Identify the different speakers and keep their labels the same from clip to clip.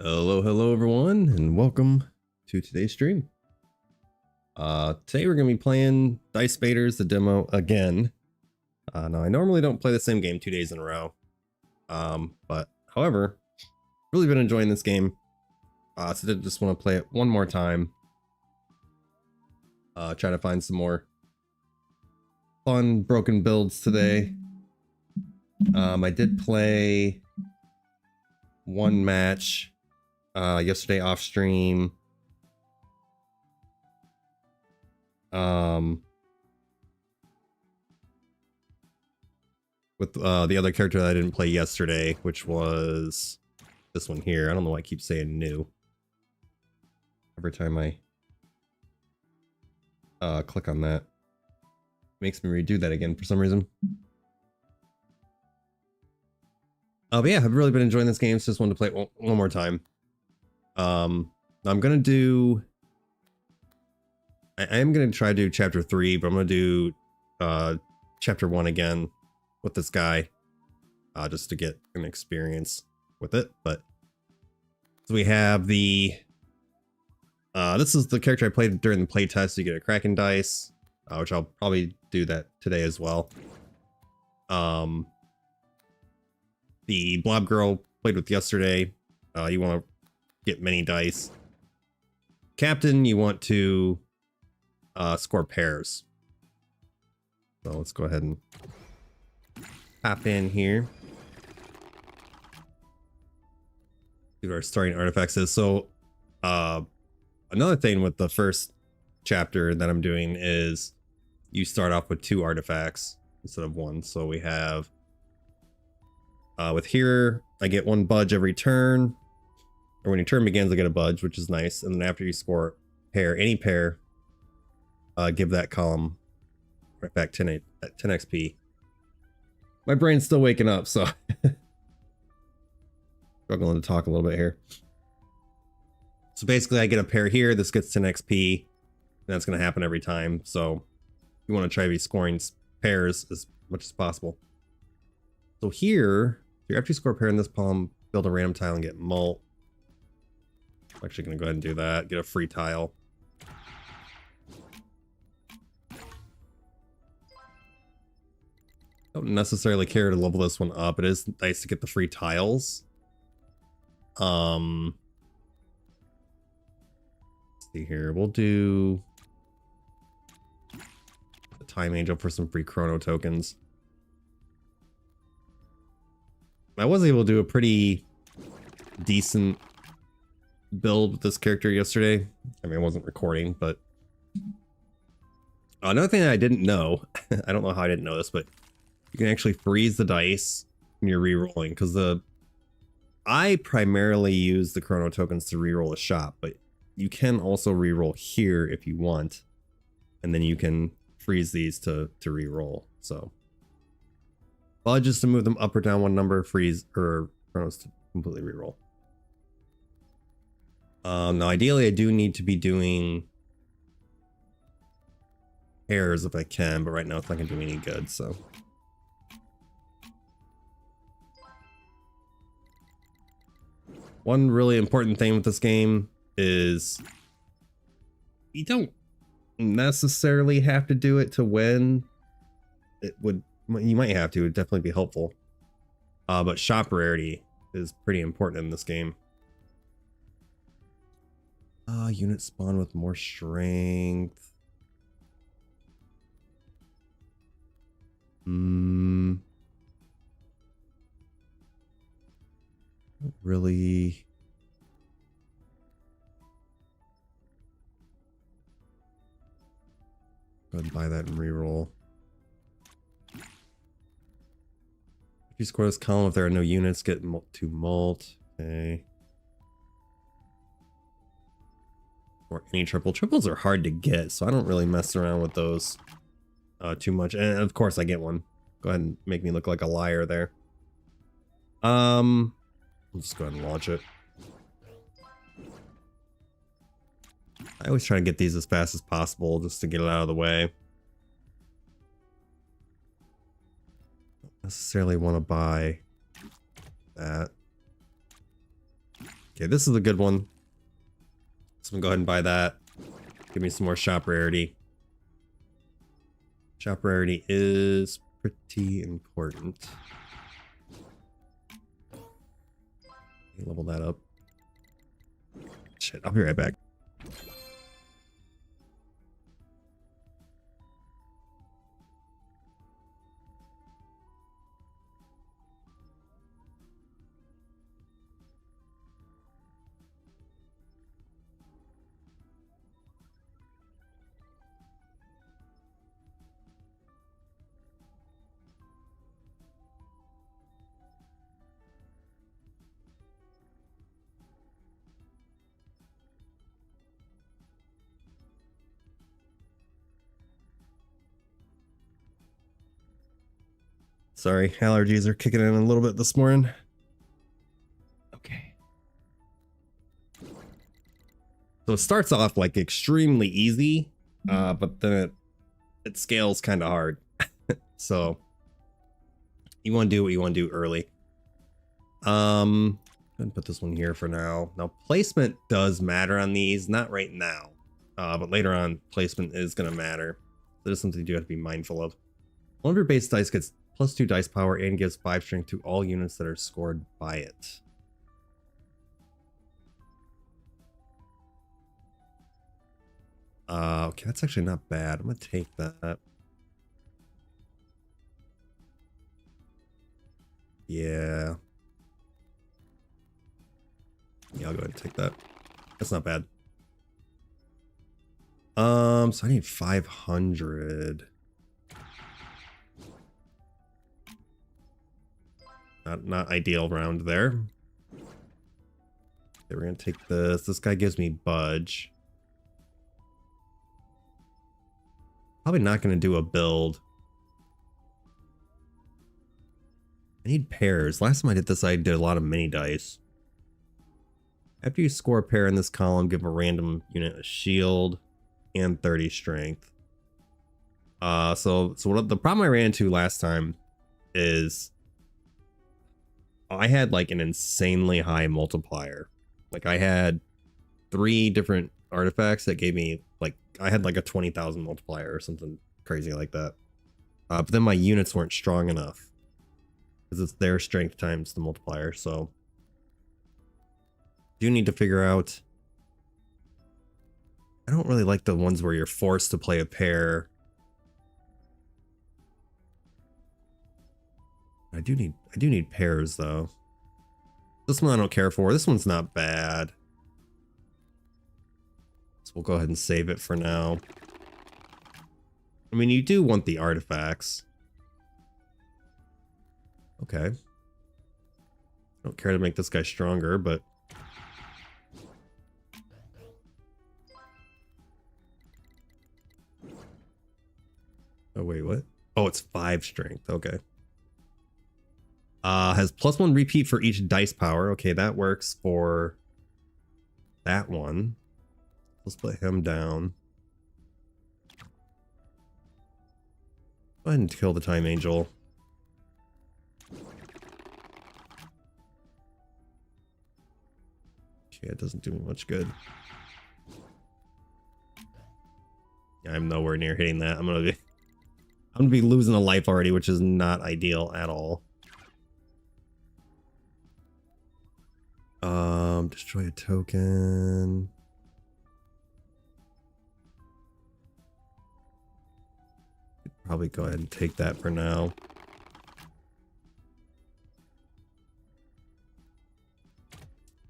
Speaker 1: Hello everyone, and welcome to today's stream. Today we're gonna be playing DiceVaders, the demo again. Now I normally don't play the same game 2 days in a row, but however, really been enjoying this game. So I just want to play it one more time. Try to find some more fun broken builds today. I did play one match yesterday off stream. With the other character that I didn't play yesterday, which was this one here. I don't know why I keep saying new every time I click on that. Makes me redo that again for some reason. But yeah, I've really been enjoying this game, so just wanted to play it one more time. I'm gonna do. I am gonna try to do chapter 3, but I'm gonna do chapter 1 again with this guy, just to get an experience with it. But so we have the. This is the character I played during the playtest. You get a Kraken dice, which I'll probably do that today as well. The Blob Girl played with yesterday. You want to get many dice. Captain, you want to score pairs. So let's go ahead and hop in here. See what our starting artifacts is. So another thing with the first chapter that I'm doing is you start off with 2 artifacts instead of 1. So we have with here, I get 1 budge every turn, or when your turn begins, I get a budge, which is nice. And then after you score pair, any pair, give that column right back 10 XP. My brain's still waking up, so struggling to talk a little bit here. So basically, I get a pair here. This gets 10 XP, and that's going to happen every time. So you want to try to be scoring pairs as much as possible. So here, after you score a pair in this palm, build a random tile and get mult. I'm actually going to go ahead and do that. Get a free tile. Don't necessarily care to level this one up. It is nice to get the free tiles. Let's see here. We'll do the Time Angel for some free chrono tokens. I was able to do a pretty decent build with this character yesterday. I mean, I wasn't recording, but another thing that I didn't know, I don't know how I didn't know this, but you can actually freeze the dice when you're re-rolling, because I primarily use the chrono tokens to re-roll a shot, but you can also re-roll here if you want, and then you can freeze these to re-roll. So budge is to move them up or down 1 number, freeze or chronos to completely re-roll. Now ideally I do need to be doing pairs if I can, but right now it's not gonna do me any good, so. One really important thing with this game is you don't necessarily have to do it to win. You might have to, it'd definitely be helpful. But shop rarity is pretty important in this game. Unit spawn with more strength. Not really. Go ahead and buy that and reroll. If you score this column, if there are no units, get to mult. Okay. Or any triples are hard to get, so I don't really mess around with those too much. And of course I get one. Go ahead and make me look like a liar there. I'll just go ahead and launch it. I always try to get these as fast as possible just to get it out of the way. Don't necessarily want to buy that. Okay, this is a good one. So I'm gonna go ahead and buy that. Give me some more shop rarity. Shop rarity is pretty important. Level that up. Shit, I'll be right back. Sorry, allergies are kicking in a little bit this morning. Okay. So it starts off like extremely easy, but then it scales kind of hard. So you want to do what you want to do early. I'm gonna put this one here for now. Now placement does matter on these, not right now, but later on placement is gonna matter. So there's something you do have to be mindful of. One of your base dice gets +2 dice power and gives 5 strength to all units that are scored by it. Okay, that's actually not bad. I'm gonna take that. Yeah. Yeah, I'll go ahead and take that. That's not bad. So I need 500. Not ideal round there. Okay, we're gonna take this. This guy gives me budge. Probably not gonna do a build. I need pairs. Last time I did this, I did a lot of mini dice. After you score a pair in this column, give a random unit a shield and 30 strength. So what the problem I ran into last time is I had like an insanely high multiplier. Like I had 3 different artifacts that gave me like, I had like a 20,000 multiplier or something crazy like that. But then my units weren't strong enough because it's their strength times the multiplier. So do need to figure out. I don't really like the ones where you're forced to play a pair. I do need pairs though. This one I don't care for. This one's not bad. So we'll go ahead and save it for now. I mean, you do want the artifacts. Okay. I don't care to make this guy stronger, but oh wait, what? Oh, it's 5 strength. Okay. Has +1 repeat for each dice power. Okay, that works for that one. Let's put him down. Go ahead and kill the Time Angel. Okay, it doesn't do me much good. Yeah, I'm nowhere near hitting that. I'm gonna be losing a life already, which is not ideal at all. Destroy a token. Probably go ahead and take that for now.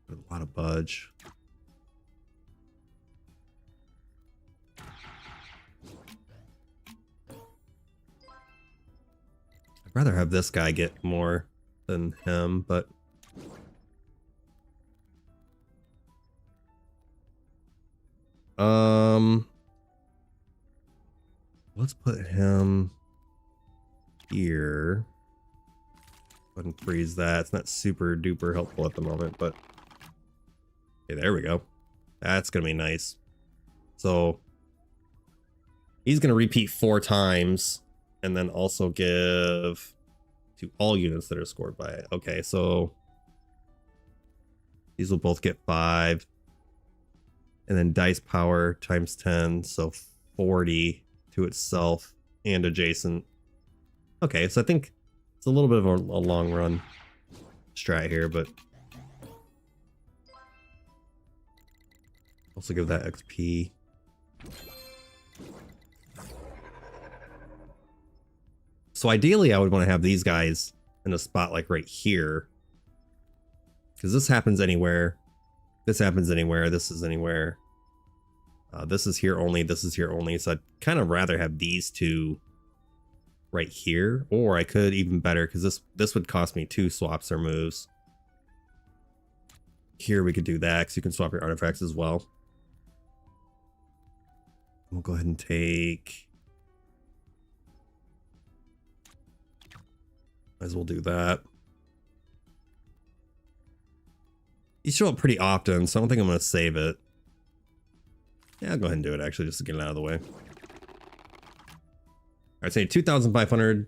Speaker 1: A lot of budge. I'd rather have this guy get more than him, but let's put him here. Go ahead and freeze that. It's not super duper helpful at the moment, but okay, there we go. That's gonna be nice. So he's gonna repeat 4 times and then also give to all units that are scored by it. Okay, so These will both get 5. And then dice power times 10, so 40 to itself and adjacent. Okay, so I think it's a little bit of a long run strat here, but also give that XP. So ideally I would want to have these guys in a spot like right here, because this happens anywhere. This happens anywhere. This is anywhere. This is here only. This is here only. So I'd kind of rather have these two right here, or I could even better, because this would cost me 2 swaps or moves. Here we could do that, because you can swap your artifacts as well. We'll go ahead and take. Might as well do that. You show up pretty often, so I don't think I'm going to save it. Yeah, I'll go ahead and do it, actually, just to get it out of the way. I'd say 2,500.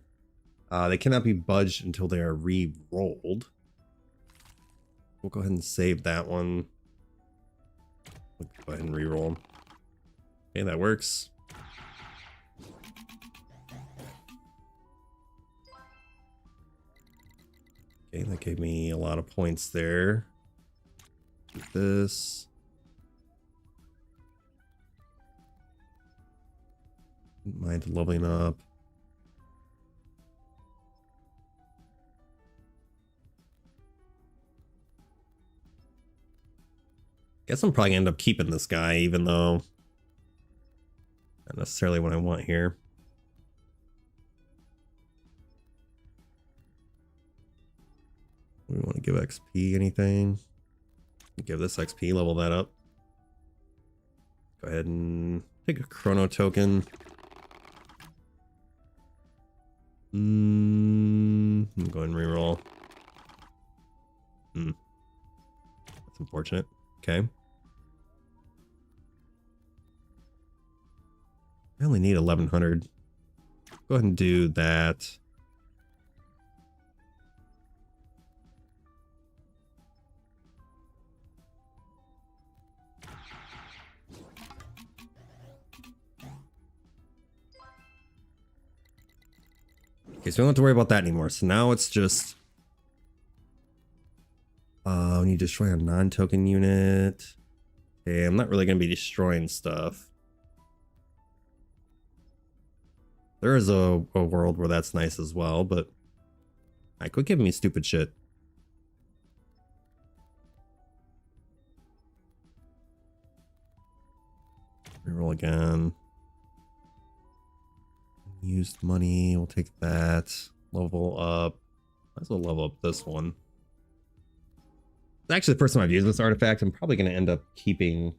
Speaker 1: They cannot be budged until they are re-rolled. We'll go ahead and save that one. We'll go ahead and re-roll them. Okay, that works. Okay, that gave me a lot of points there. This. Don't mind leveling up. Guess I'm probably gonna end up keeping this guy, even though not necessarily what I want here. We want to give XP anything. Give this XP, level that up. Go ahead and take a chrono token. I'm going reroll. That's unfortunate. Okay. I only need 1,100. Go ahead and do that. Okay, so we don't have to worry about that anymore. So now it's just when you destroy a non-token unit. Okay, I'm not really going to be destroying stuff. There is a world where that's nice as well, but I quit giving me stupid shit. Reroll again. Used money, we'll take that. Level up. Might as well level up this one. It's actually the first time I've used this artifact. I'm probably going to end up keeping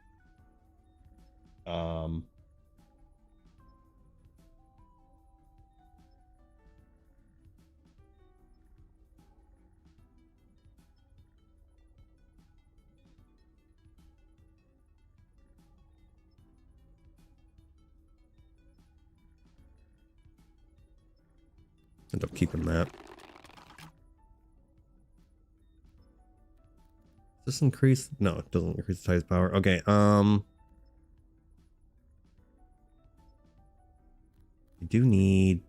Speaker 1: that. Does this increase? No, it doesn't increase the size power. Okay, I do need.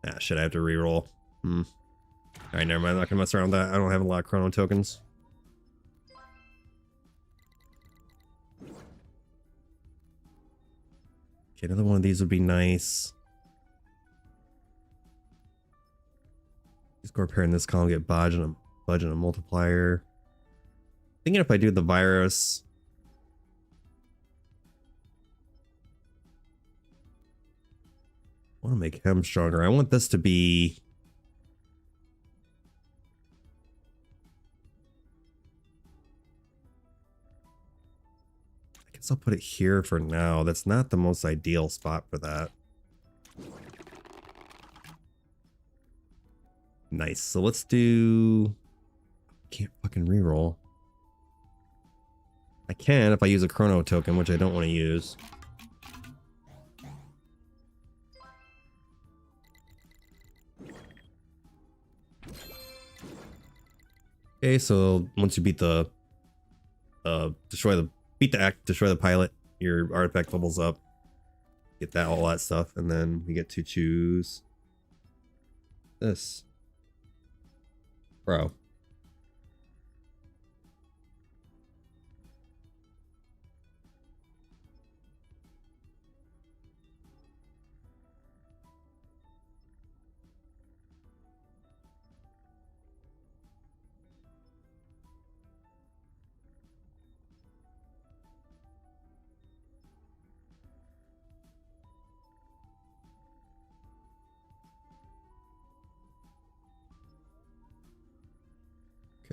Speaker 1: Ah, shit, I have to reroll. Alright, never mind. I'm not gonna mess around with that. I don't have a lot of chrono tokens. Okay, another one of these would be nice. Score pair in this column, get budge and a multiplier. Thinking if I do the virus, I want to make him stronger. I want this to be I guess I'll put it here for now. That's not the most ideal spot for that. Nice. So let's do. Can't fucking reroll. I can if I use a chrono token, which I don't want to use. Okay, so once you beat the beat the act, destroy the pilot, your artifact levels up. Get that, all that stuff, and then we get to choose this. Bro.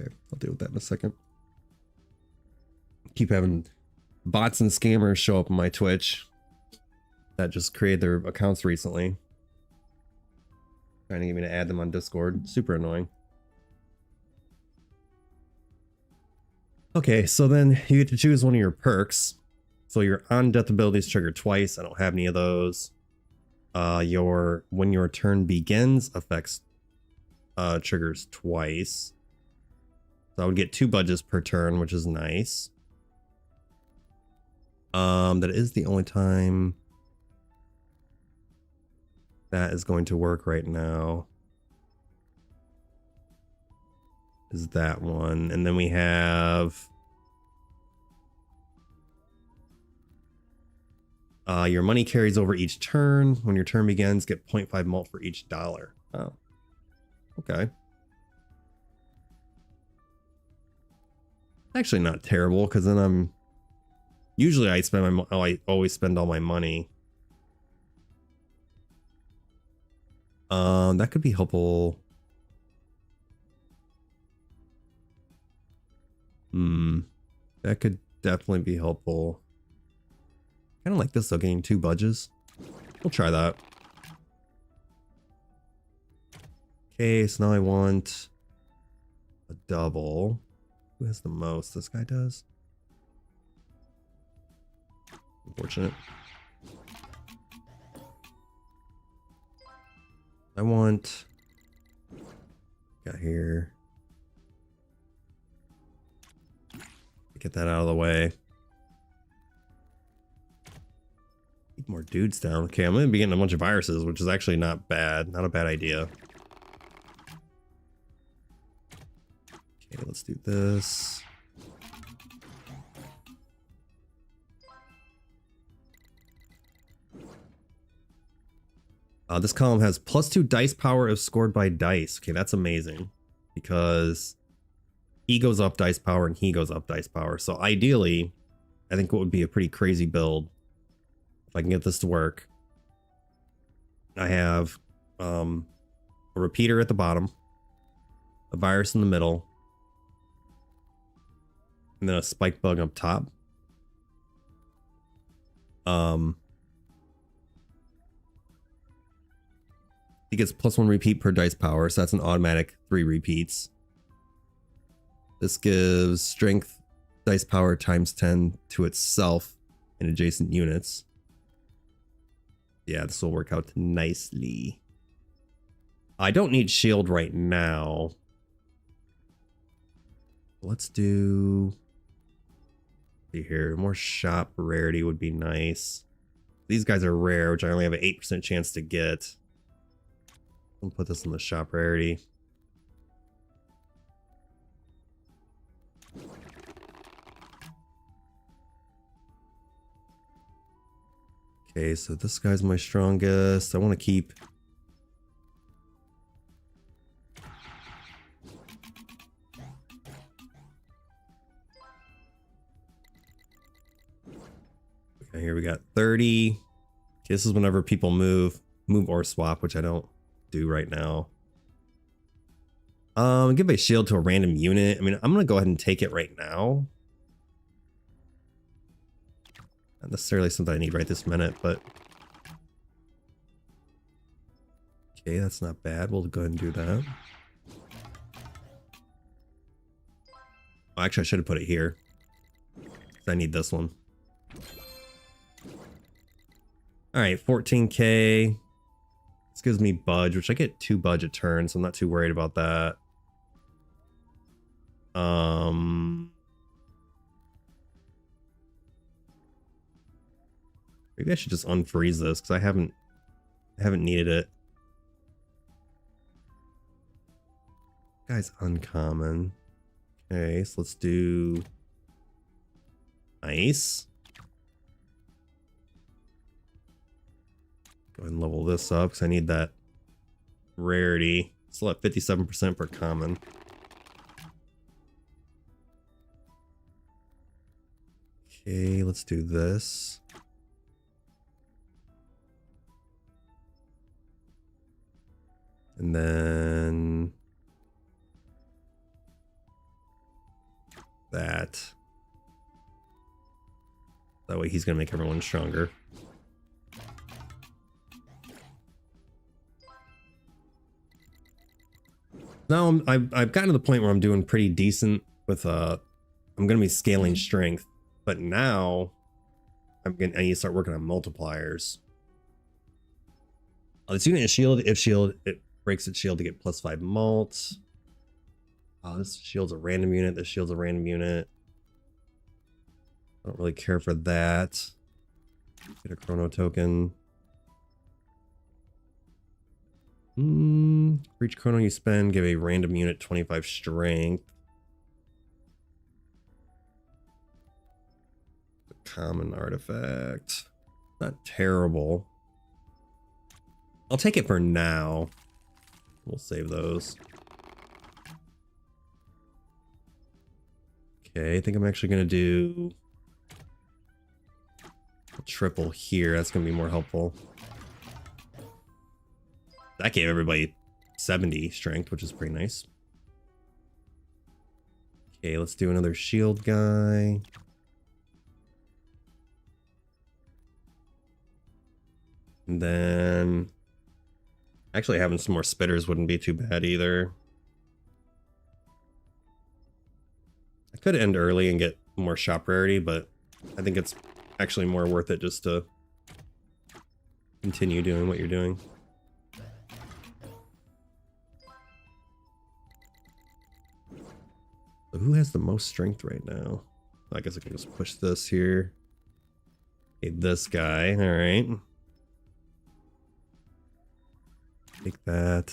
Speaker 1: Okay, I'll deal with that in a second. Keep having bots and scammers show up on my Twitch that just created their accounts recently. Trying to get me to add them on Discord. Super annoying. Okay, so then you get to choose one of your perks. So your on death abilities trigger twice. I don't have any of those. When your turn begins affects triggers twice. So I would get 2 budgets per turn, which is nice. That is the only time that is going to work right now. Is that one. And then we have your money carries over each turn. When your turn begins, get 0.5 mult for each dollar. Oh, okay. Actually not terrible, because then I'm usually I always spend all my money. That could be helpful. That could definitely be helpful. Kind of like this though, getting 2 budges. We'll try that. Okay, so now I want a double. Who has the most? This guy does. Unfortunate. I want... Got here. Get that out of the way. Keep more dudes down. Okay, I'm gonna be getting a bunch of viruses, which is actually not bad. Not a bad idea. Okay, let's do this. This column has +2 dice power if scored by dice. Okay, that's amazing. Because he goes up dice power and he goes up dice power. So ideally, I think what would be a pretty crazy build, if I can get this to work, I have a repeater at the bottom, a virus in the middle, and then a spike bug up top. He gets +1 repeat per dice power, so that's an automatic 3 repeats. This gives strength dice power ×10 to itself and adjacent units. Yeah, this will work out nicely. I don't need shield right now. Let's do... see here, more shop rarity would be nice. These guys are rare, which I only have an 8% chance to get. I'll put this in the shop rarity. Okay, so this guy's my strongest. I want to keep... Okay, here we got 30. Okay, this is whenever people move or swap, which I don't do right now. Give a shield to a random unit. I mean, I'm gonna go ahead and take it right now. Not necessarily something I need right this minute, but okay, that's not bad. We'll go ahead and do that. Oh, actually, I should have put it here. I need this one. All right, 14k. This gives me budge, which I get 2 budge a turn, so I'm not too worried about that. Maybe I should just unfreeze this because I haven't needed it. Guy's uncommon. Okay, so let's do ice. Go ahead and level this up because I need that rarity. Still at 57% per common. Okay, let's do this. And then that. That way he's gonna make everyone stronger. Now I've gotten to the point where I'm doing pretty decent with I'm gonna be scaling strength, but now I need to start working on multipliers. This unit is shielded. If shield, it breaks its shield to get +5 mult. This shield's a random unit. This shield's a random unit. I don't really care for that. Get a chrono token. For each chrono you spend, give a random unit 25 strength. A common artifact. Not terrible. I'll take it for now. We'll save those. Okay, I think I'm actually going to do a triple here. That's going to be more helpful. That gave everybody 70 strength, which is pretty nice. Okay, let's do another shield guy. And then actually having some more spitters wouldn't be too bad either. I could end early and get more shop rarity, but I think it's actually more worth it just to continue doing what you're doing. So who has the most strength right now? I guess I can just push this here. Okay, this guy. All right. Take that.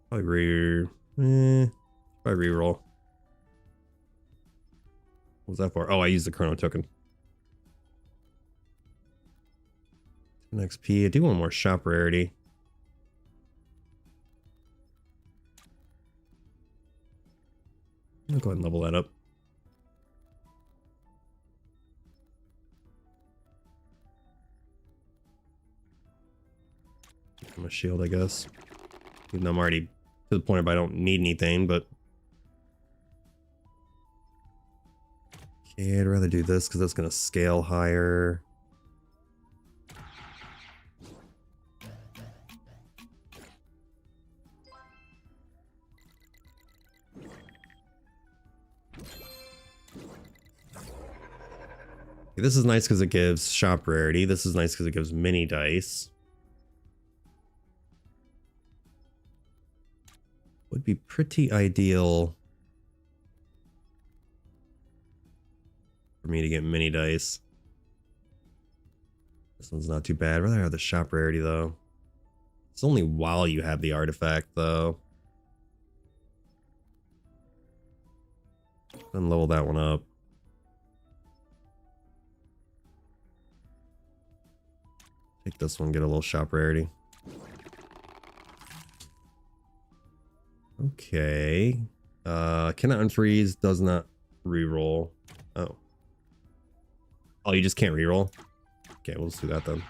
Speaker 1: Probably probably reroll. What was that for? Oh, I used the chrono token. 10 XP. I do want more shop rarity. I'll go ahead and level that up. I'm a shield, I guess. Even though I'm already to the point where I don't need anything, but okay, I'd rather do this because that's going to scale higher. This is nice because it gives shop rarity. This is nice because it gives mini dice. Would be pretty ideal for me to get mini dice. This one's not too bad. I'd rather have the shop rarity though. It's only while you have the artifact though. Then level that one up. Take this one, get a little shop rarity. Okay. Cannot unfreeze, does not reroll. Oh. Oh, you just can't reroll? Okay, we'll just do that then.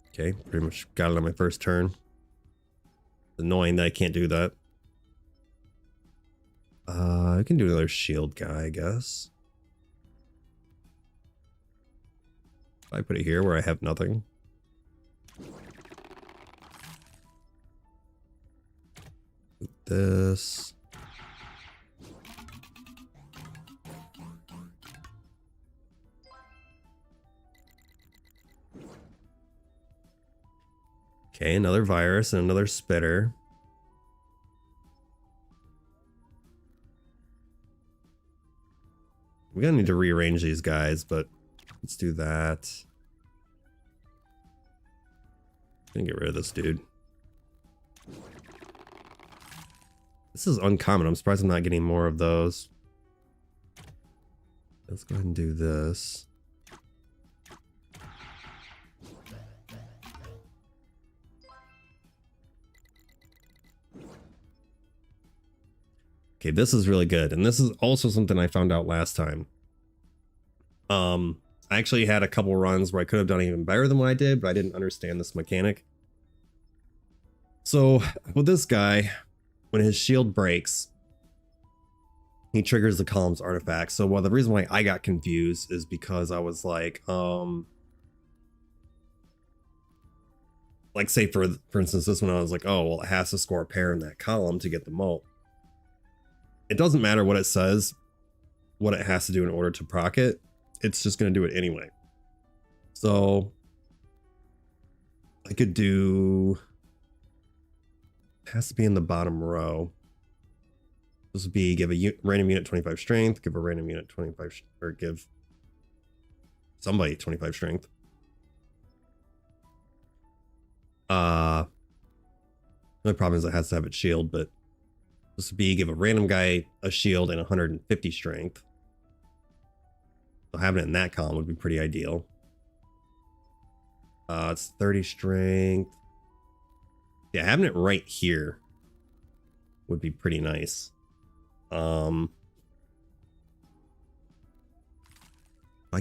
Speaker 1: Okay, pretty much got it on my first turn. It's annoying that I can't do that. I can do another shield guy, I guess. I put it here where I have nothing. This. Okay, another virus and another spitter. We're gonna need to rearrange these guys, but let's do that. Gonna get rid of this dude. This is uncommon. I'm surprised I'm not getting more of those. Let's go ahead and do this. Okay, this is really good. And this is also something I found out last time. I actually had a couple runs where I could have done even better than what I did, but I didn't understand this mechanic. So with this guy, when his shield breaks, he triggers the column's artifact. So the reason why I got confused is because I was like say for instance, this one I was like, oh, well, it has to score a pair in that column to get the moat. It doesn't matter what it says, what it has to do in order to proc it. It's just going to do it anyway. So I could do, it has to be in the bottom row. This would be give a random unit 25 strength, give a random unit 25, or give somebody 25 strength. The only problem is it has to have its shield, but this would be give a random guy a shield and 150 strength. So having it in that column would be pretty ideal. It's 30 strength. Yeah, having it right here would be pretty nice. I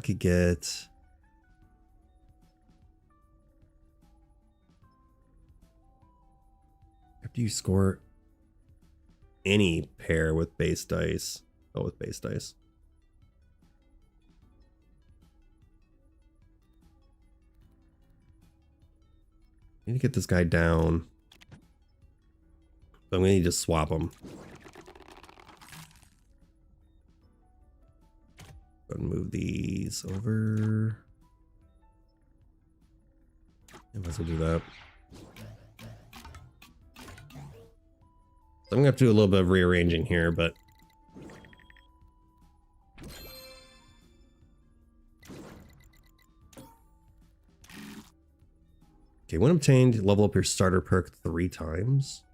Speaker 1: could get after you score any pair with base dice. Oh, with base dice. I need to get this guy down. But I'm gonna need to swap him. Go ahead and move these over. I might as well do that. So I'm gonna have to do a little bit of rearranging here, but okay, when obtained, level up your starter perk 3 times.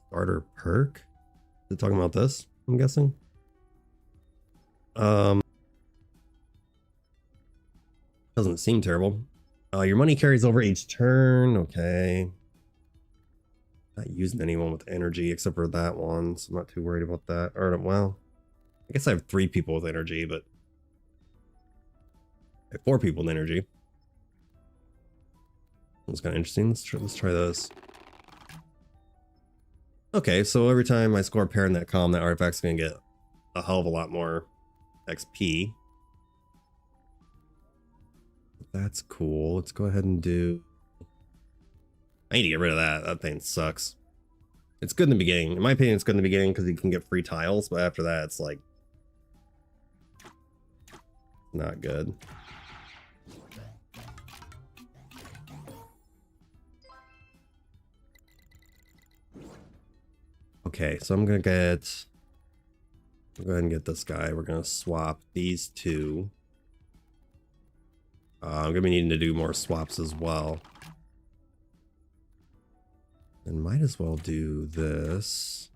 Speaker 1: Starter perk? Is it talking about this? I'm guessing. Doesn't seem terrible. Your money carries over each turn. Okay. Not using anyone with energy except for that one, so I'm not too worried about that. Or, well, I guess I have 3 people with energy, but I have 4 people with energy. That's kind of interesting. Let's try this. Okay, so every time I score a pair in that column, that artifact's gonna get a hell of a lot more XP. That's cool. Let's go ahead and do... I need to get rid of that. That thing sucks. It's good in the beginning. In my opinion, it's good in the beginning because you can get free tiles, but after that, it's like... not good. Okay, so I'm gonna get... I'll go ahead and get this guy. We're gonna swap these 2. I'm gonna be needing to do more swaps as well. And might as well do this.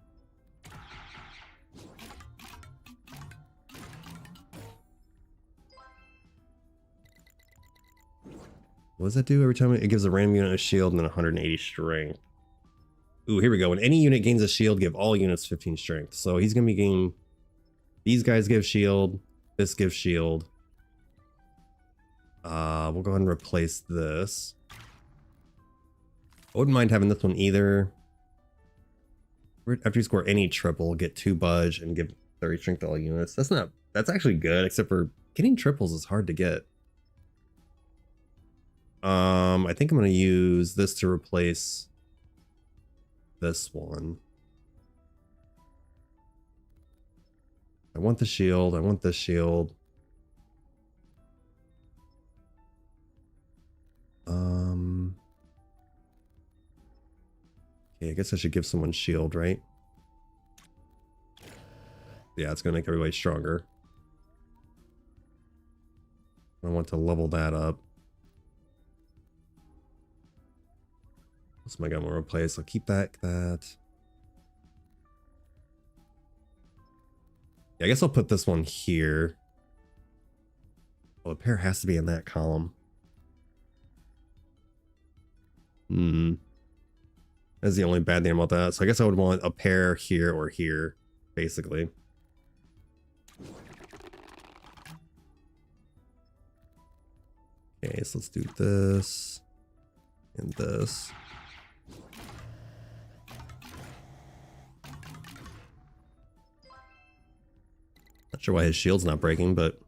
Speaker 1: What does that do every time? It gives a random unit a shield and then 180 strength. Ooh, here we go. When any unit gains a shield, give all units 15 strength. So he's gonna be gaining... These guys give shield. This gives shield. We'll go ahead and replace this. I wouldn't mind having this one either. After you score any triple, get 2 budge and give 30 strength to all units. That's actually good, except for getting triples is hard to get. I think I'm gonna use this to replace this one. I want the shield, I want this shield. Okay, I guess I should give someone shield, right? Yeah, it's gonna make everybody stronger. I want to level that up. What's my gun will replace? I'll keep that. Yeah, I guess I'll put this one here. Well, the pair has to be in that column. That's the only bad thing about that. So I guess I would want a pair here or here, basically. Okay, so let's do this and this. Not sure why his shield's not breaking, but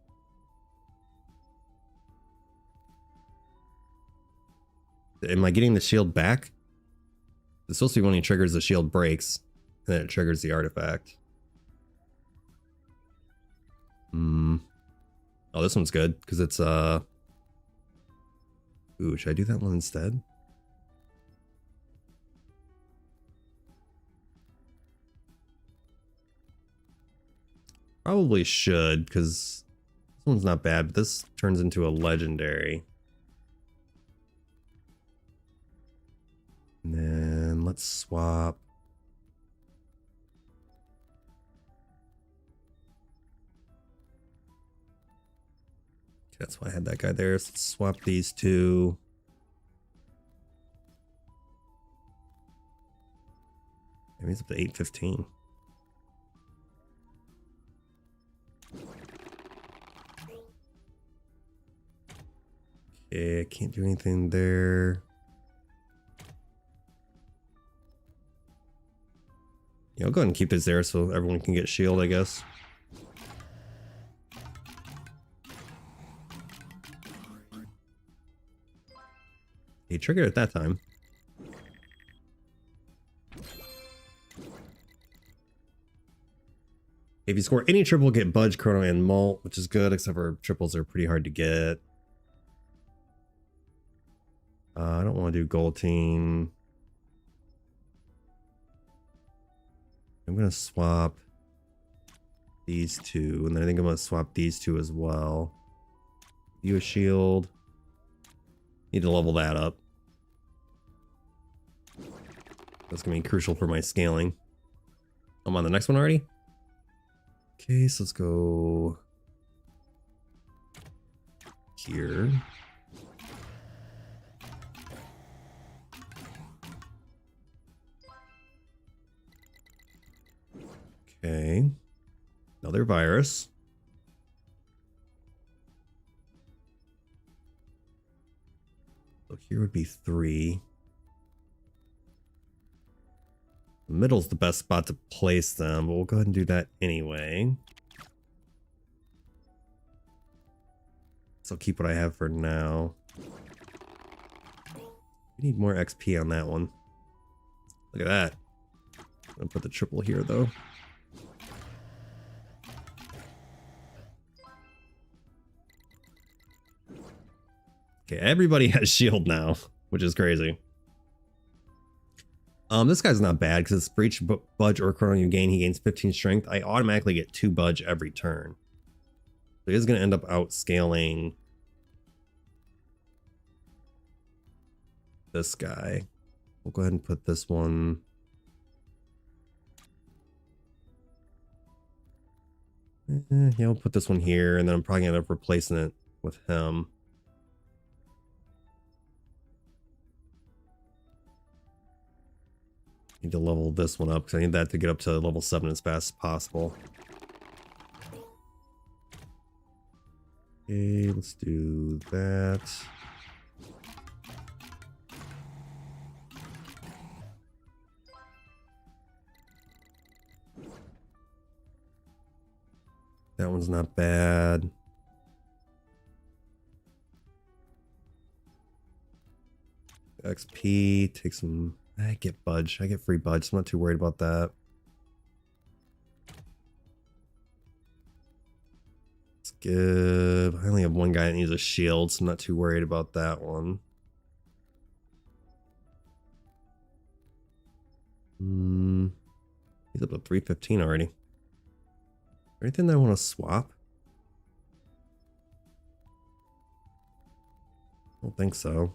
Speaker 1: am I getting the shield back? It's supposed to be when he triggers, the shield breaks, and then it triggers the artifact. Oh, this one's good because it's ooh, should I do that one instead? Probably should, because this one's not bad, but this turns into a legendary. And then let's swap. Okay, that's why I had that guy there. So let's swap these two. Maybe it's up to 815. Okay, I can't do anything there. Yeah, I'll go ahead and keep this there so everyone can get shield, I guess. He triggered it that time. If you score any triple, get Budge, Chrono, and Molt, which is good, except for triples are pretty hard to get. I don't want to do Gold Team. I'm going to swap these two, and then I think I'm going to swap these two as well. You a shield. Need to level that up. That's going to be crucial for my scaling. I'm on the next one already? Okay, so let's go here. Okay, another virus. So here would be 3. The middle's the best spot to place them, but we'll go ahead and do that anyway. So I'll keep what I have for now. We need more XP on that one. Look at that. I'm gonna put the triple here though. Okay, everybody has shield now, which is crazy. This guy's not bad because it's breach, budge, or chrono you gain. He gains 15 strength. I automatically get 2 budge every turn. So he is going to end up outscaling this guy. We'll go ahead and put this one. Yeah, we'll put this one here, and then I'm probably going to end up replacing it with him. Need to level this one up because I need that to get up to level 7 as fast as possible. Okay, let's do that. That one's not bad. XP, take some. I get budge. I get free budge. I'm not too worried about that. Let's give. I only have one guy that needs a shield, so I'm not too worried about that one. He's up to 315 already. Anything that I want to swap? I don't think so.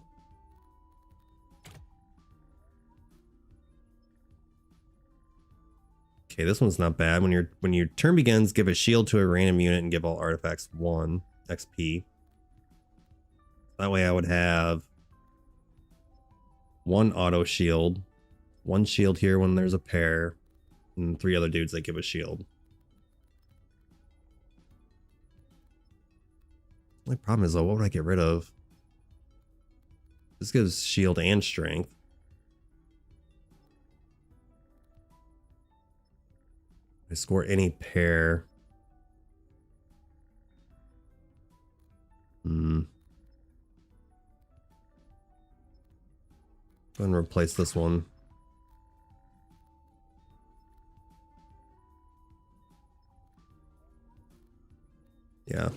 Speaker 1: Okay, this one's not bad. When your turn begins, give a shield to a random unit and give all artifacts 1 XP. That way I would have 1 auto shield, 1 shield here when there's a pair, and 3 other dudes that give a shield. The only problem is though, what would I get rid of? This gives shield and strength. I score any pair. Go ahead and replace this one. Yeah.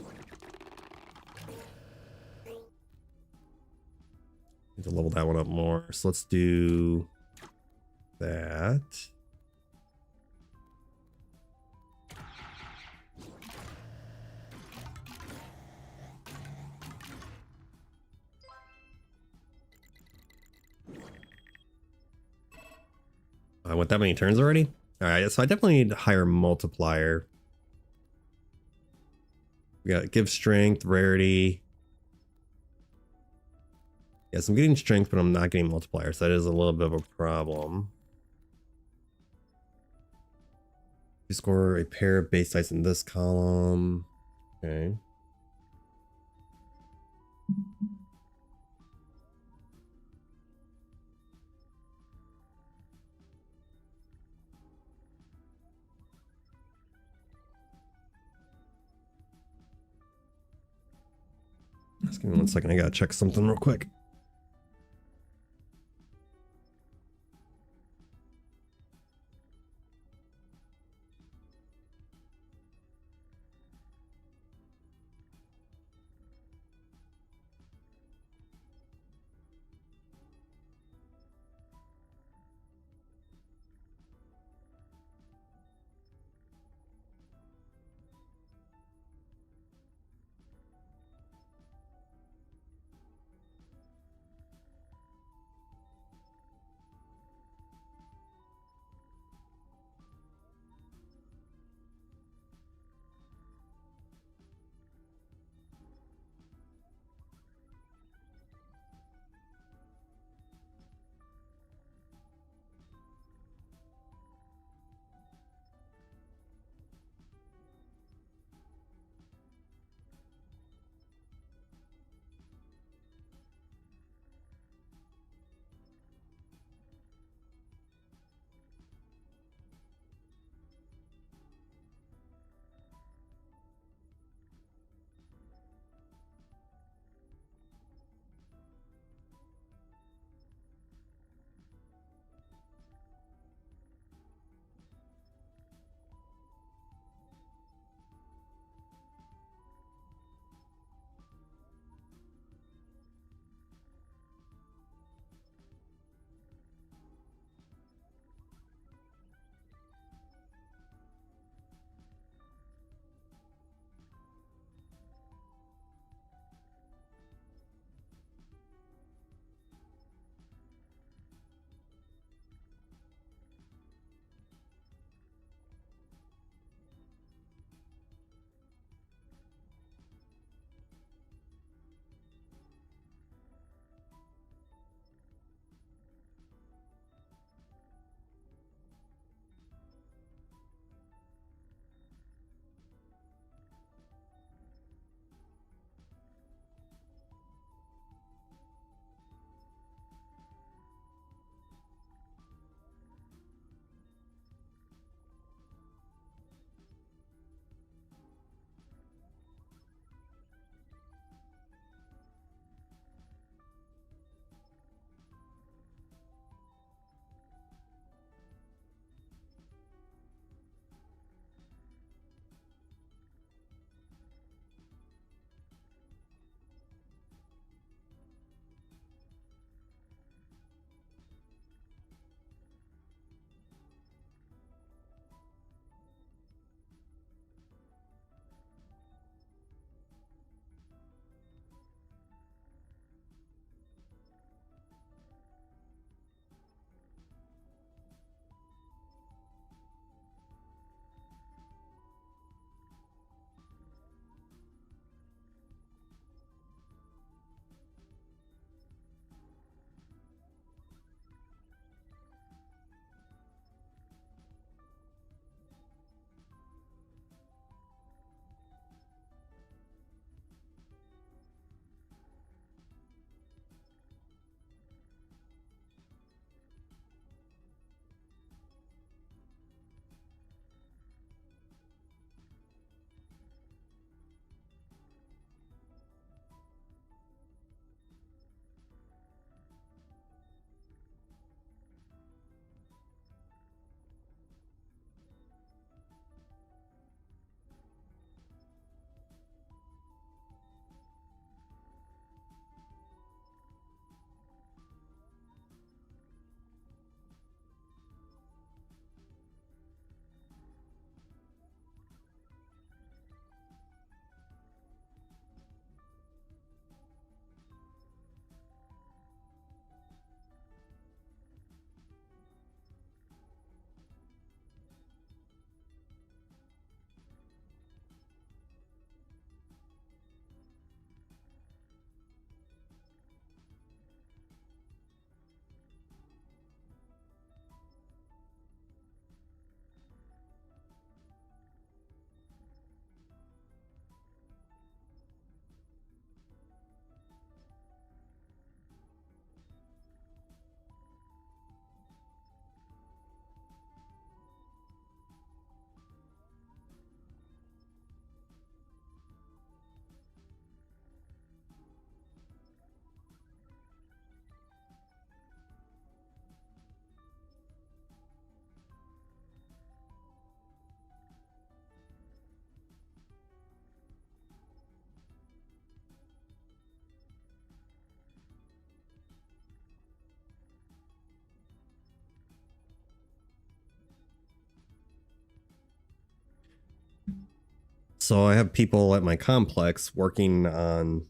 Speaker 1: Need to level that one up more. So let's do that. I went that many turns already? Alright, so I definitely need a higher multiplier. We got give strength, rarity. Yes, I'm getting strength, but I'm not getting multiplier, so that is a little bit of a problem. You score a pair of base dice in this column. Okay. Just give me 1 second. I gotta check something real quick. So I have people at my complex working on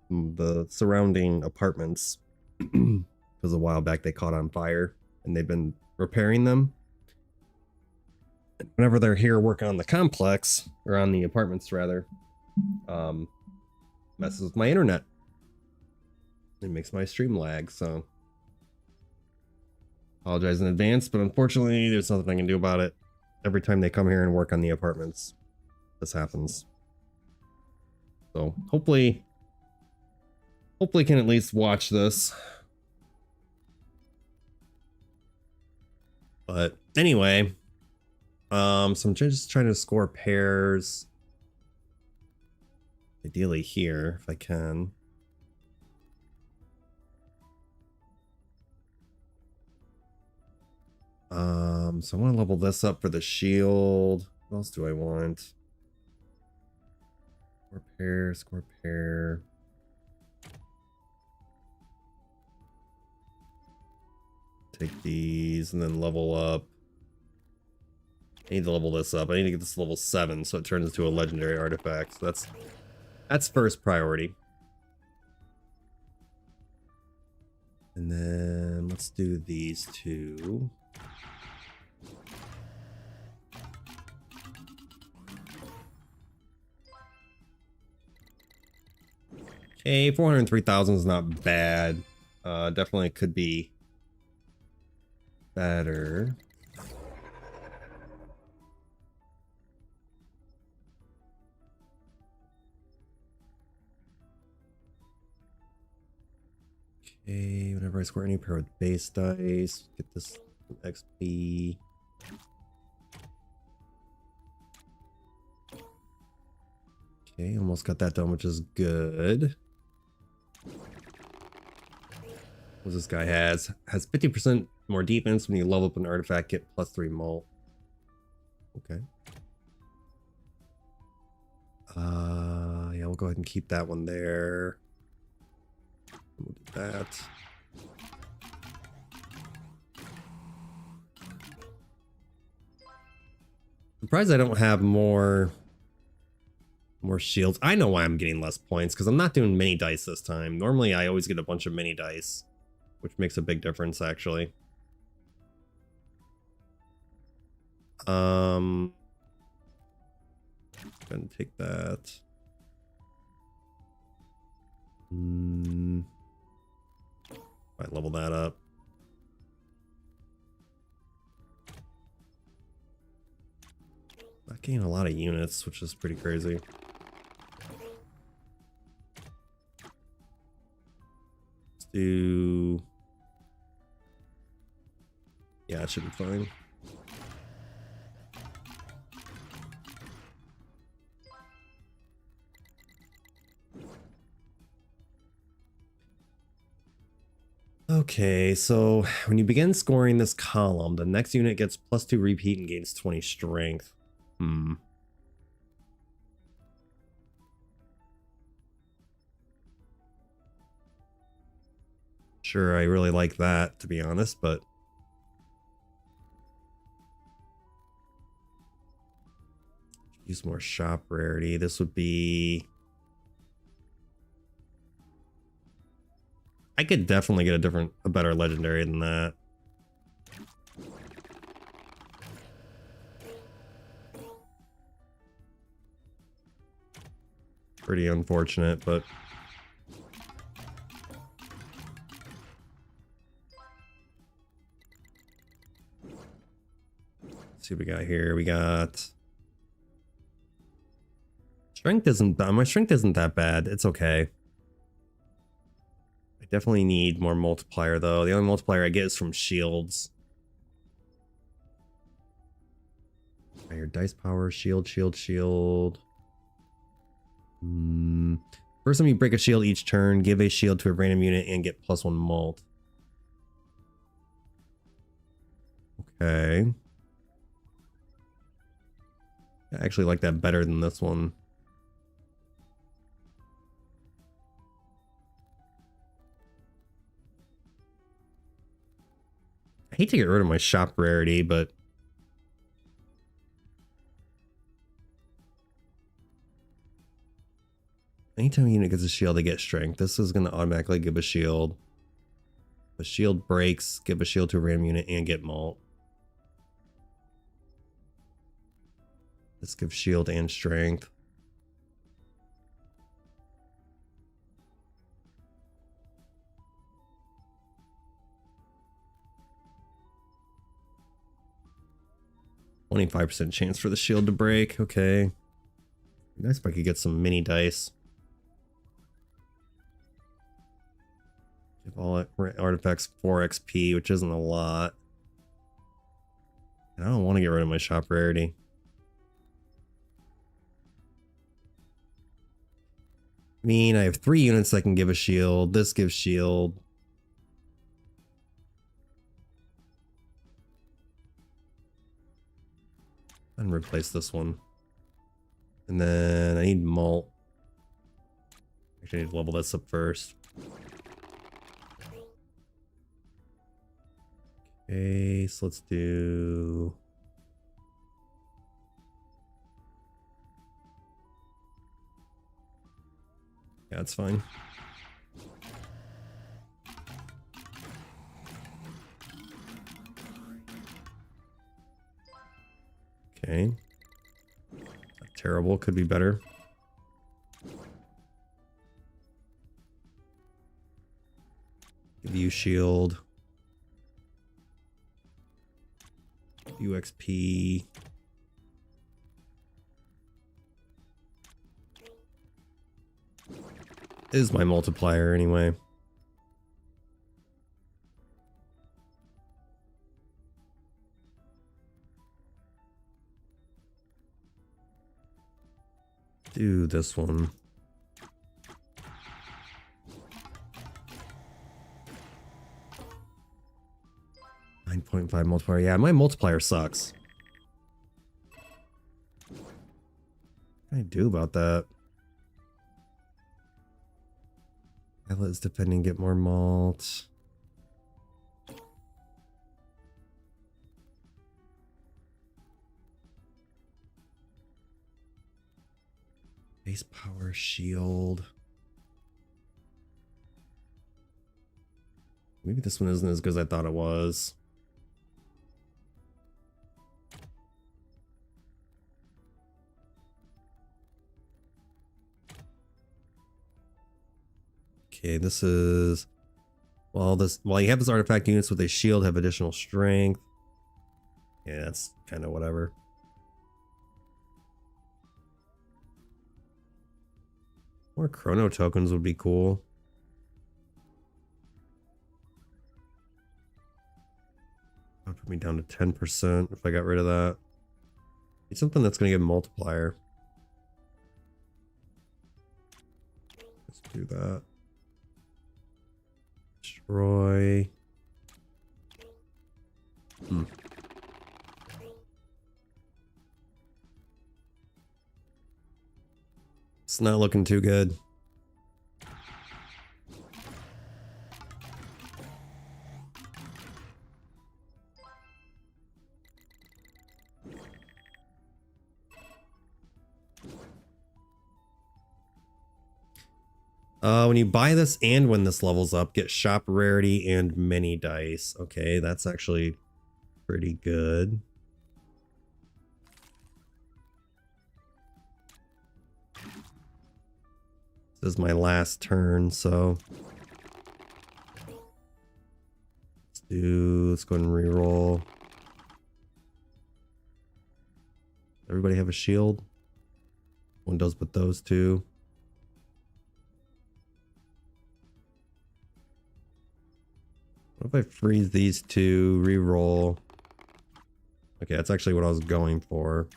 Speaker 1: the surrounding apartments because a while back they caught on fire and they've been repairing them. And whenever they're here working on the complex, or on the apartments rather, messes with my internet. It makes my stream lag, so apologize in advance, but unfortunately there's nothing I can do about it. Every time they come here and work on the apartments, this happens. So hopefully can at least watch this. But anyway, so I'm just trying to score pairs. Ideally here, if I can. So I want to level this up for the shield. What else do I want? Score pair. Take these and then level up. I need to level this up. I need to get this to level 7 so it turns into a legendary artifact. So that's first priority. And then let's do these two. Okay, 403,000 is not bad. Definitely could be better. Okay, whenever I score any pair with base dice, get this XP. Okay, almost got that done, which is good. What this guy has 50% more defense when you level up an artifact, get +3 mult. Okay. Yeah, we'll go ahead and keep that one there. We'll do that. Surprised I don't have more shields. I know why I'm getting less points, because I'm not doing mini dice this time. Normally I always get a bunch of mini dice, which makes a big difference actually. Gonna take that. Might level that up. Not getting a lot of units, which is pretty crazy. Let's do... Yeah, it should be fine. Okay, so when you begin scoring this column, the next unit gets +2 repeat and gains 20 strength. Sure, I really like that, to be honest, but... use more shop rarity. This would be... I could definitely get a better legendary than that. Pretty unfortunate, but... Let's see what we got here. We got... Strength isn't... My strength isn't that bad. It's okay. I definitely need more multiplier, though. The only multiplier I get is from shields. Higher dice power, shield. First time you break a shield each turn, give a shield to a random unit and get +1 mult. Okay. I actually like that better than this one. I hate to get rid of my shop rarity, but Anytime a unit gets a shield, they get strength. This is going to automatically give a shield. If a shield breaks, give a shield to a random unit and get malt. This gives shield and strength. %25 chance for the shield to break. Okay. Nice if I could get some mini dice. Give all artifacts 4 XP, which isn't a lot. And I don't want to get rid of my shop rarity. I mean, I have 3 units that can give a shield. This gives shield. And replace this one. And then I need malt. Actually, I need to level this up first. Okay, so let's do... Yeah, that's fine. Okay. Not terrible, could be better. Give you shield. UXP. Is my multiplier anyway. Do this one. .5 multiplier. Yeah, my multiplier sucks. What can I do about that? Let's depending get more malt. Base power shield. Maybe this one isn't as good as I thought it was. Okay, this is... Well, you have this artifact units with a shield have additional strength. Yeah, that's kind of whatever. More chrono tokens would be cool. That would put me down to 10% if I got rid of that. Need something that's going to give a multiplier. Let's do that. Destroy. It's not looking too good. When you buy this and when this levels up, get shop rarity and mini dice. Okay, that's actually pretty good. This is my last turn, so let's go ahead and reroll. Everybody have a shield? One does but those two. What if I freeze these two, reroll? Okay, that's actually what I was going for.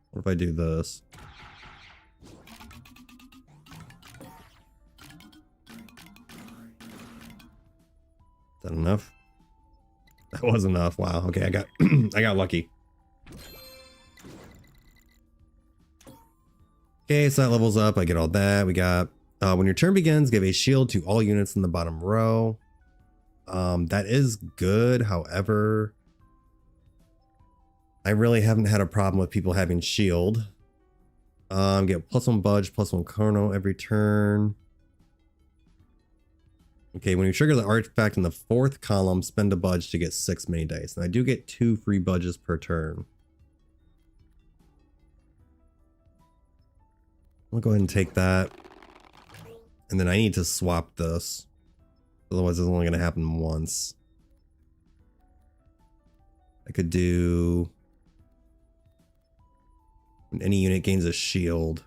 Speaker 1: What if I do this? Is that enough? That was enough. Wow. Okay, I got I got lucky. Okay, so that levels up. I get all that. We got when your turn begins, give a shield to all units in the bottom row. That is good. However, I really haven't had a problem with people having shield. Get +1 budge, +1 chrono every turn. Okay, when you trigger the artifact in the 4th column, spend a budge to get 6 mini dice. And I do get 2 free budges per turn. I'll go ahead and take that. And then I need to swap this. Otherwise, it's only going to happen once. I could do... when any unit gains a shield,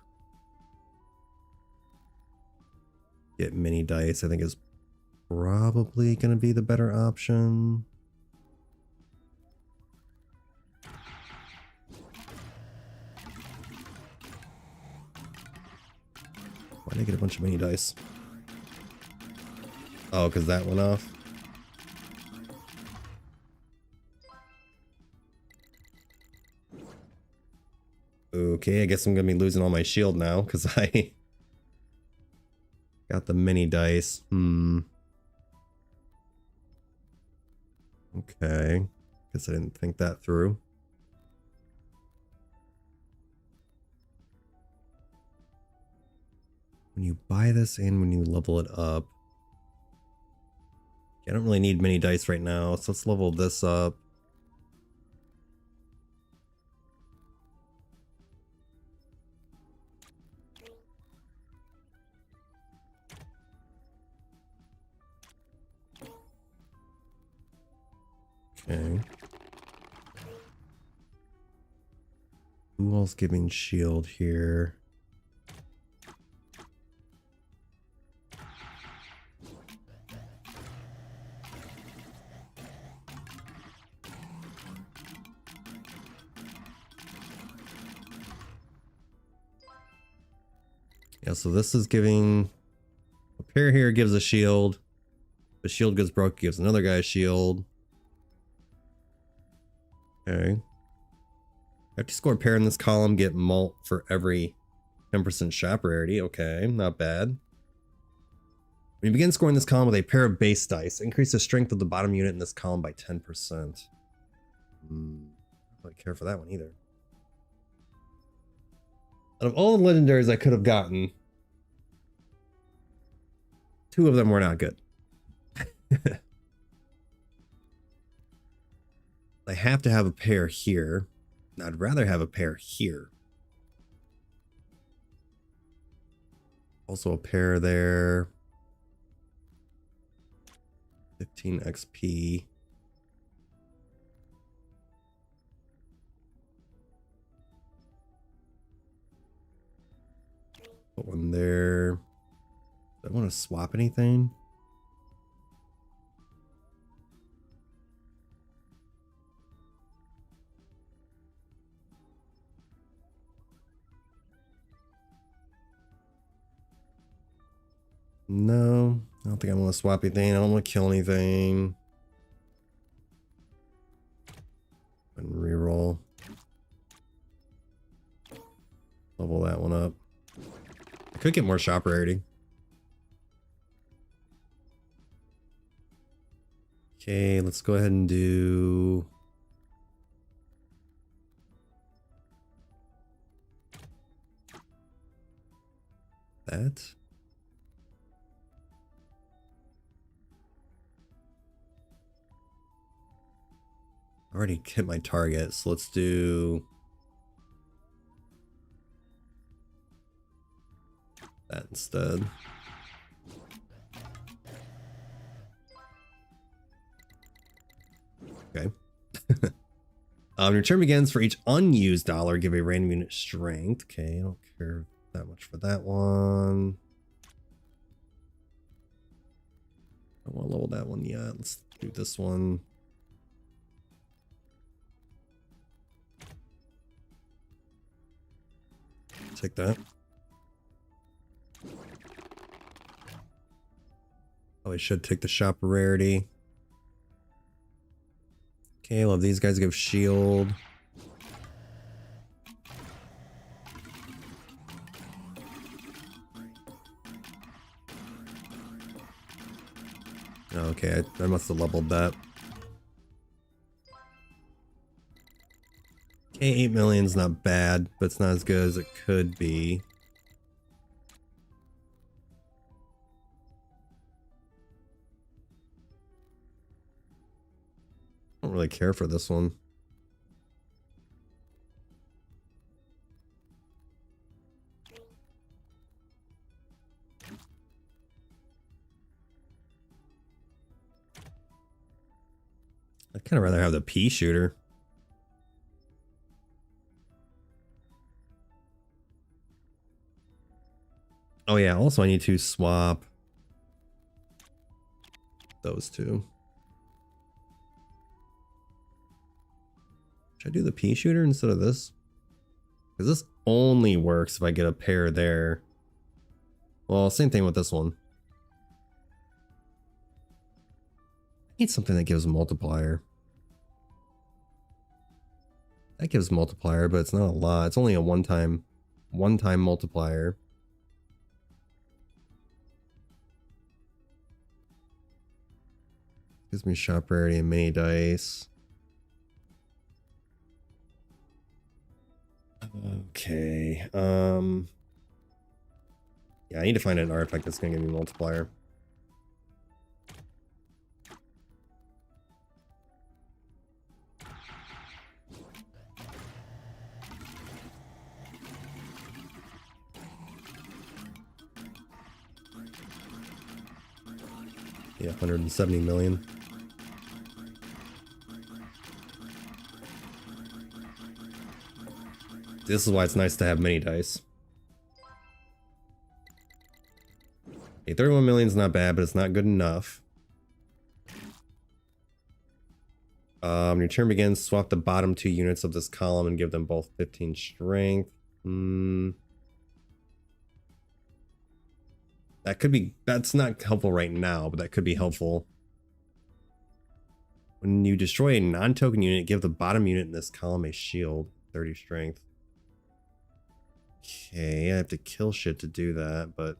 Speaker 1: get mini dice, I think is probably going to be the better option. Why did I get a bunch of mini dice? Oh, because that went off. Okay, I guess I'm going to be losing all my shield now because I got the mini dice. Okay. Guess I didn't think that through. When you buy this and when you level it up. I don't really need many dice right now, so let's level this up. Okay. Who else giving shield here? Yeah, so this is giving... a pair here gives a shield. The shield gets broke, gives another guy a shield. Okay. I have to score a pair in this column, get mult for every 10% shop rarity. Okay, not bad. When you begin scoring this column with a pair of base dice, increase the strength of the bottom unit in this column by 10%. I don't really care for that one either. Out of all the legendaries I could have gotten, 2 of them were not good. I have to have a pair here. I'd rather have a pair here. Also a pair there. 15 XP. Put one there. Do I want to swap anything? No, I don't think I want to swap anything. I don't want to kill anything. And reroll. Level that one up. I could get more shop rarity. Okay, let's go ahead and do... that. I already hit my target, so let's do that instead. Okay. Your turn begins. For each unused dollar, give a random unit strength. Okay, I don't care that much for that one. I don't want to level that one yet. Let's do this one. Take that. Oh, I should take the shop rarity. Okay, love these guys give shield. Okay, I must have leveled that. 8 million's not bad, but it's not as good as it could be. I don't really care for this one. I'd kind of rather have the pea shooter. Oh yeah, also I need to swap those two. Should I do the pea shooter instead of this? Because this only works if I get a pair there. Well, same thing with this one. I need something that gives a multiplier. That gives multiplier, but it's not a lot. It's only a one-time multiplier. Gives me shop rarity and mini dice. Okay. Yeah, I need to find an artifact that's gonna give me a multiplier. Yeah, 170 million. This is why it's nice to have mini dice. Okay, 31 million is not bad, but it's not good enough. Your turn begins, swap the bottom 2 units of this column and give them both 15 strength. That could be, that's not helpful right now, but that could be helpful. When you destroy a non-token unit, give the bottom unit in this column a shield, 30 strength. Okay, I have to kill shit to do that, but...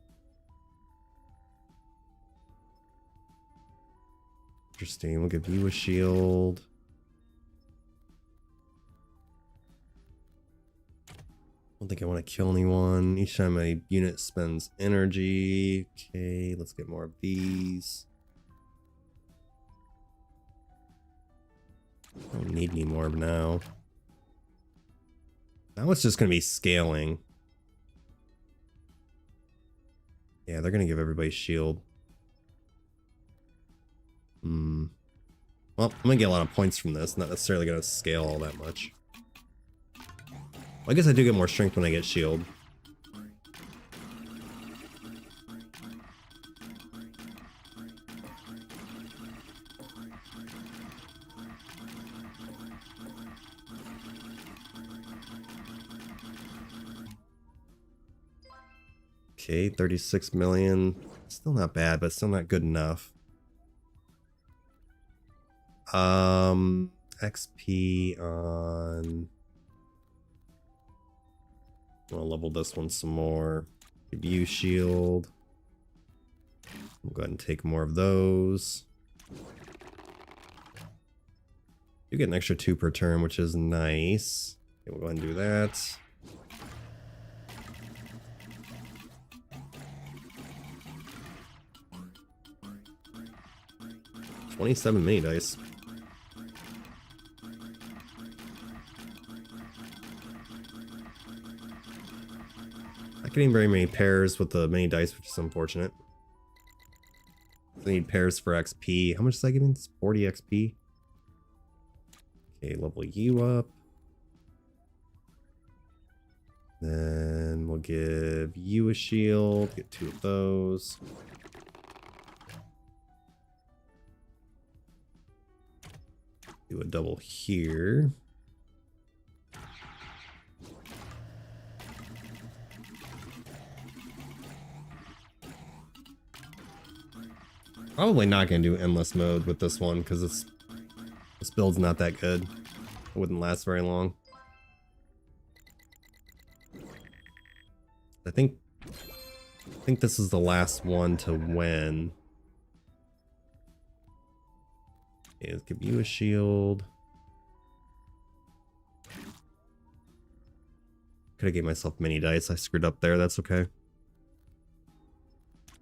Speaker 1: Interesting, we'll give you a shield. I don't think I want to kill anyone. Each time a unit spends energy. Okay, let's get more of these. I don't need any more now. Now it's just going to be scaling. Yeah, they're going to give everybody shield. Well, I'm going to get a lot of points from this. Not necessarily going to scale all that much. Well, I guess I do get more strength when I get shield. Okay, 36 million. Still not bad, but still not good enough. XP on... I'm gonna level this one some more. Give you shield. We'll go ahead and take more of those. You get an extra 2 per turn, which is nice. Okay, we'll go ahead and do that. $27 mini dice. Not getting very many pairs with the mini dice, which is unfortunate. I need pairs for XP. How much is that giving? It's 40 XP. Okay, level you up. Then we'll give you a shield. Get 2 of those. Do a double here. Probably not going to do endless mode with this one because this build's not that good. It wouldn't last very long. I think this is the last one to win. Okay, let's give you a shield. could have gave myself mini dice. I screwed up there. That's okay.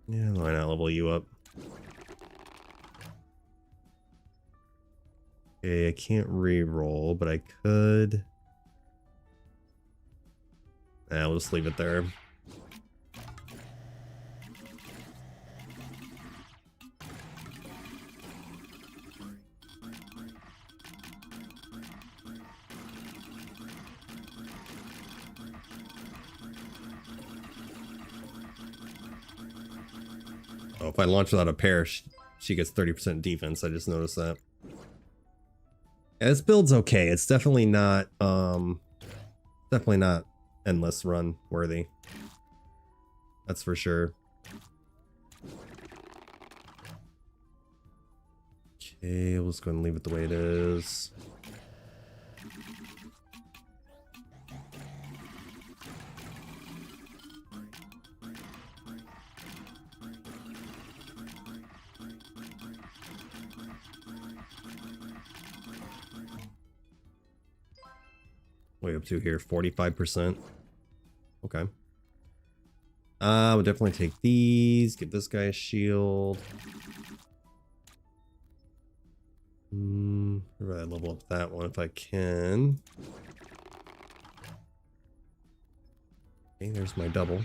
Speaker 1: Yeah, why not level you up? Okay, I can't re-roll, but I could. We'll just leave it there. Oh, if I launch without a pair, she gets 30% defense. I just noticed that. Yeah, this build's okay. It's definitely not endless run worthy. That's for sure. Okay, we'll just go and leave it the way it is. Way up to here, 45%. Okay. We'll definitely take these. Give this guy a shield. I'd rather level up that one if I can. Okay, there's my double.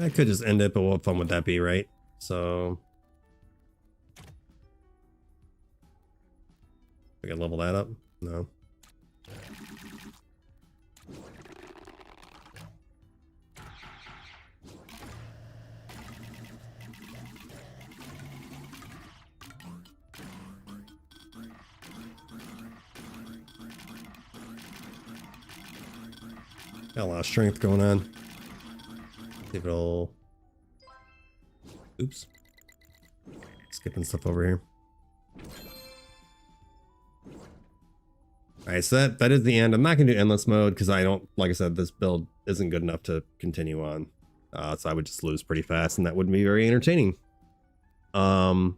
Speaker 1: I could just end it, but what fun would that be, right? So we can level that up? No. Got a lot of strength going on. See if it'll... Oops. Skipping stuff over here. Alright, so that is the end. I'm not going to do endless mode because I don't, like I said, this build isn't good enough to continue on. So I would just lose pretty fast and that wouldn't be very entertaining. Yeah,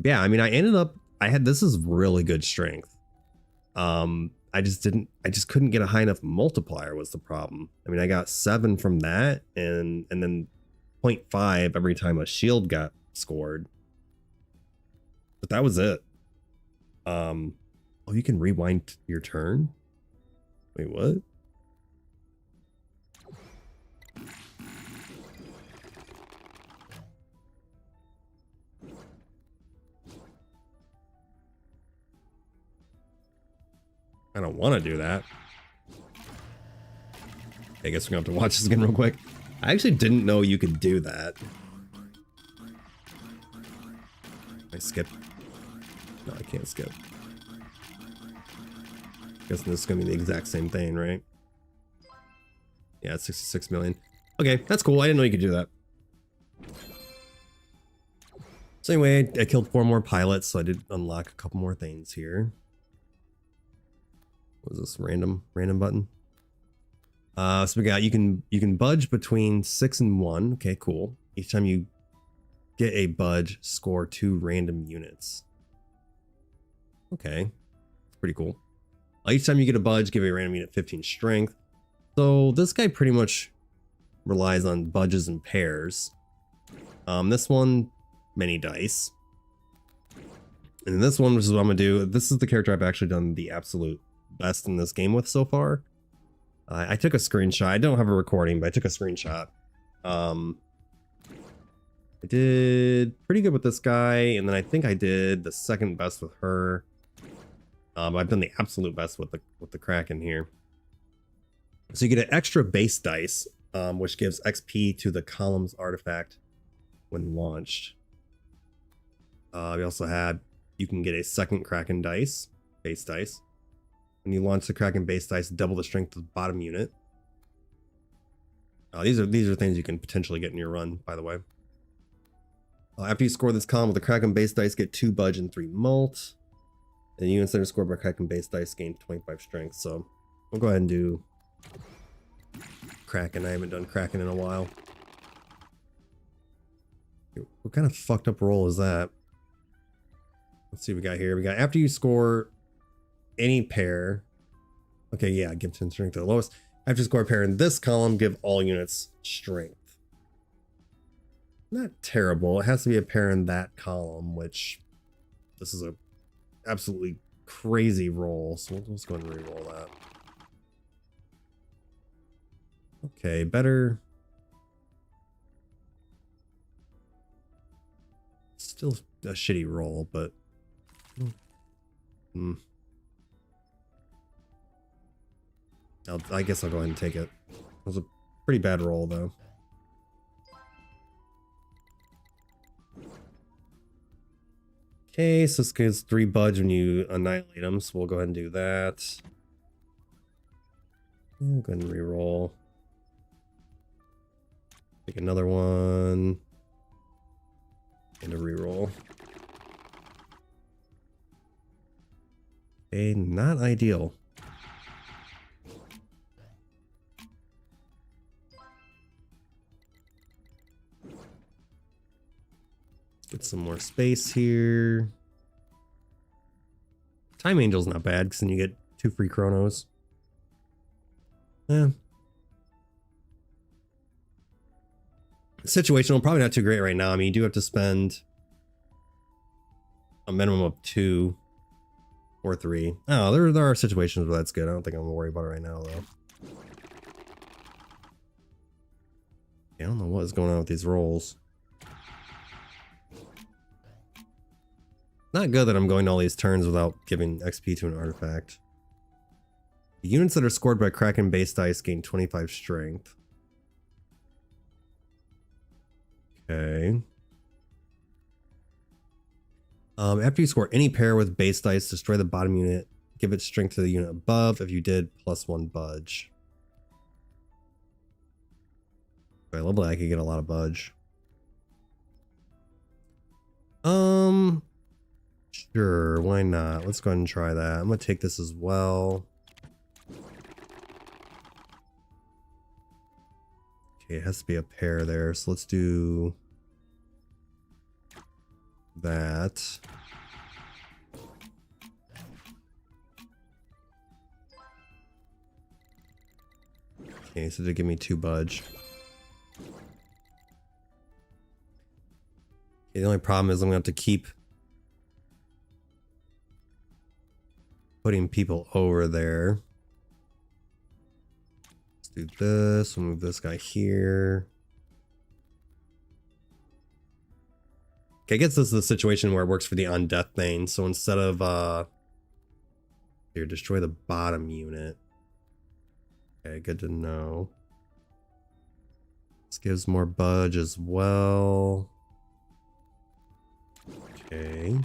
Speaker 1: I mean, this is really good strength. I just couldn't get a high enough multiplier was the problem. I mean, I got 7 from that and then 0.5 every time a shield got scored. But that was it. Oh, you can rewind your turn? Wait, what? I don't want to do that. I guess we're gonna have to watch this again real quick. I actually didn't know you could do that. I skip. No, I can't skip. Guessing this is gonna be the exact same thing, right? Yeah, it's 66 million. Okay, that's cool. I didn't know you could do that. So anyway, I killed 4 more pilots, so I did unlock a couple more things here. What was this random button? So we got you can budge between 6 and 1. Okay, cool. Each time you get a budge, score 2 random units. Okay, pretty cool. Each time you get a budge, give a random unit 15 strength. So this guy pretty much relies on budges and pairs. This one, many dice. And this one, which is what I'm gonna do. This is the character I've actually done the absolute best in this game with so far. I took a screenshot. I don't have a recording, but I took a screenshot. I did pretty good with this guy, and then I think I did the second best with her. I've done the absolute best with the Kraken here. So you get an extra base dice, which gives XP to the columns artifact when launched. We also had, you can get a second Kraken dice, base dice. When you launch the Kraken base dice, double the strength of the bottom unit. These are things you can potentially get in your run, by the way. After you score this column with the Kraken base dice, get 2 budge and 3 mult. And units that are scored by Kraken base dice gain 25 strength. So we'll go ahead and do Kraken. I haven't done Kraken in a while. What kind of fucked up roll is that? Let's see what we got here. We got after you score any pair. Okay, yeah, give 10 strength to the lowest. After you score a pair in this column, give all units strength. Not terrible. It has to be a pair in that column, which this is a absolutely crazy roll. So let's go ahead and re-roll that. Okay, better. Still a shitty roll, but I guess I'll go ahead and take it. It was a pretty bad roll, though. Okay, so this gives 3 budge when you annihilate them, so we'll go ahead and do that. We'll go ahead and re-roll. Take another one. And a re-roll. Okay, not ideal. Get some more space here. Time Angel's not bad because then you get 2 free chronos. Yeah. Situational, probably not too great right now. I mean, you do have to spend a minimum of 2 or 3. Oh, there are situations where that's good. I don't think I'm gonna worry about it right now, though. Yeah, I don't know what is going on with these rolls. Not good that I'm going all these turns without giving XP to an artifact. The units that are scored by Kraken base dice gain 25 strength. Okay. After you score any pair with base dice, destroy the bottom unit. Give its strength to the unit above. If you did, +1 budge. I love that I could get a lot of budge. Sure, why not? Let's go ahead and try that. I'm gonna take this as well. Okay, it has to be a pair there, so let's do that. Okay, so they give me 2 budge. Okay, the only problem is I'm gonna have to keep putting people over there. Let's do this. We'll move this guy here. Okay, I guess this is the situation where it works for the undeath thing. So instead of here, destroy the bottom unit. Okay, good to know. This gives more budge as well. Okay.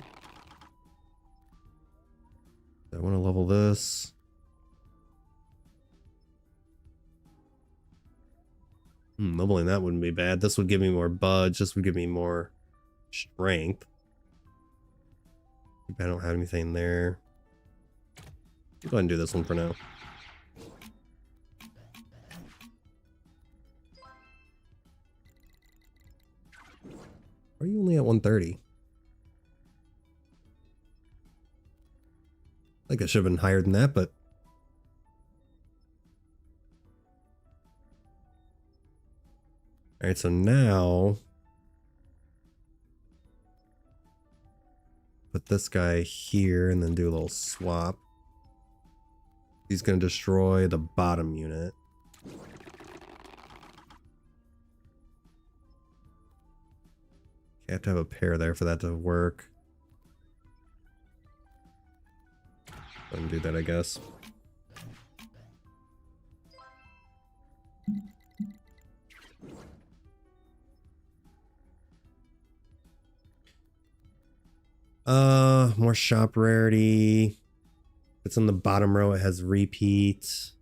Speaker 1: I want to level this. Leveling that wouldn't be bad. This would give me more budge. This would give me more strength. I don't have anything there. Go ahead and do this one for now. Are you only at 130? I think I should have been higher than that, but all right, so now put this guy here and then do a little swap. He's going to destroy the bottom unit. Okay, I have to have a pair there for that to work. Go ahead and do that, I guess. More shop rarity. It's on the bottom row. It has repeat.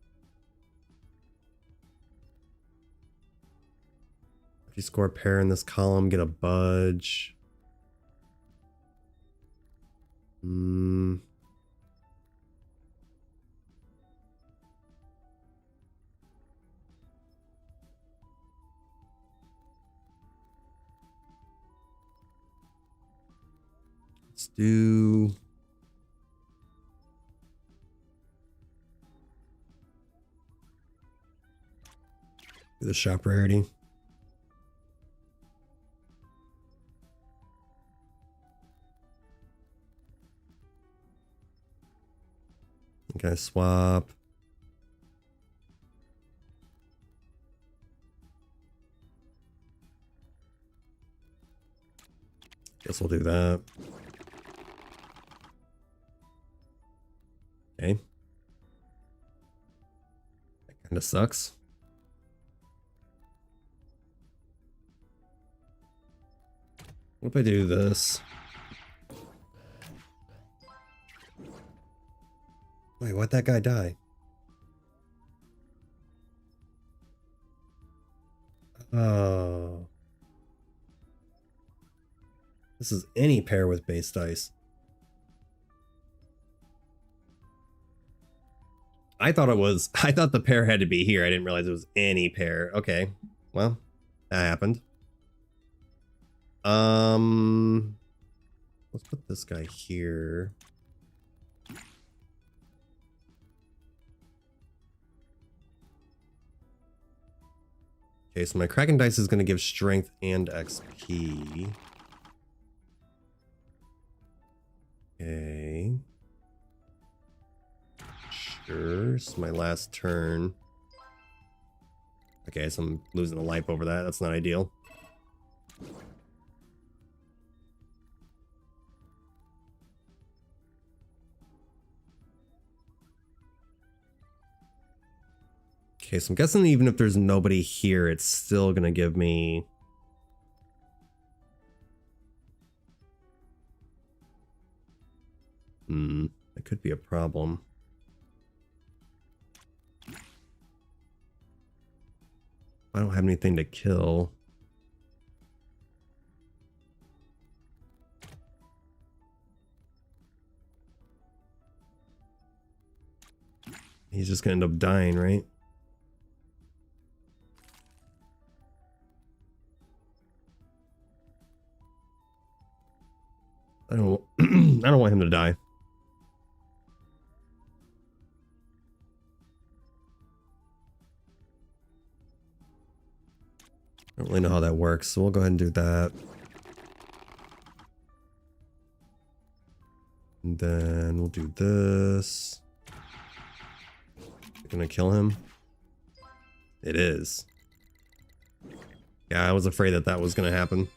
Speaker 1: If you score a pair in this column, get a budge. Let's do... the shop rarity. Okay, swap. Guess we'll do that. Okay. That kind of sucks. What if I do this? Wait, why'd that guy die? Oh. This is any pair with base dice. I thought the pair had to be here. I didn't realize it was any pair. Okay. Well, that happened. Let's put this guy here. Okay, so my Kraken dice is going to give strength and XP. Okay. Sure, it's my last turn. Okay, so I'm losing a life over that. That's not ideal. Okay, so I'm guessing even if there's nobody here, it's still gonna give me... that could be a problem. I don't have anything to kill. He's just gonna end up dying, right? I don't I don't want him to die. I don't really know how that works, so we'll go ahead and do that. And then we'll do this. Gonna kill him? It is. Yeah, I was afraid that that was gonna happen.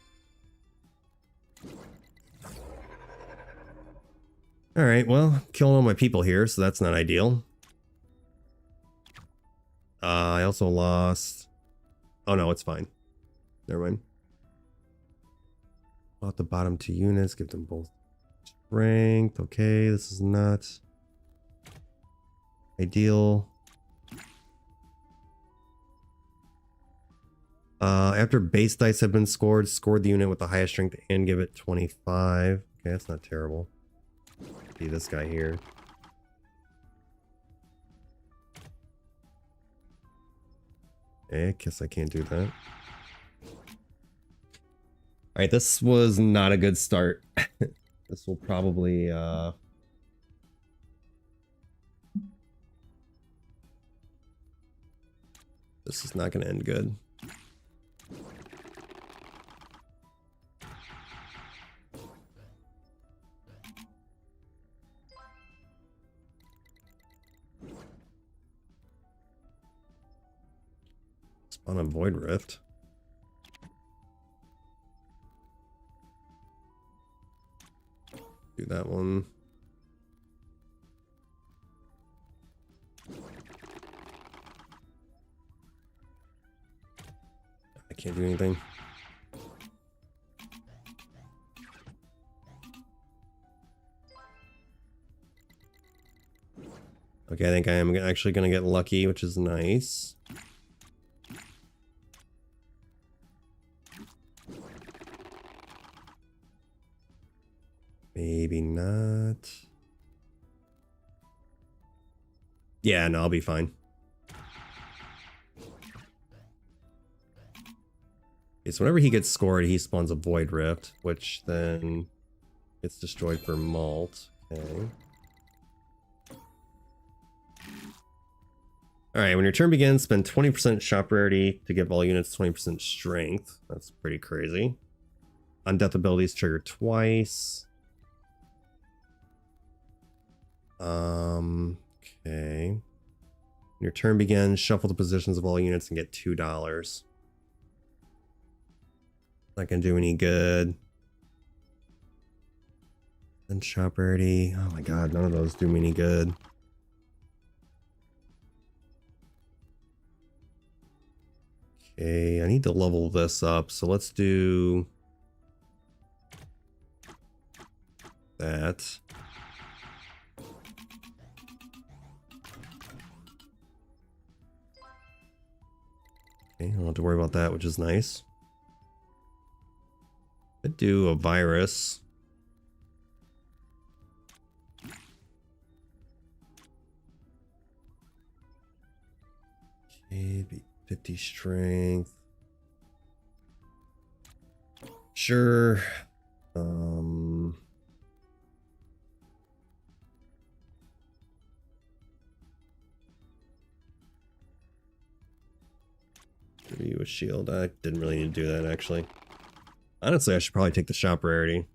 Speaker 1: Alright, well, killing all my people here, so that's not ideal. I also lost... Oh no, it's fine. Never mind. Bought the bottom two units, give them both strength. Okay, this is not ideal. After base dice have been scored, score the unit with the highest strength and give it 25. Okay, that's not terrible. See this guy here. Okay, I guess I can't do that. Alright, this was not a good start. This will probably, this is not going to end good. Spawn a Void Rift. Do that one. I can't do anything. Okay, I think I am actually going to get lucky, which is nice. Maybe not. Yeah, no, I'll be fine. Okay, so whenever he gets scored, he spawns a Void Rift, which then It's destroyed for malt. Okay. Alright, when your turn begins, spend 20% shop rarity to give all units 20% strength. That's pretty crazy. Undeath abilities trigger twice. Okay. When your turn begins, shuffle the positions of all units and get $2. Not gonna do any good. And shop rarity. Oh my god, none of those do me any good. Okay, I need to level this up, so let's do that. Okay, I don't have to worry about that, which is nice. Could do a virus. Okay, 50 strength. Sure. Give you a shield. I didn't really need to do that, actually. Honestly, I should probably take the shop rarity.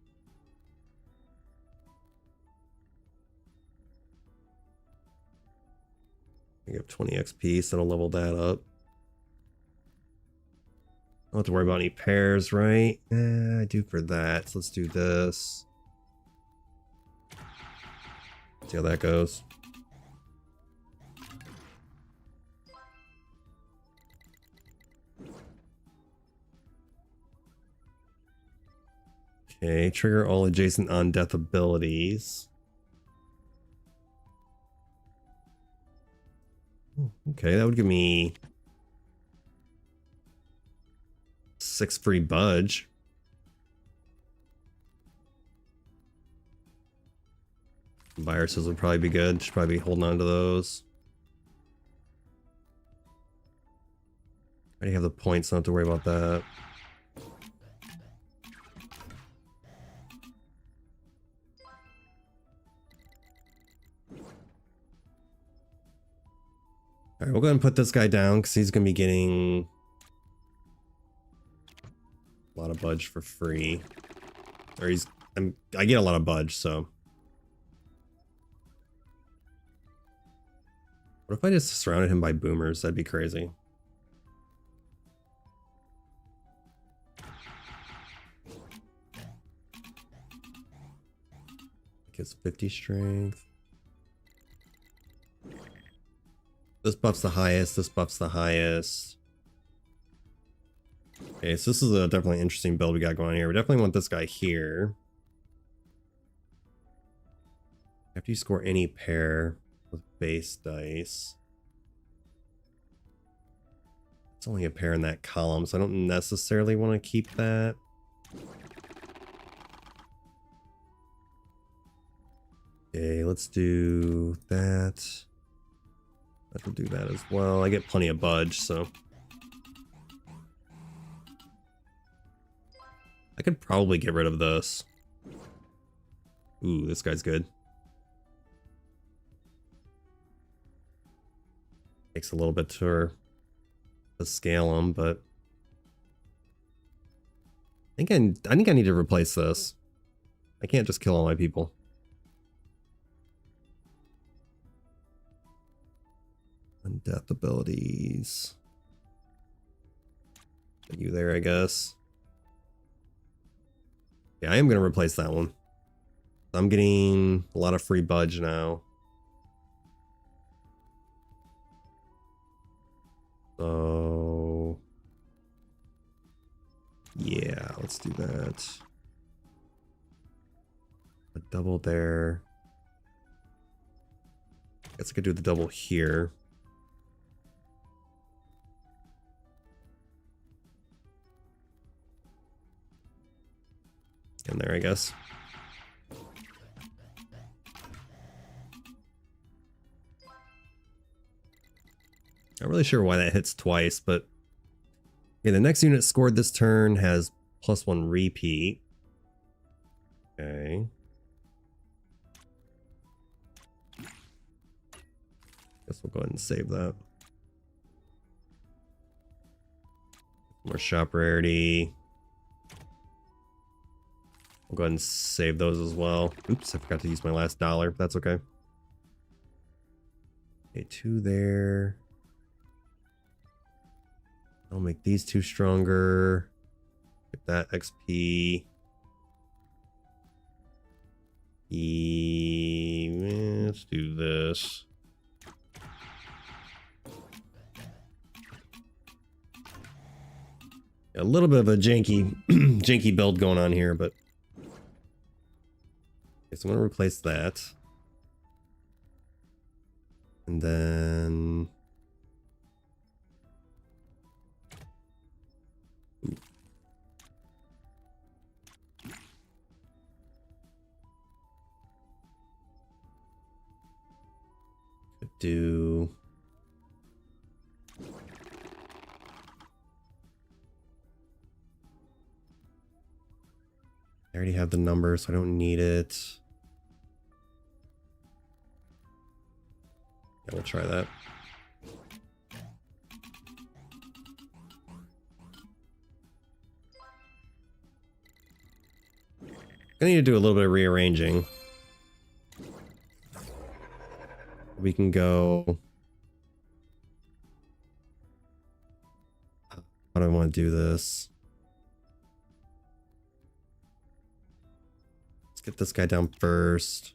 Speaker 1: I have 20 XP, so I'll level that up. I don't have to worry about any pairs, right? I do for that. So let's do this. See how that goes. Okay, trigger all adjacent undeath abilities. Okay, that would give me 6 free budge. Viruses would probably be good. Should probably be holding on to those. I already have the points, so I don't have to worry about that. Alright, we'll go ahead and put this guy down because he's going to be getting a lot of budge for free. Or I get a lot of budge, so. What if I just surrounded him by boomers? That'd be crazy. Gets 50 strength. This buff's the highest, this buff's the highest. Okay, so this is a definitely interesting build we got going on here. We definitely want this guy here. After you score any pair with base dice. It's only a pair in that column, so I don't necessarily want to keep that. Okay, let's do that. I can do that as well. I get plenty of budge, so. I could probably get rid of this. Ooh, this guy's good. Takes a little bit to scale him, but I think I need to replace this. I can't just kill all my people. Undeath abilities. Put you there, I guess. Yeah, I am going to replace that one. I'm getting a lot of free budge now. So yeah, let's do that. A double there. Guess I could do the double here. In there, I guess. Not really sure why that hits twice, but okay, the next unit scored this turn has +1 repeat. Okay. Guess we'll go ahead and save that. More shop rarity. We'll go ahead and save those as well. Oops, I forgot to use my last dollar, but that's okay. Okay, 2 there. I'll make these 2 stronger. Get that XP. Let's do this. A little bit of a janky janky build going on here, but okay, so I'm gonna replace that. And then could do I already have the number, so I don't need it. Yeah, we'll try that. I need to do a little bit of rearranging. We can go. How do I want to do this? Let's get this guy down first.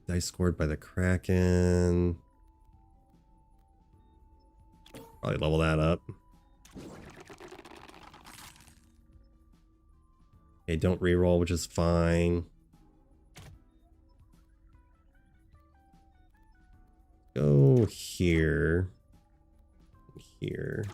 Speaker 1: Dice scored by the Kraken. Probably level that up. Okay, don't reroll, which is fine. Go here. Here.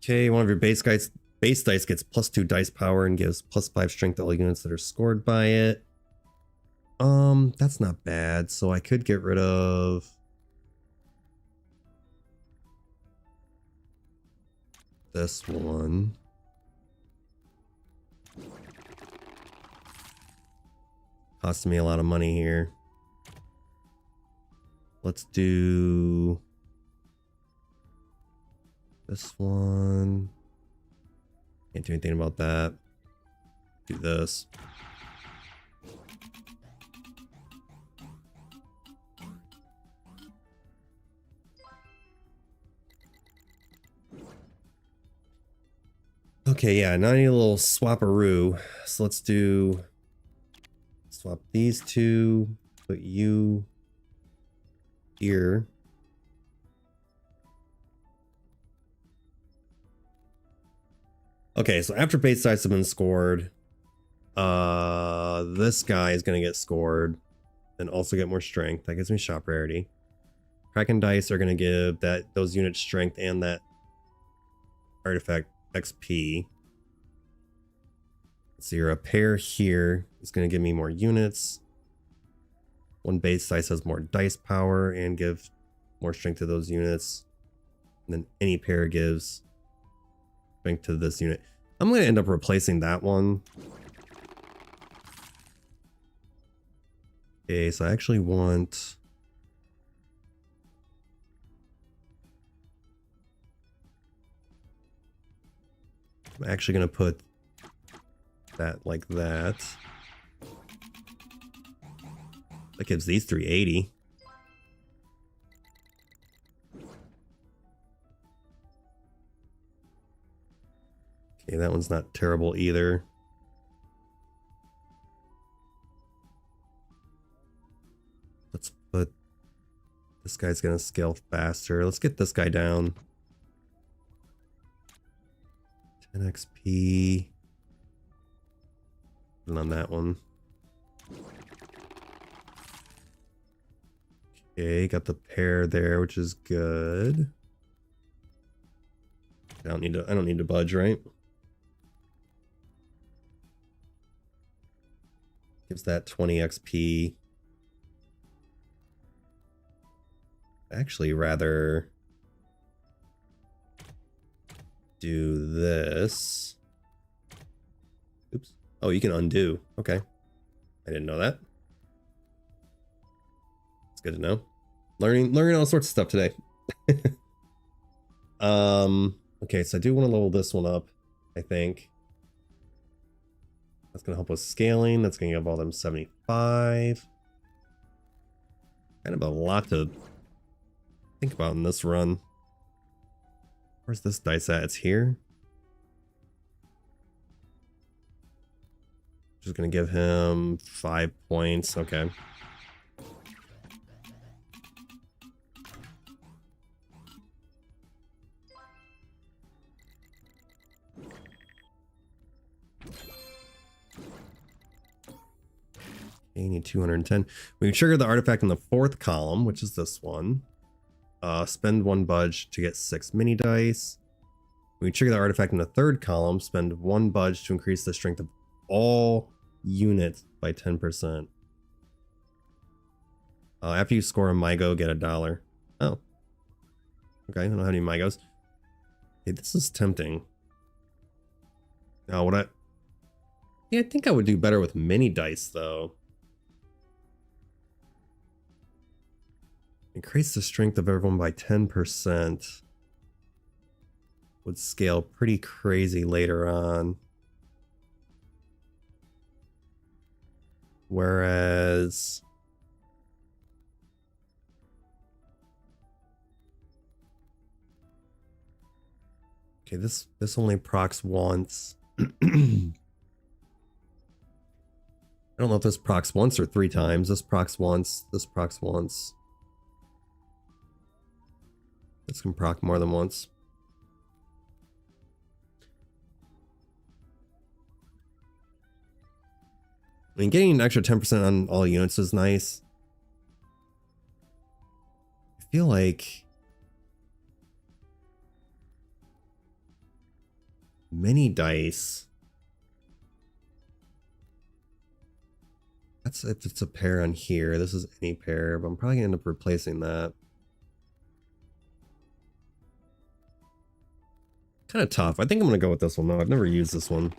Speaker 1: Okay, one of your base dice gets +2 dice power and gives +5 strength to all units that are scored by it. That's not bad. So I could get rid of this one. Costing me a lot of money here. Let's do this one. Can't do anything about that. Do this. Okay, yeah, now I need a little swap-a-roo. So let's do swap these 2, put you here. Okay, so after base dice have been scored, this guy is gonna get scored and also get more strength. That gives me shop rarity. Kraken dice are gonna give those units strength and that artifact XP. So your pair here is going to give me more units. One base dice has more dice power and give more strength to those units. And then any pair gives strength to this unit. I'm going to end up replacing that one. Okay, so I actually want... I'm actually going to put that like that. That gives these 380. Okay, that one's not terrible either. Let's put... This guy's going to scale faster. Let's get this guy down. 10 XP. And on that one. Okay, got the pair there, which is good. I don't need to budge, right? Gives that 20 XP. actually rather do this. Oops. Oh, you can undo. Okay. I didn't know that. It's good to know. Learning all sorts of stuff today. Okay, so I do want to level this one up, I think. That's gonna help with scaling. That's gonna give all them 75. Kind of a lot to think about in this run. Where's this dice at? It's here. Just gonna give him 5 points. Okay. You need 210. We trigger the artifact in the 4th column, which is this one. Spend 1 budge to get 6 mini dice. We trigger the artifact in the 3rd column, spend 1 budge to increase the strength of all units by 10%. After you score a MyGo, get $1. Oh. Okay, I don't have any MyGos. Hey, this is tempting. Now, what I think I would do better with mini dice, though. Increase the strength of everyone by 10%. Would scale pretty crazy later on. Whereas... Okay, this only procs once. I don't know if this procs once or 3 times. This procs once. This procs once. This can proc more than once. I mean, getting an extra 10% on all units is nice. I feel like mini dice. That's if it's a pair on here. This is any pair, but I'm probably gonna end up replacing that. Kind of tough. I think I'm gonna go with this one though. I've never used this one.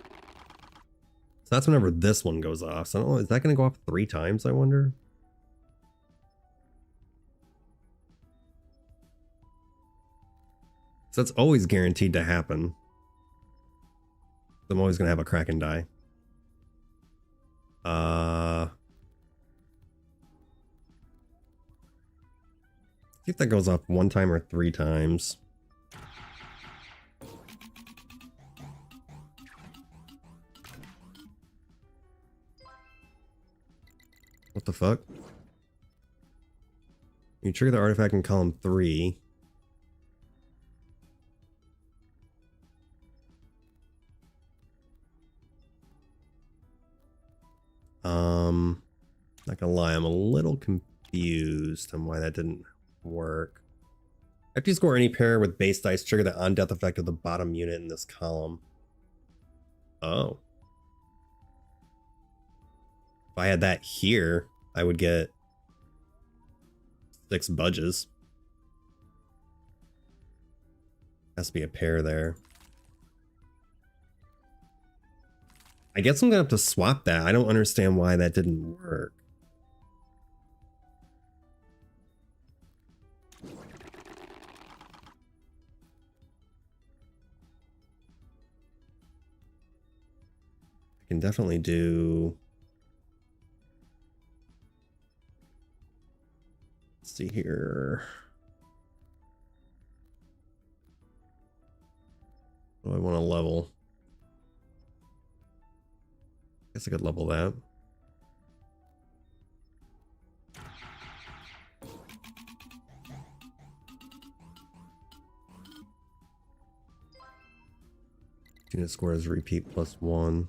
Speaker 1: So that's whenever this one goes off. So I don't know, is that gonna go off 3 times, I wonder? So that's always guaranteed to happen. I'm always gonna have a Kraken die. See if that goes off 1 time or 3 times. What the fuck? You trigger the artifact in column 3. Not gonna lie, I'm a little confused on why that didn't work. After you score any pair with base dice, trigger the on-death effect of the bottom unit in this column. Oh. If I had that here, I would get 6 budges. Has to be a pair there. I guess I'm gonna have to swap that. I don't understand why that didn't work. I can definitely do... Let's see here. What do I want to level? Guess I could level that. Unit score is repeat +1.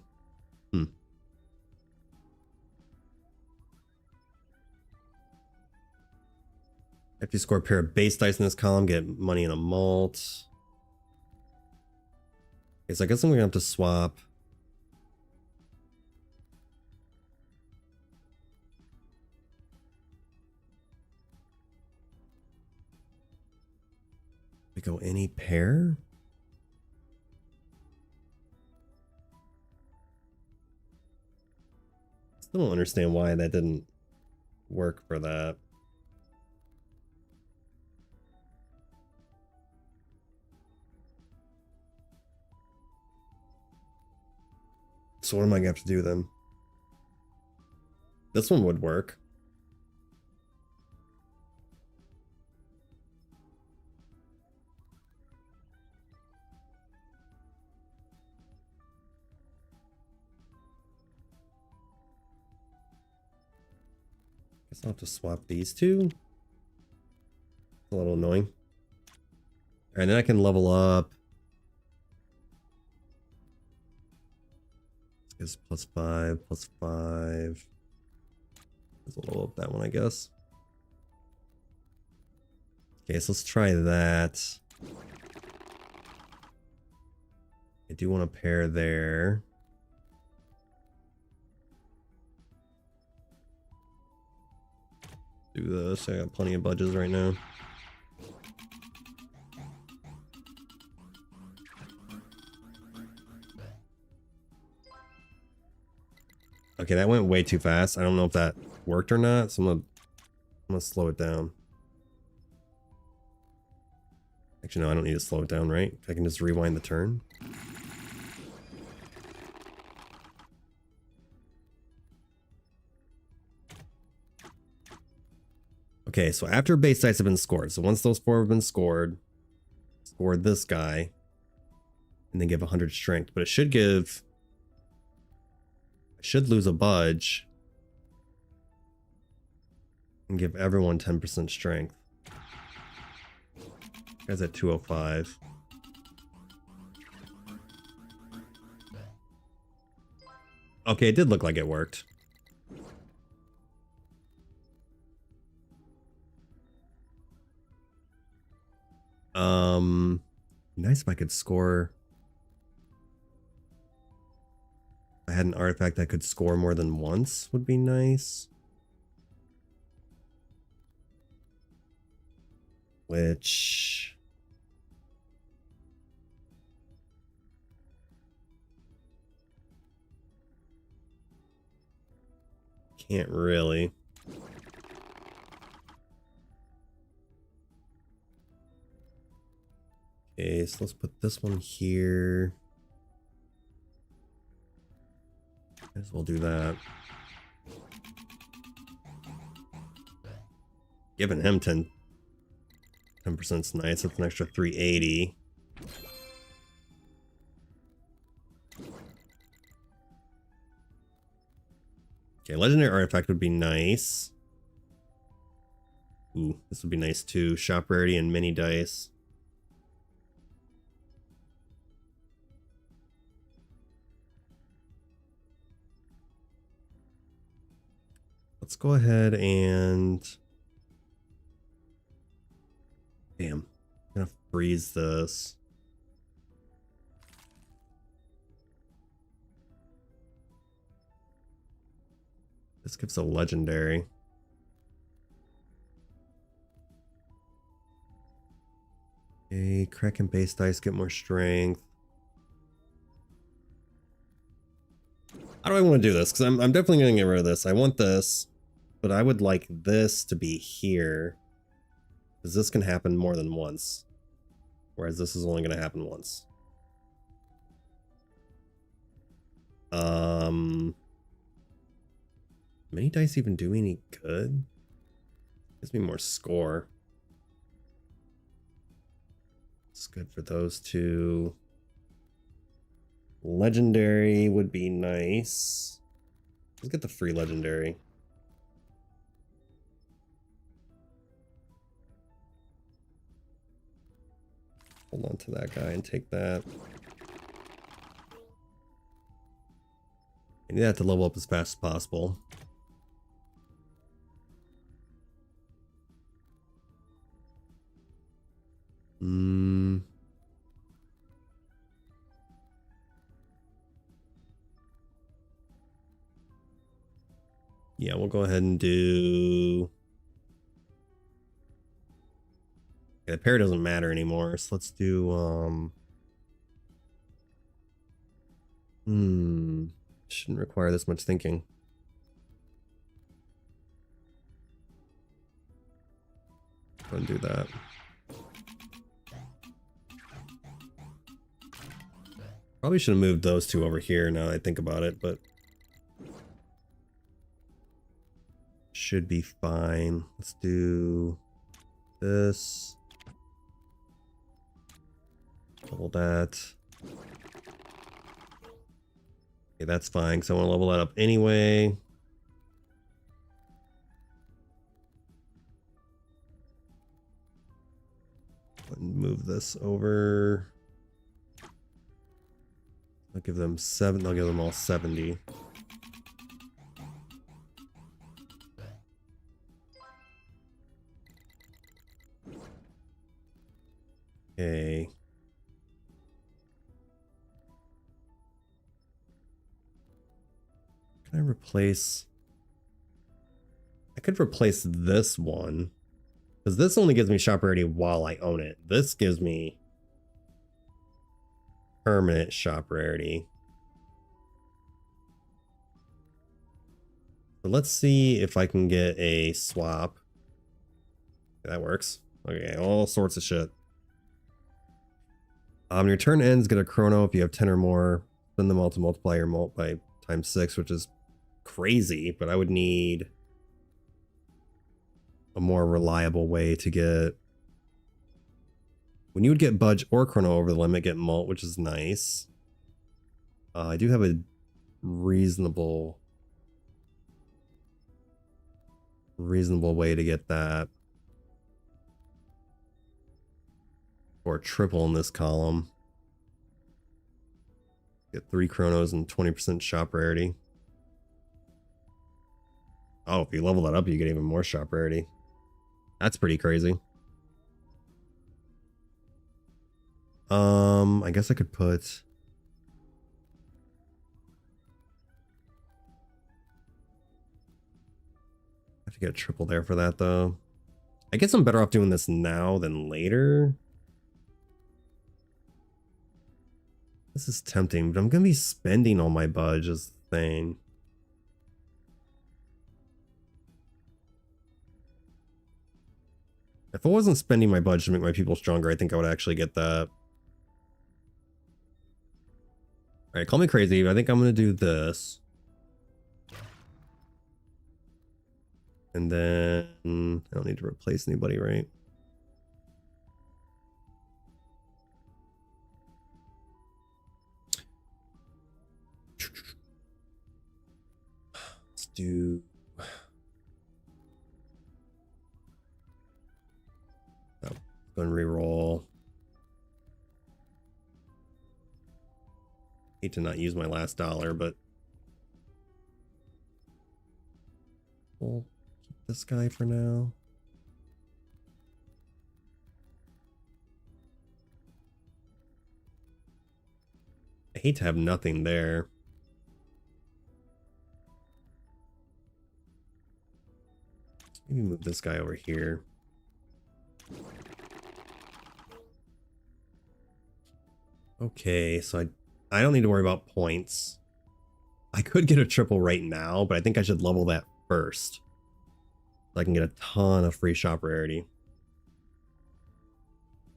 Speaker 1: If you score a pair of base dice in this column, get money in a malt. Okay, so I guess I'm gonna have to swap. go any pair? Still don't understand why that didn't work for that. So what am I gonna have to do then? This one would work. Guess I'll have to swap these two. A little annoying. Alright, then I can level up. Is +5, +5. Let's level up that one, I guess. Okay, so let's try that. I do want a pair there. Do this. I got plenty of budgets right now. Okay, that went way too fast. I don't know if that worked or not, so I'm gonna slow it down. Actually, no, I don't need to slow it down, right? I can just rewind the turn. Okay, so after base dice have been scored, so once those 4 have been scored, score this guy, and then give 100 strength, but it should give... I should lose a budge and give everyone 10% strength. Guy's at 205. Okay, it did look like it worked. Nice if I could score. If I had an artifact that could score more than once would be nice. Which... can't really. Okay, so let's put this one here. Might as well do that. Giving him 10% is nice. That's an extra 380. Okay, legendary artifact would be nice. Ooh, this would be nice too. Shop rarity and mini dice. Let's go ahead and... damn, I'm gonna freeze this. This gives a legendary. Okay, crack and base dice get more strength. How do I want to do this? Because I'm definitely going to get rid of this. I want this, but I would like this to be here. Because this can happen more than once. Whereas this is only going to happen once. Many dice even do any good? Gives me more score. It's good for those two. Legendary would be nice. Let's get the free legendary. Hold on to that guy and take that. I need that to level up as fast as possible. Yeah, we'll go ahead and do... Okay, the pair doesn't matter anymore, so let's do shouldn't require this much thinking. Go and do that. Probably should have moved those two over here now that I think about it, but should be fine. Let's do this. Double that. Okay, that's fine, because I want to level that up anyway. Move this over. I'll give them 7. I'll give them all 70. Okay. Can I replace? I could replace this one. Because this only gives me shop rarity while I own it. This gives me permanent shop rarity. So let's see if I can get a swap. That works. Okay, all sorts of shit. Your turn ends, get a chrono if you have 10 or more. Spend them all to multiply your mult by times 6, which is crazy, but I would need a more reliable way to get... When you would get budge or chrono over the limit, get mult, which is nice. I do have a reasonable way to get that. Or triple in this column. Get 3 chronos and 20% shop rarity. Oh, if you level that up, you get even more shop rarity. That's pretty crazy. I guess I could put... I have to get a triple there for that, though. I guess I'm better off doing this now than later. This is tempting, but I'm going to be spending all my budge is the thing. If I wasn't spending my budge to make my people stronger, I think I would actually get that. Alright, call me crazy, but I think I'm going to do this. And then I don't need to replace anybody, right? Let's do... Go and reroll. Hate to not use my last dollar, but we'll keep this guy for now. I hate to have nothing there. Maybe move this guy over here. Okay, so I don't need to worry about points. I could get a triple right now, but I think I should level that first. So I can get a ton of free shop rarity.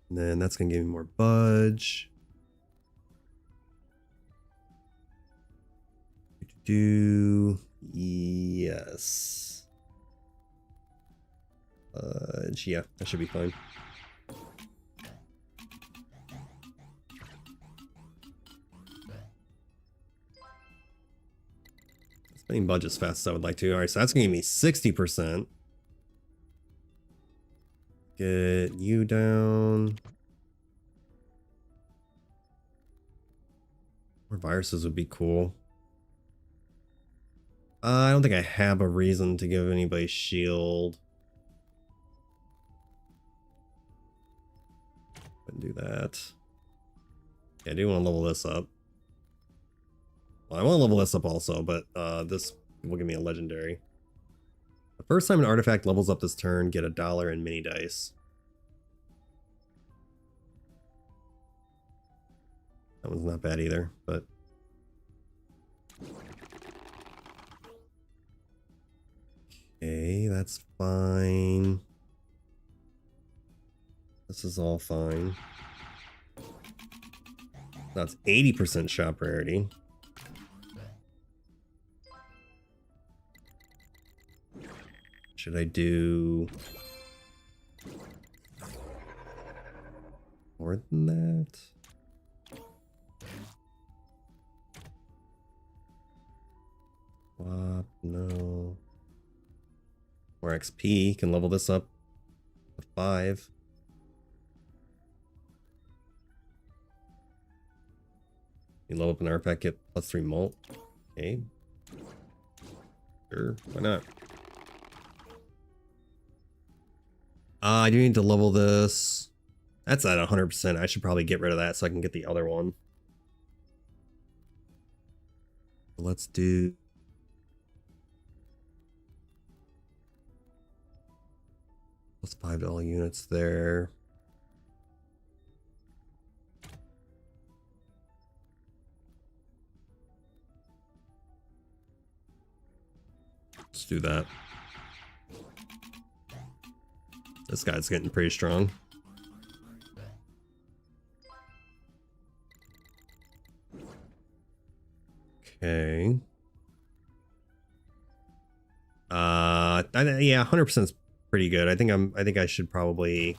Speaker 1: And then that's going to give me more budge. Yes. Yeah, that should be fine. Spending budget as fast as I would like to. Alright, so that's going to give me 60%. Get you down. More viruses would be cool. I don't think I have a reason to give anybody shield. And do that. Yeah, I do want to level this up. Well, I want to level this up also, but this will give me a legendary. The first time an artifact levels up this turn, get $1 in mini dice. That one's not bad either, but okay, that's fine. This is all fine. That's 80% shop rarity. Should I do more than that? Swap, no. More XP, can level this up to 5. You level up an artifact, get +3 molt. Okay. Sure, why not? I do need to level this. That's at 100%. I should probably get rid of that so I can get the other one. Let's do... +5 to all units there. Let's do that. This guy's getting pretty strong. Okay. Yeah, 100% is pretty good. I think I should probably... I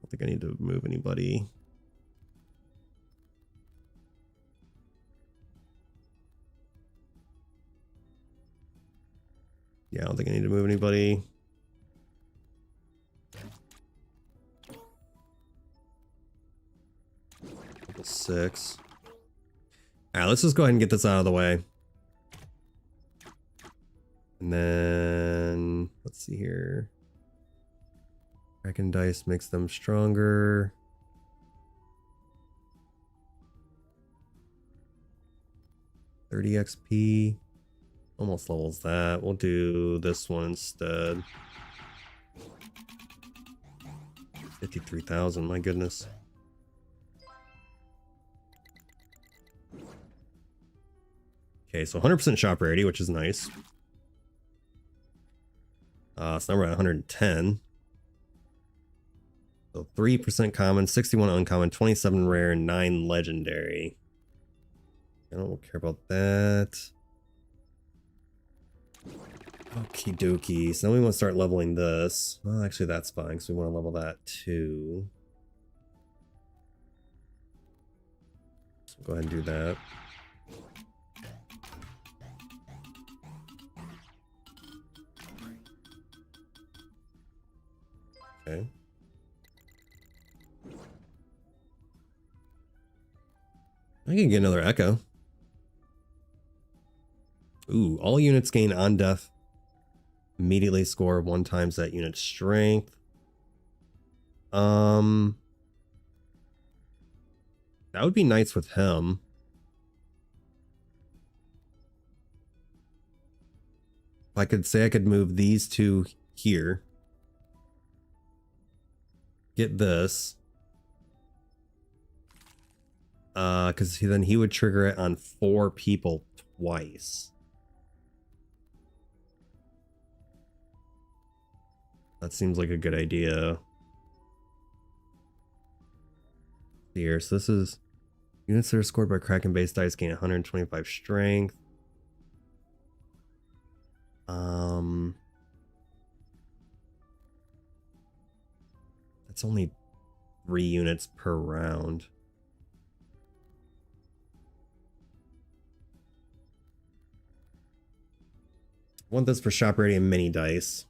Speaker 1: don't think I need to move anybody. Yeah, I don't think I need to move anybody. Level 6. Alright, let's just go ahead and get this out of the way. And then, let's see here. Kraken dice makes them stronger. $30 XP. Almost levels that. We'll do this one instead. 53,000, my goodness. Okay, so 100% shop rarity, which is nice. So now we're at 110. So 3% common, 61 uncommon, 27 rare, and 9 legendary. I don't care about that. Okie dokie. So now we want to start leveling this. Well, actually, that's fine because we want to level that too. So go ahead and do that. Okay. I can get another echo. Ooh, all units gain on death. Immediately score 1 times that unit's strength. That would be nice with him. If I could say I could move these two here. Get this. Because then he would trigger it on 4 people twice. That seems like a good idea. Here, so this is units that are scored by Kraken base dice gain 125 strength. That's only 3 units per round. I want this for shop ready and mini dice.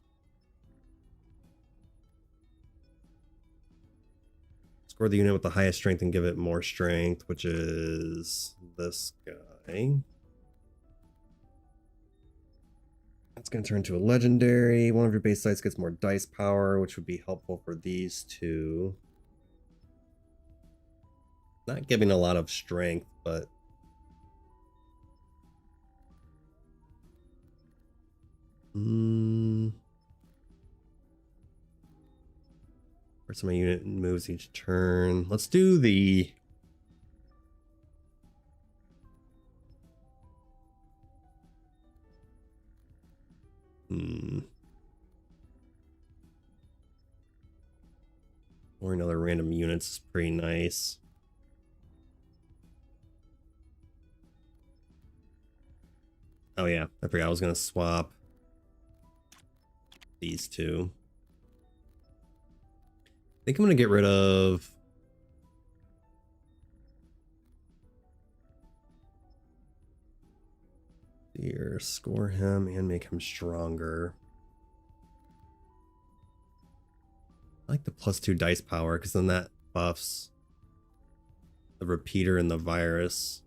Speaker 1: Score the unit with the highest strength and give it more strength, which is this guy. That's going to turn to a legendary. One of your base sites gets more dice power, which would be helpful for these two. Not giving a lot of strength, but... First my unit moves each turn. Let's do the... Or another random units is pretty nice. Oh yeah, I forgot I was gonna swap these two. I think I'm gonna get rid of here, score him and make him stronger. I like the +2 dice power because then that buffs the repeater and the virus.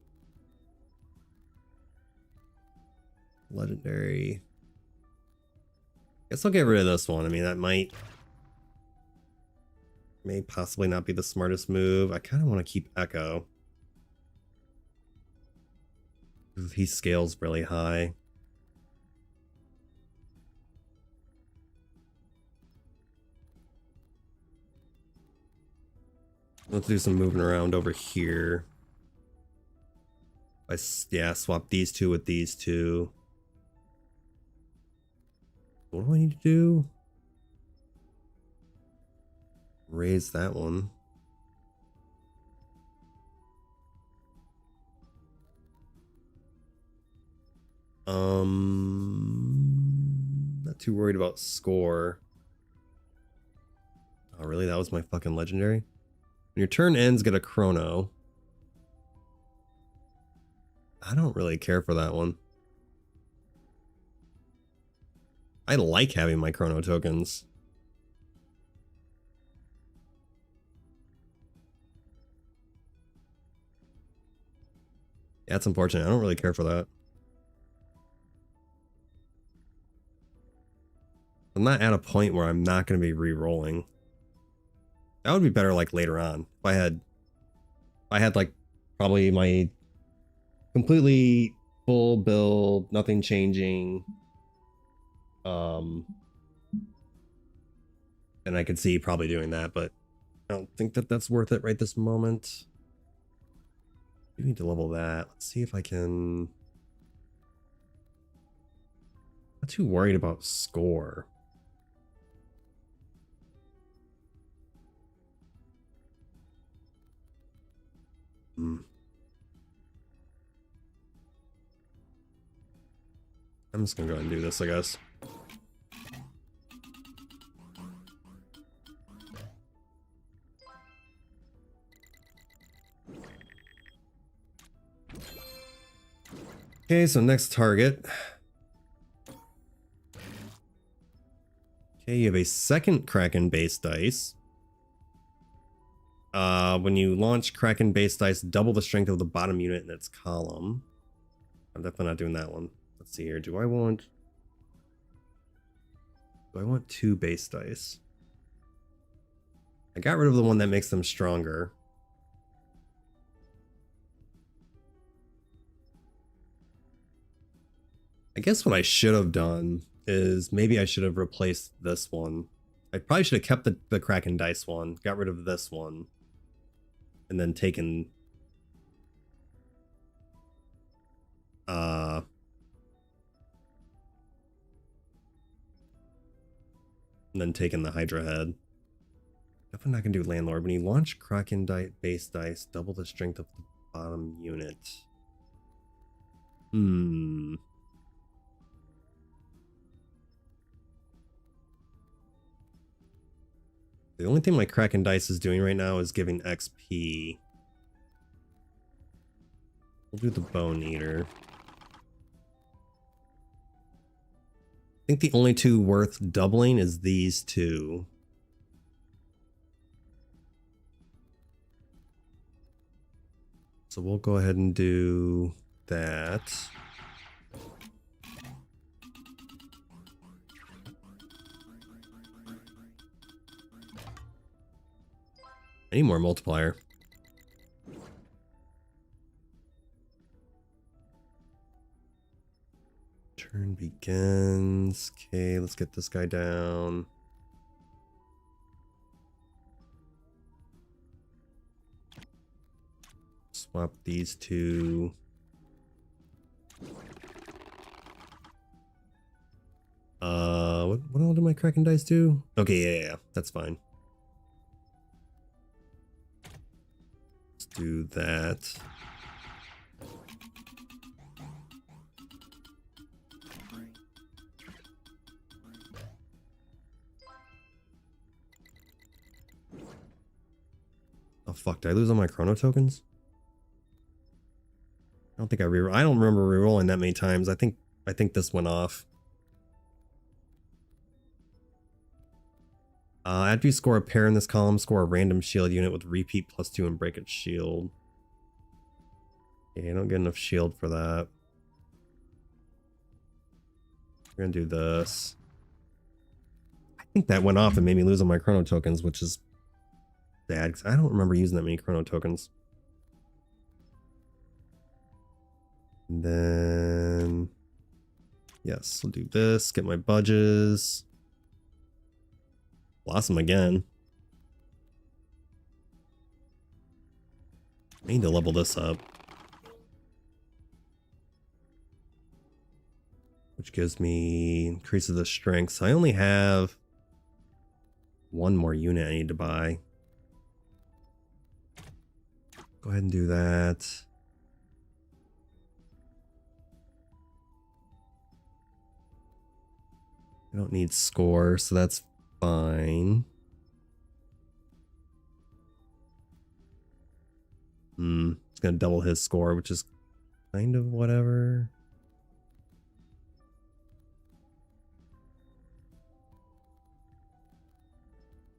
Speaker 1: Legendary. Guess I'll get rid of this one. I mean, that may possibly not be the smartest move. I kind of want to keep Echo. He scales really high. Let's do some moving around over here. Yeah, swap these two with these two. What do I need to do? Raise that one. Not too worried about score. Oh, really? That was my fucking legendary? When your turn ends, get a chrono. I don't really care for that one. I like having my chrono tokens. Yeah, it's unfortunate. I don't really care for that. I'm not at a point where I'm not going to be re-rolling. That would be better like later on. If I had like probably my completely full build, nothing changing. And I could see probably doing that, but I don't think that that's worth it right this moment. We need to level that. Let's see if I can. Not too worried about score. I'm just gonna go ahead and do this, I guess. Okay, so next target. Okay, you have a second Kraken base dice. When you launch Kraken base dice, double the strength of the bottom unit in its column. I'm definitely not doing that one. Let's see here. Do I want 2 base dice? I got rid of the one that makes them stronger. I guess what I should have done is maybe I should have replaced this one. I probably should have kept the Kraken dice one, got rid of this one, and then taken the Hydra head. Definitely not gonna do Landlord. When you launch Kraken base dice, double the strength of the bottom unit. The only thing my Kraken dice is doing right now is giving XP. We'll do the Bone Eater. I think the only two worth doubling is these two. So we'll go ahead and do that. I need more multiplier. Turn begins. Okay, let's get this guy down. Swap these two. What all do my Kraken dice do? Okay, yeah, that's fine. Let's do that. Oh fuck, did I lose all my chrono tokens? I don't think I don't remember rerolling that many times. I think this went off. After you score a pair in this column, score a random shield unit with repeat +2 and break its shield. Okay, I don't get enough shield for that. We're gonna do this. I think that went off and made me lose all my chrono tokens, which is sad because I don't remember using that many chrono tokens. And then, yes, we'll do this, get my budges. Blossom again. I need to level this up. Which gives me, increases the strength. So I only have one more unit I need to buy. Go ahead and do that. I don't need score, so that's fine. It's gonna double his score, which is kind of whatever.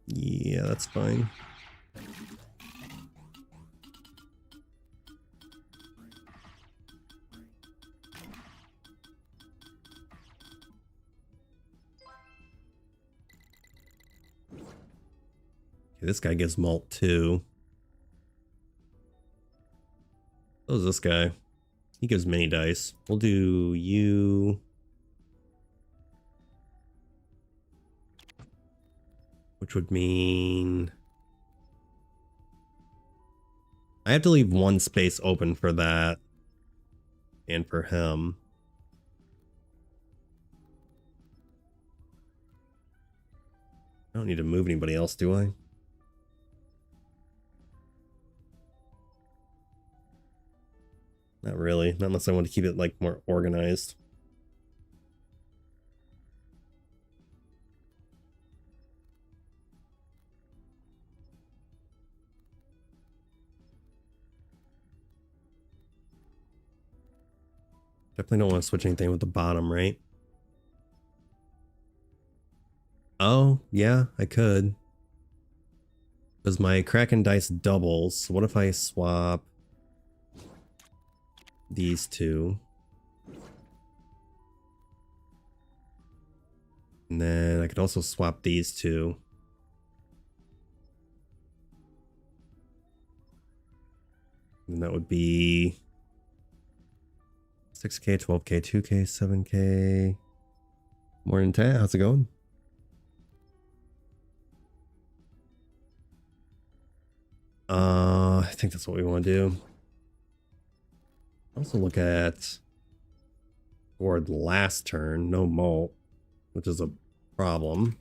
Speaker 1: Yeah, that's fine. Okay, this guy gives malt too. So does this guy. He gives mini dice. We'll do you. Which would mean I have to leave one space open for that and for him. I don't need to move anybody else, do I? Not really, not unless I want to keep it like more organized. Definitely don't want to switch anything with the bottom, right? Oh, yeah, I could. Because my Kraken dice doubles. So what if I swap these two? And then I could also swap these two. And that would be 6K, 12K, 2K, 7K. Morning, Tat. How's it going? I think that's what we want to do. Also look at board last turn, no malt, which is a problem.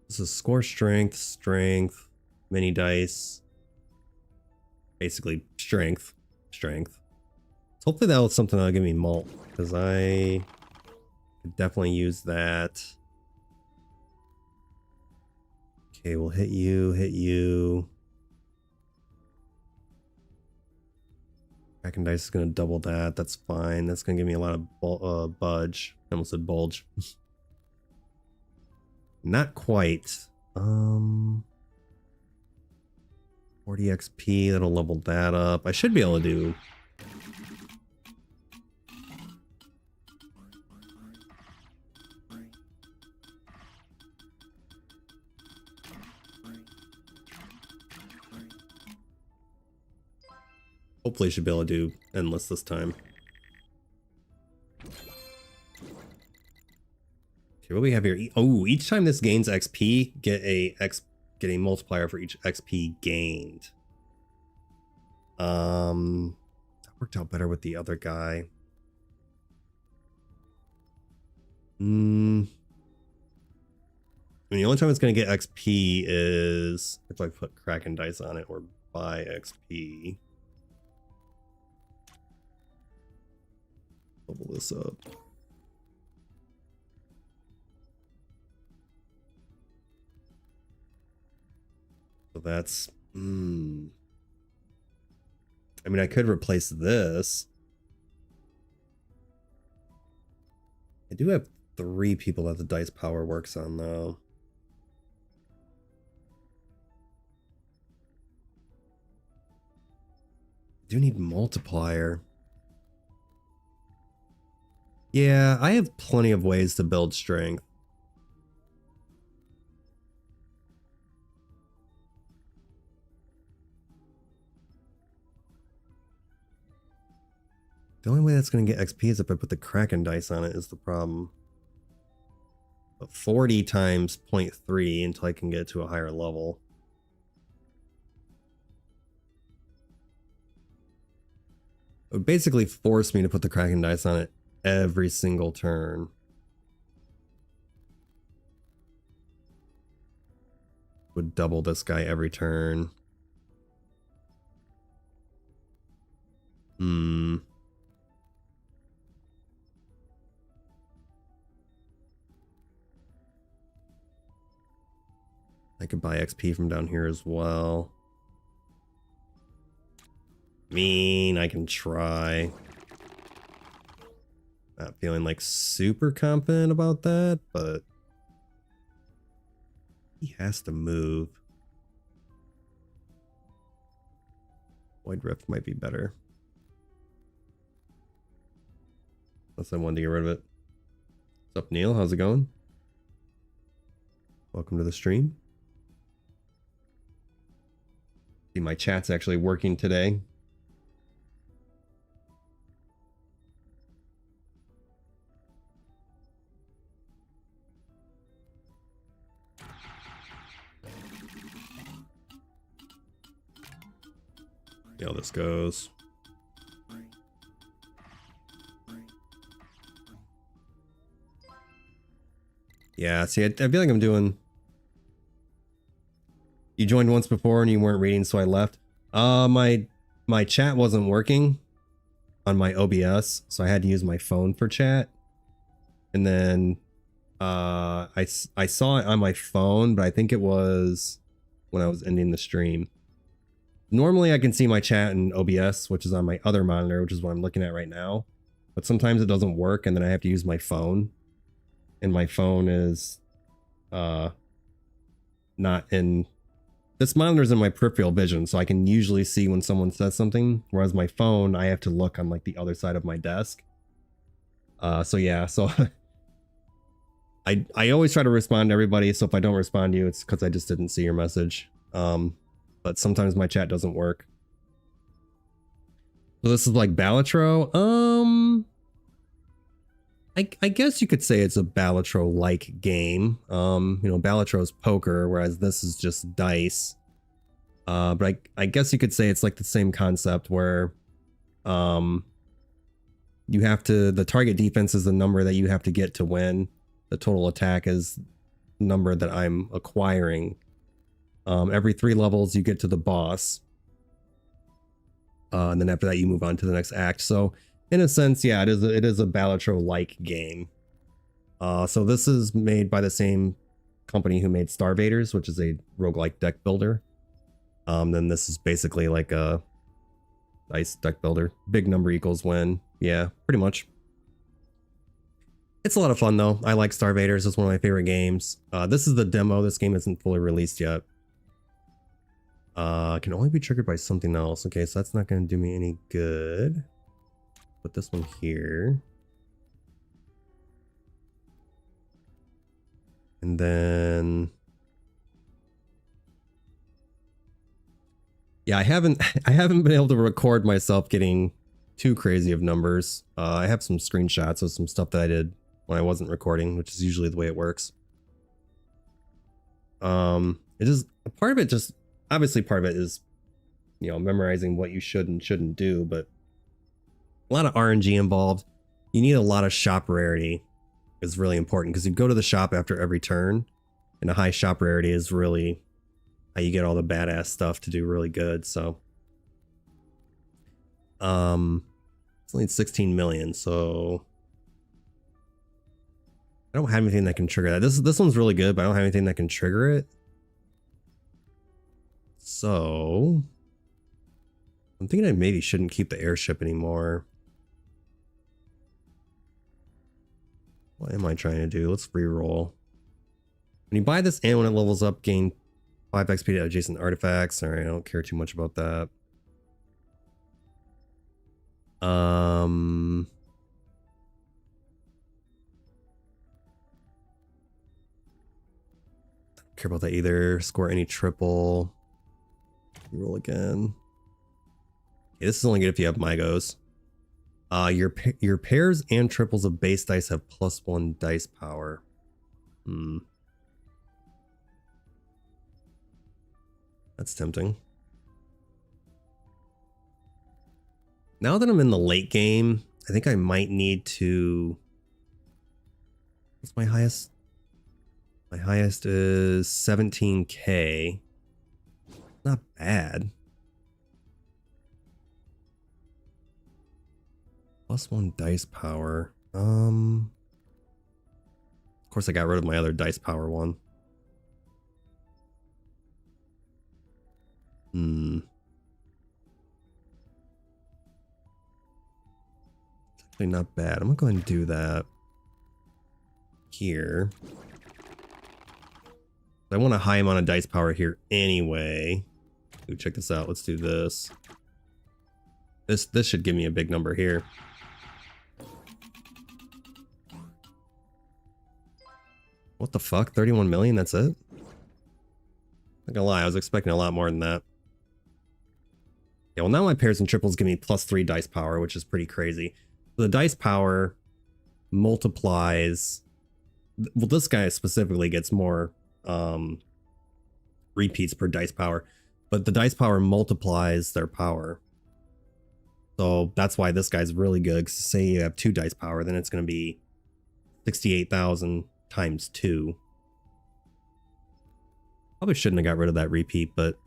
Speaker 1: This is score strength, strength, mini dice. Basically strength. So hopefully that was something that'll give me malt, because I could definitely use that. Okay, we'll hit you. Kraken dice is going to double that. That's fine. That's going to give me a lot of budge. I almost said bulge. Not quite. 40 XP, that'll level that up. I should be able to do. Hopefully should be able to do endless this time. Okay, what do we have here? Oh, each time this gains XP, get a getting multiplier for each XP gained. That worked out better with the other guy. I mean, the only time it's going to get XP is if I put Kraken dice on it or buy XP. Level this up. So that's... I mean, I could replace this. I do have 3 people that the dice power works on, though. I do need multiplier. Yeah, I have plenty of ways to build strength. The only way that's going to get XP is if I put the Kraken dice on it is the problem. But 40 times 0.3 until I can get to a higher level. It would basically force me to put the Kraken dice on it every single turn. Would double this guy every turn. I could buy XP from down here as well. I can try. Not feeling like super confident about that, but he has to move. Void Rift might be better. Unless I wanted to get rid of it. What's up, Neil? How's it going? Welcome to the stream. See, my chat's actually working today. See how this goes. Yeah, see, I feel like I'm doing... You joined once before and you weren't reading, so I left. My chat wasn't working on my OBS, so I had to use my phone for chat. And then I saw it on my phone, but I think it was when I was ending the stream. Normally I can see my chat in OBS, which is on my other monitor, which is what I'm looking at right now. But sometimes it doesn't work, and then I have to use my phone. And my phone is not in... This monitor's in my peripheral vision, so I can usually see when someone says something, whereas my phone, I have to look on like the other side of my desk. So yeah, so I always try to respond to everybody, so if I don't respond to you, it's because I just didn't see your message. But sometimes my chat doesn't work. So this is like Balatro. I guess you could say it's a Balatro-like game. You know, Balatro's poker, whereas this is just dice. But I guess you could say it's like the same concept where you have to... The target defense is the number that you have to get to win. The total attack is the number that I'm acquiring. Every 3 levels you get to the boss. And then after that you move on to the next act. So in a sense, yeah, it is a Balatro-like game. So this is made by the same company who made StarVaders, which is a roguelike deck builder. Then this is basically like a dice deck builder. Big number equals win. Yeah, pretty much. It's a lot of fun though. I like StarVaders. It's one of my favorite games. This is the demo. This game isn't fully released yet. Can only be triggered by something else. Okay, so that's not going to do me any good. Put this one here. And then... Yeah, I haven't been able to record myself getting too crazy of numbers. I have some screenshots of some stuff that I did when I wasn't recording, which is usually the way it works. It is part of it. Just obviously part of it is, you know, memorizing what you should and shouldn't do, but a lot of RNG involved. You need a lot of shop rarity is really important because you go to the shop after every turn, and a high shop rarity is really how you get all the badass stuff to do really good. So it's only 16 million, so I don't have anything that can trigger that. This one's really good, but I don't have anything that can trigger it. So I'm thinking I maybe shouldn't keep the airship anymore. What am I trying to do? Let's reroll. When you buy this and when it levels up, gain 5 XP to adjacent artifacts. Alright, I don't care too much about that. Care about that either. Score any triple. Roll again. Okay, this is only good if you have Migos. Your pairs and triples of base dice have +1 dice power. That's tempting. Now that I'm in the late game, I think I might need to... What's my highest? My highest is 17k. Not bad. +1 dice power. Of course I got rid of my other dice power one. It's actually not bad. I'm gonna go ahead and do that here. I want a high amount of dice power here anyway. Ooh, check this out. Let's do this. This should give me a big number here. What the fuck? 31 million? That's it? Not gonna lie, I was expecting a lot more than that. Yeah, well now my pairs and triples give me +3 dice power, which is pretty crazy. The dice power multiplies... Well, this guy specifically gets more repeats per dice power, but the dice power multiplies their power. So that's why this guy's really good, because say you have 2 dice power, then it's going to be 68,000 times 2. Probably shouldn't have got rid of that repeat, but...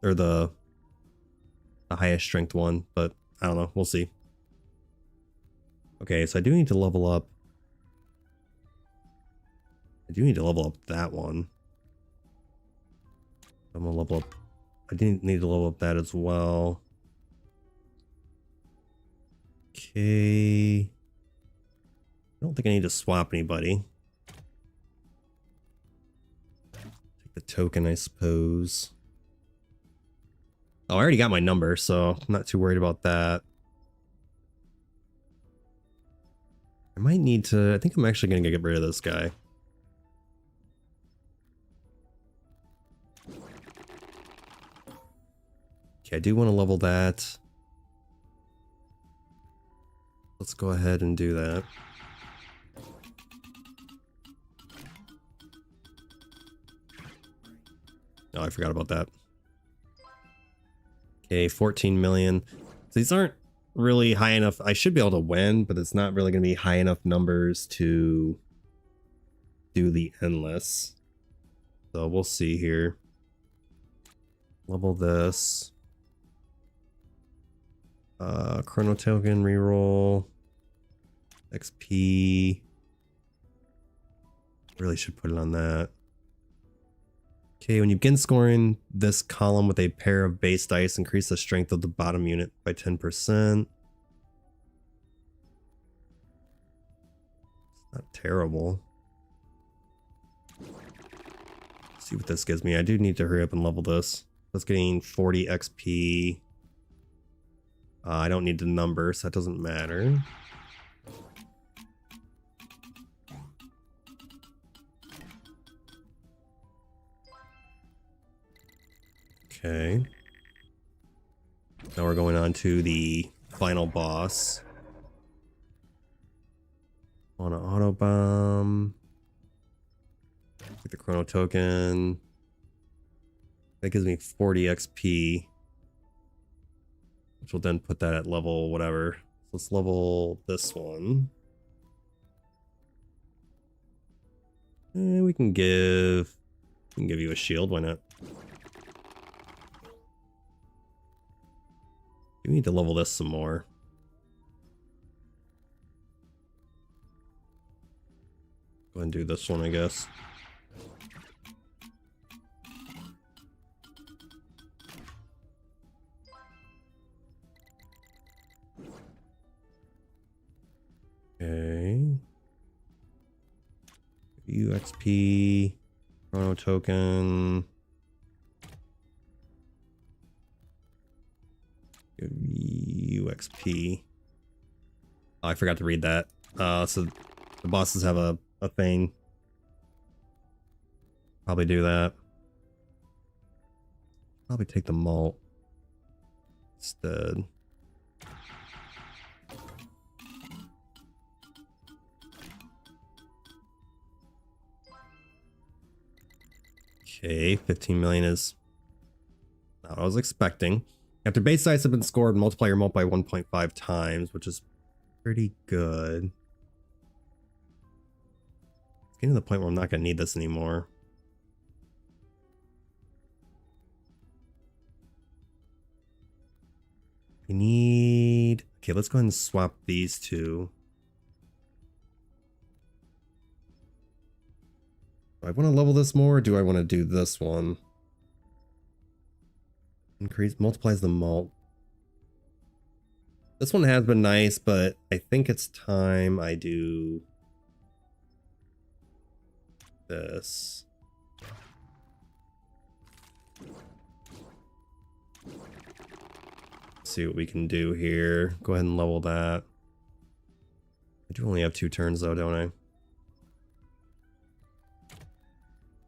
Speaker 1: Or the highest strength one, but I don't know. We'll see. Okay, so I do need to level up. I do need to level up that one. I'm gonna level up. I do need to level up that as well. Okay. I don't think I need to swap anybody. Take the token, I suppose. Oh, I already got my number, so I'm not too worried about that. I might need to... I think I'm actually going to get rid of this guy. Okay, I do want to level that. Let's go ahead and do that. Oh, I forgot about that. Okay, 14 million. So these aren't really high enough. I should be able to win, but it's not really going to be high enough numbers to do the endless. So we'll see here. Level this. Chrono token reroll. XP. Really should put it on that. Okay, when you begin scoring this column with a pair of base dice, increase the strength of the bottom unit by 10%. It's not terrible. Let's see what this gives me. I do need to hurry up and level this. That's getting 40 XP. I don't need the number, so that doesn't matter. Okay. Now we're going on to the final boss. On an auto bomb. Take the chrono token. That gives me 40 XP, which will then put that at level whatever. So let's level this one. And we can give you a shield, why not? We need to level this some more. Go ahead and do this one, I guess. Okay. UXP, chrono token. UXP. Oh, I forgot to read that. So the bosses have a thing. Probably do that. Probably take the malt instead. Okay, 15 million is not what I was expecting. After base dice have been scored, multiply your mult by 1.5 times, which is pretty good. It's getting to the point where I'm not going to need this anymore. I need... Okay, let's go ahead and swap these two. Do I want to level this more, or do I want to do this one? Increase, multiplies the malt. This one has been nice, but I think it's time I do this. Let's see what we can do here. Go ahead and level that. I do only have 2 turns though, don't I?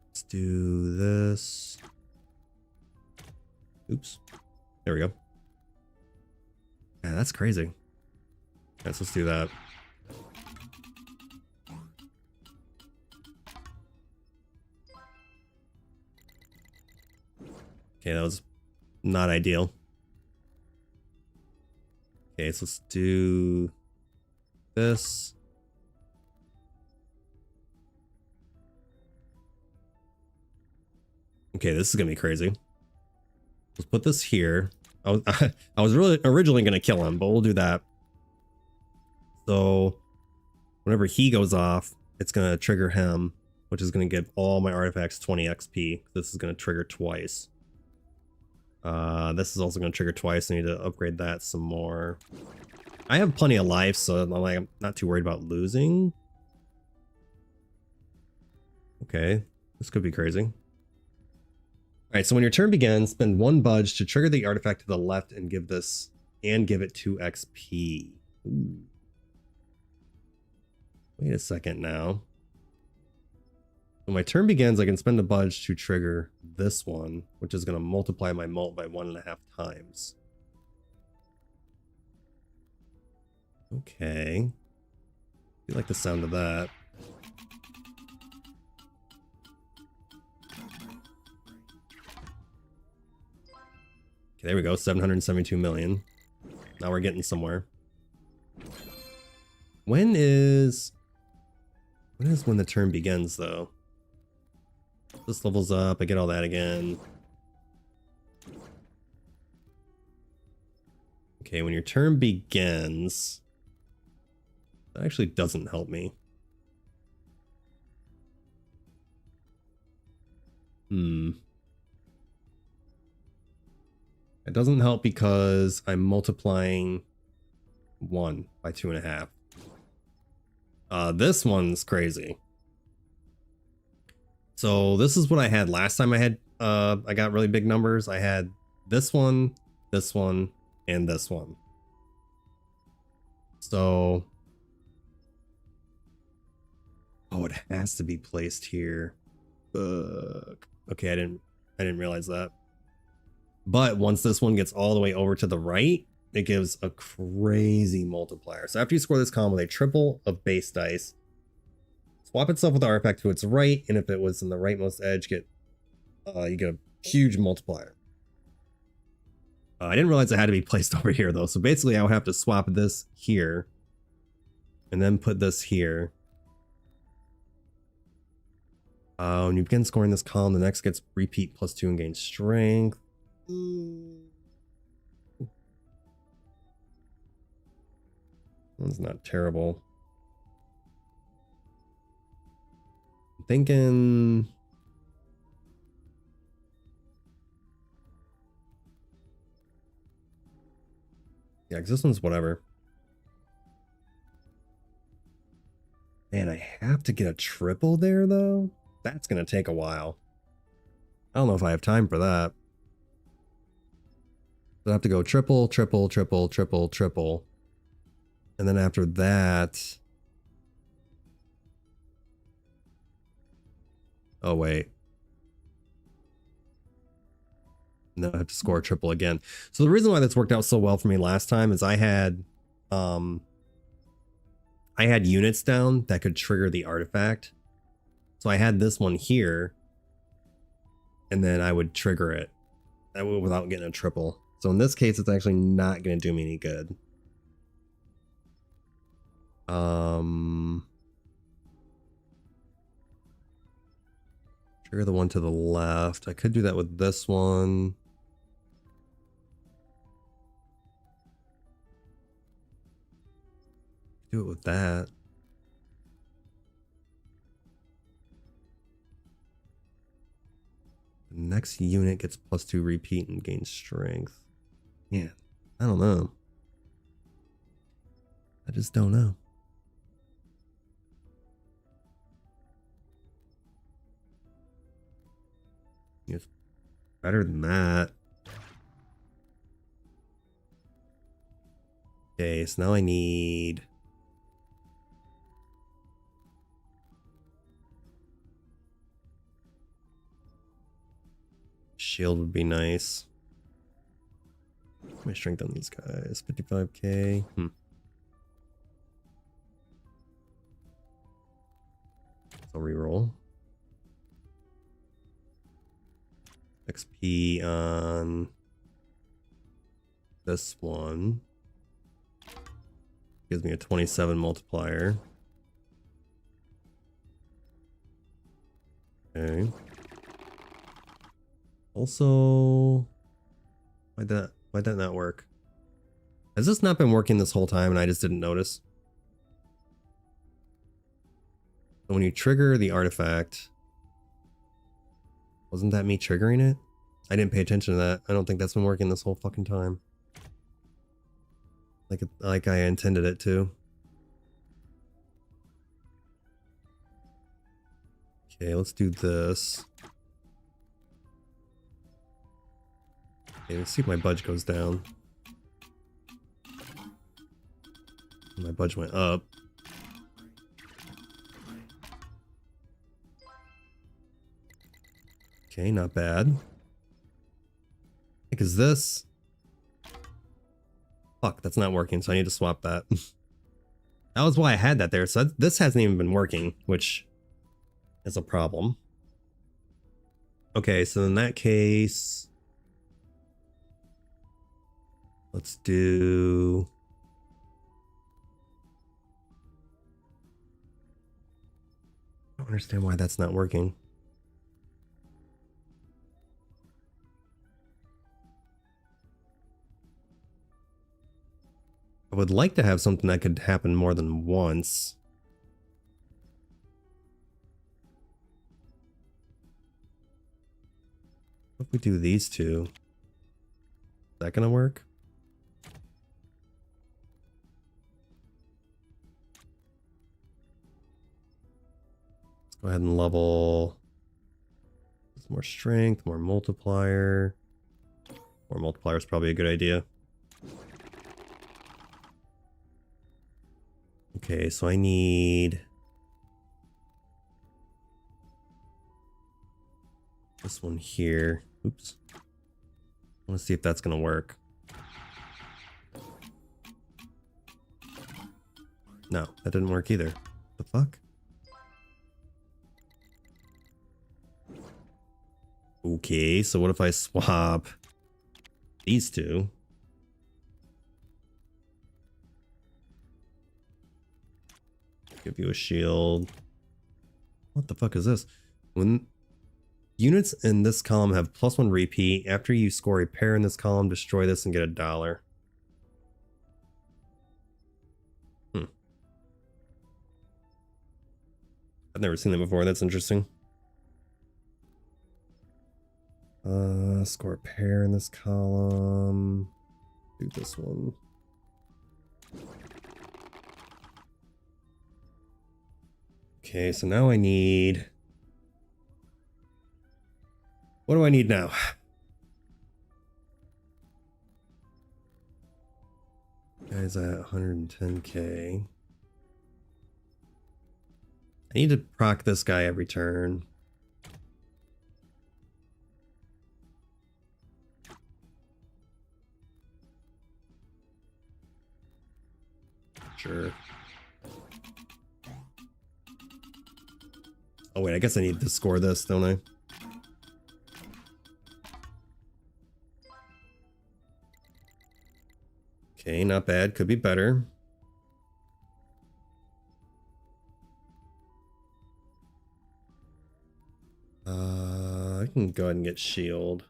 Speaker 1: Let's do this. Oops. There we go. Yeah, that's crazy. Let's do that. Okay, that was not ideal. Okay, so let's do this. Okay, this is gonna be crazy. Let's put this here. I was really originally gonna kill him, but we'll do that. So whenever he goes off, it's gonna trigger him, which is gonna give all my artifacts 20 XP. This is gonna trigger twice. This is also gonna trigger twice. I need to upgrade that some more. I have plenty of life, so I'm not too worried about losing. Okay, this could be crazy. Alright, so when your turn begins, spend 1 budge to trigger the artifact to the left and give it 2 XP. Ooh. Wait a second now. When my turn begins, I can spend a budge to trigger this one, which is going to multiply my mult by 1.5 times. Okay. I like the sound of that. Okay, there we go, 772 million. Now we're getting somewhere. When is when the turn begins, though? This levels up, I get all that again. Okay, when your turn begins, that actually doesn't help me. It doesn't help because I'm multiplying 1 by 2.5. This one's crazy. So this is what I had last time I got really big numbers. I had this one, and this one. So, oh, it has to be placed here. Okay, I didn't realize that. But once this one gets all the way over to the right, it gives a crazy multiplier. So after you score this column with a triple of base dice, swap itself with the artifact to its right, and if it was in the rightmost edge, you get a Huge multiplier. I didn't realize it had to be placed over here though. So basically I would have to swap this here and then put this here. When you begin scoring this column, the next gets repeat +2 and gains strength. That's not terrible. I'm thinking... Yeah, because this one's whatever. Man, I have to get a triple there, though? That's going to take a while. I don't know if I have time for that. I have to go triple, triple, triple, triple, triple. And then after that... Oh, wait. No, I have to score a triple again. So the reason why this worked out so well for me last time is I had units down that could trigger the artifact. So I had this one here, and then I would trigger it without getting a triple. So in this case, it's actually not going to do me any good. Trigger the one to the left. I could do that with this one. Do it with that. The next unit gets +2 repeat and gains strength. Yeah, I don't know. I just don't know. It's better than that. Okay, so now I need... Shield would be nice. My strength on these guys, 55k. So reroll. XP on this one. Gives me a 27 multiplier. Okay. Also, why'd that not work? Has this not been working this whole time and I just didn't notice? So when you trigger the artifact, wasn't that me triggering it? I didn't pay attention to that. I don't think that's been working this whole fucking time. Like I intended it to. Okay, let's do this. Okay, let's see if my budge goes down. My budge went up. Okay, not bad. Because this... Fuck, that's not working, so I need to swap that. That was why I had that there, so this hasn't even been working, which is a problem. Okay, so in that case... Let's do... I don't understand why that's not working. I would like to have something that could happen more than once. What if we do these two? Is that gonna work? Let's go ahead and level. More strength, more multiplier. More multiplier is probably a good idea. Okay, so I need this one here. Oops. I want to see if that's going to work. No, that didn't work either. What the fuck? Okay, so what if I swap these two? Give you a shield. What the fuck is this? When units in this column have +1 repeat, after you score a pair in this column, destroy this and get $1. I've never seen that before. That's interesting. Score a pair in this column. Do this one. Okay, so now I need... What do I need now? Guy's at 110k. I need to proc this guy every turn. Sure. Oh wait, I guess I need to score this, don't I? Okay, not bad. Could be better. I can go ahead and get shield.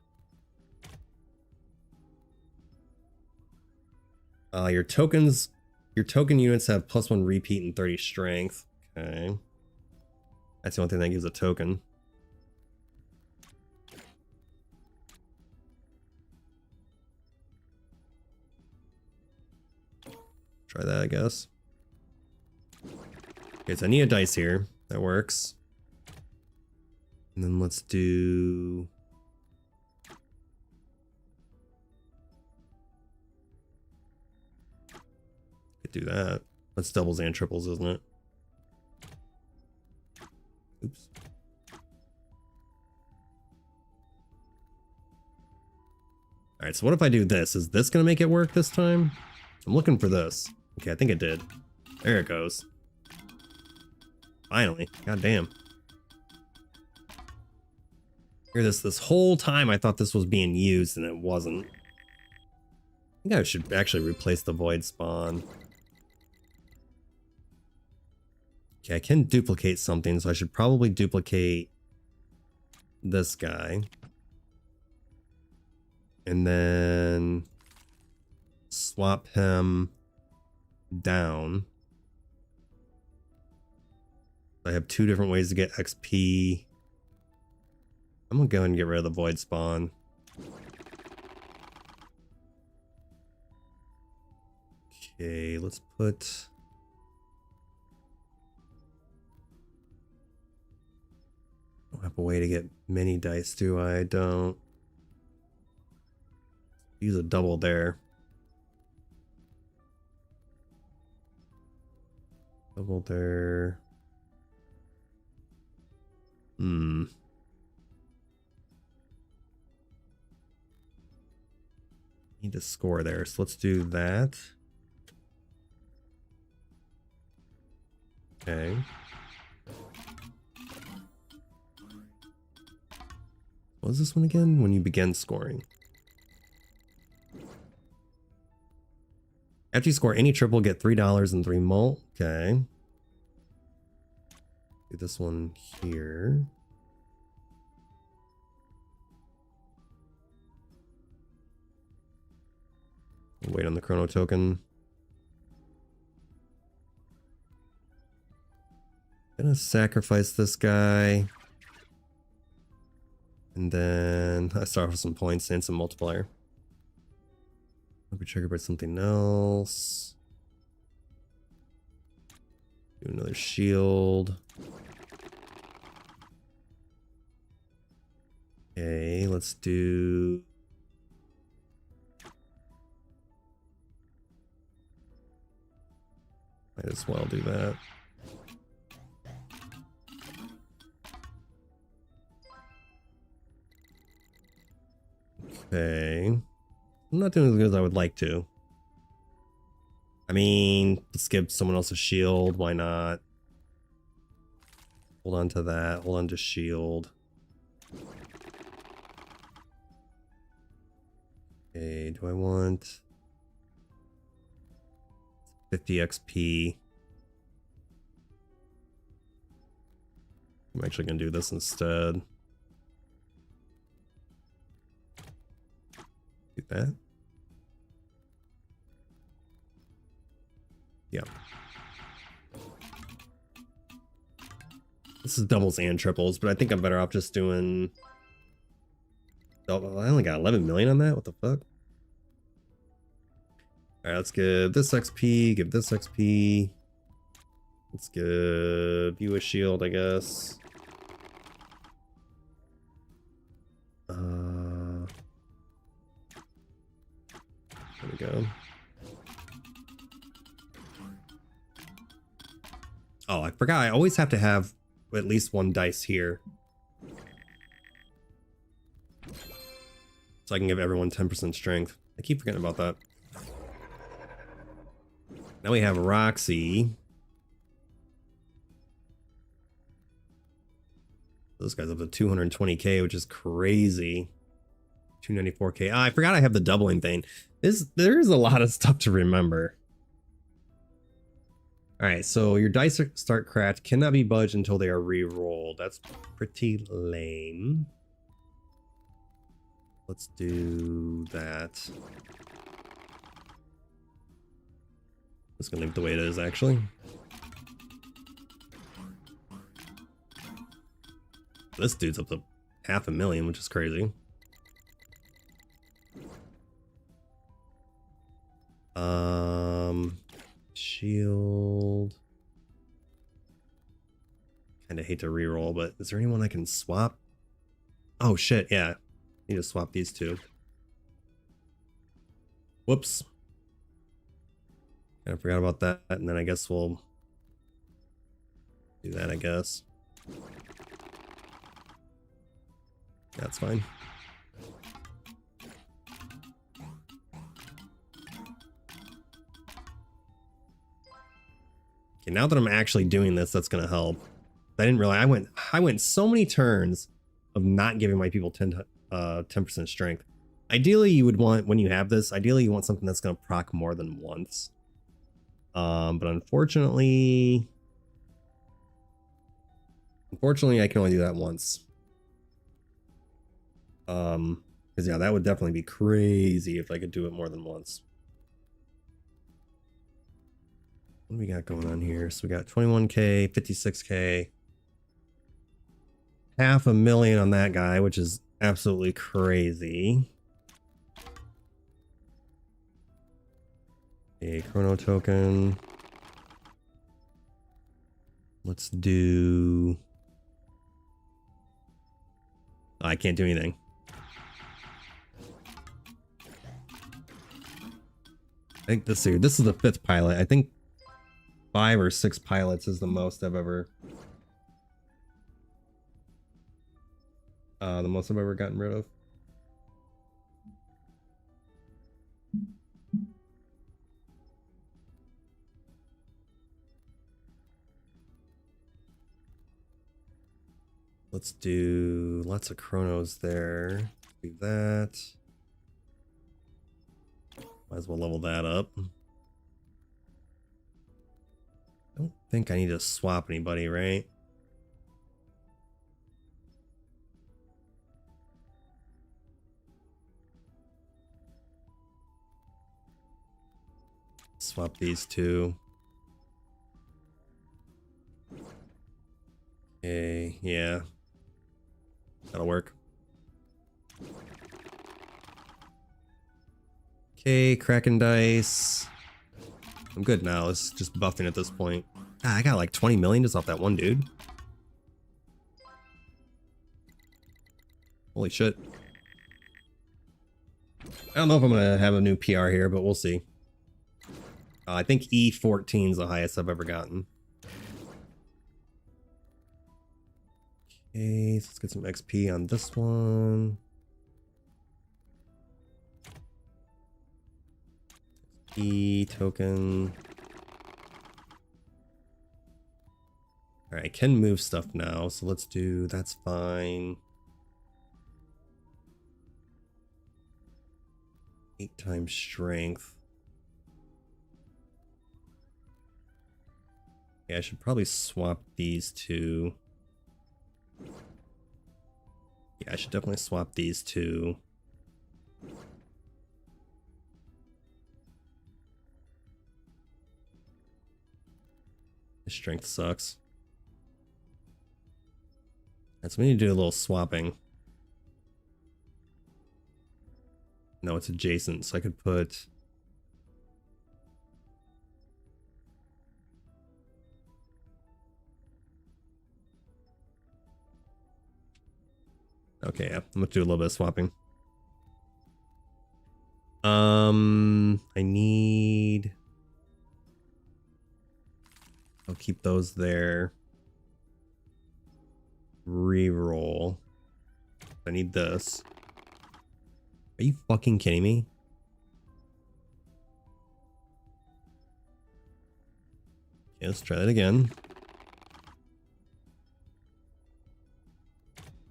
Speaker 1: Your token units have +1 repeat and 30 strength. Okay. That's the only thing that gives a token. Try that, I guess. Okay, so I need a dice here. That works. And then let's do... Could do that. That's doubles and triples, isn't it? Oops. Alright, so what if I do this? Is this going to make it work this time? I'm looking for this. Okay, I think it did. There it goes. Finally. God damn. Hear this whole time I thought this was being used and it wasn't. I think I should actually replace the void spawn. Okay, I can duplicate something, so I should probably duplicate this guy. And then swap him down. I have two different ways to get XP. I'm gonna go ahead and get rid of the void spawn. Okay, let's put... I don't have a way to get mini dice, do I? I don't. Use a double there. Double there. Need to score there, so let's do that. Okay. What was this one again? When you begin scoring. After you score any triple, get $3 and 3 mult. Okay. Do this one here. Wait on the chrono token. Gonna sacrifice this guy. And then I start with some points and some multiplier. I'll be triggered by something else. Do another shield. Okay, let's do... Might as well do that. Okay. I'm not doing as good as I would like to. I mean, let's give someone else a shield. Why not? Hold on to that. Hold on to shield. Okay, do I want 50 XP? I'm actually gonna do this instead. Do that. Yeah. This is doubles and triples, but I think I'm better off just doing... Oh, I only got 11 million on that? What the fuck? Alright, let's give this XP, give this XP. Let's give you a shield, I guess. There we go. Oh, I forgot. I always have to have at least one dice here. So I can give everyone 10% strength. I keep forgetting about that. Now we have Roxy. This guy's up to 220k, which is crazy. 294k. I forgot I have the doubling thing. There's a lot of stuff to remember. Alright, so your dice start cracked, cannot be budged until they are re-rolled. That's pretty lame. Let's do that. Just gonna leave it the way it is, actually. This dude's up to 500,000, which is crazy. Shield. Kinda hate to reroll, but is there anyone I can swap? Oh shit, yeah. Need to swap these two. Whoops. Kinda forgot about that, and then I guess we'll do that, I guess. That's fine. Okay, now that I'm actually doing this, that's gonna help. I didn't realize I went so many turns of not giving my people 10% strength. Ideally, you would want, when you have this, ideally you want something that's gonna proc more than once. But unfortunately, I can only do that once. Because yeah, that would definitely be crazy if I could do it more than once. What do we got going on here? So we got 21k, 56k, 500,000 on that guy, which is absolutely crazy. A chrono token. Let's do... Oh, I can't do anything. I think this is the 5th pilot. I think 5 or 6 pilots is the most I've ever gotten rid of. Let's do lots of chronos there. Do that. Might as well level that up. I don't think I need to swap anybody, right? Swap these two. Okay, yeah. That'll work. Okay, Kraken dice. I'm good now. It's just buffing at this point. Ah, I got like 20 million just off that one dude. Holy shit. I don't know if I'm gonna have a new PR here, but we'll see. I think E14 is the highest I've ever gotten. Okay, so let's get some XP on this one. E token. Alright, I can move stuff now, so let's do, that's fine. 8 times strength. Yeah, I should probably swap these two. Yeah, I should definitely swap these two. His strength sucks. That's when you do a little swapping. No, it's adjacent, so I could put... Okay, yeah, I'm gonna do a little bit of swapping. I need... I'll keep those there. Reroll. I need this. Are you fucking kidding me? Okay, let's try that again.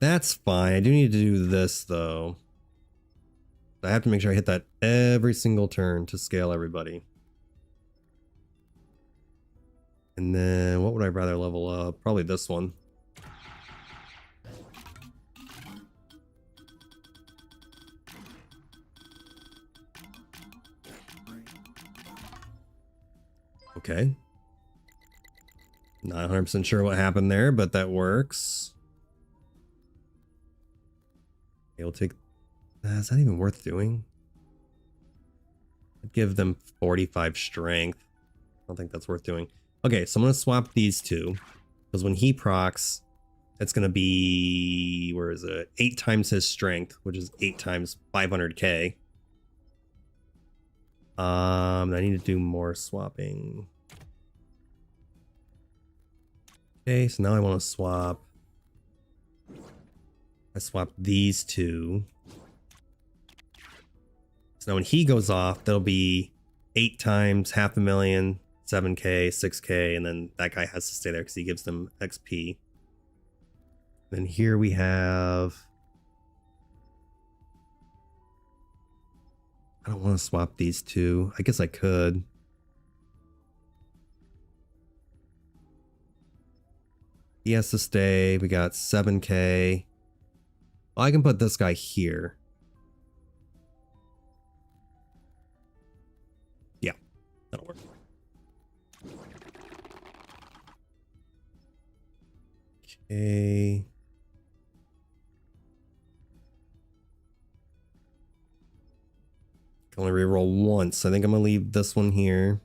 Speaker 1: That's fine. I do need to do this though. I have to make sure I hit that every single turn to scale everybody. And then what would I rather level up? Probably this one. Okay. Not 100% sure what happened there, but that works. Okay, we'll take... Is that even worth doing? I'd give them 45 strength. I don't think that's worth doing. Okay, so I'm going to swap these two. Because when he procs, it's going to be... Where is it? 8 times his strength, which is 8 times 500k. I need to do more swapping. Okay, so now I want to swap. I swap these two. So now when he goes off, that'll be 8 times 500,000, 7k, 6k, and then that guy has to stay there because he gives them XP. Then here we have... I don't want to swap these two. I guess I could. He has to stay. We got 7k. Well, I can put this guy here. Yeah, that'll work. Okay. Can only reroll once. I think I'm gonna leave this one here.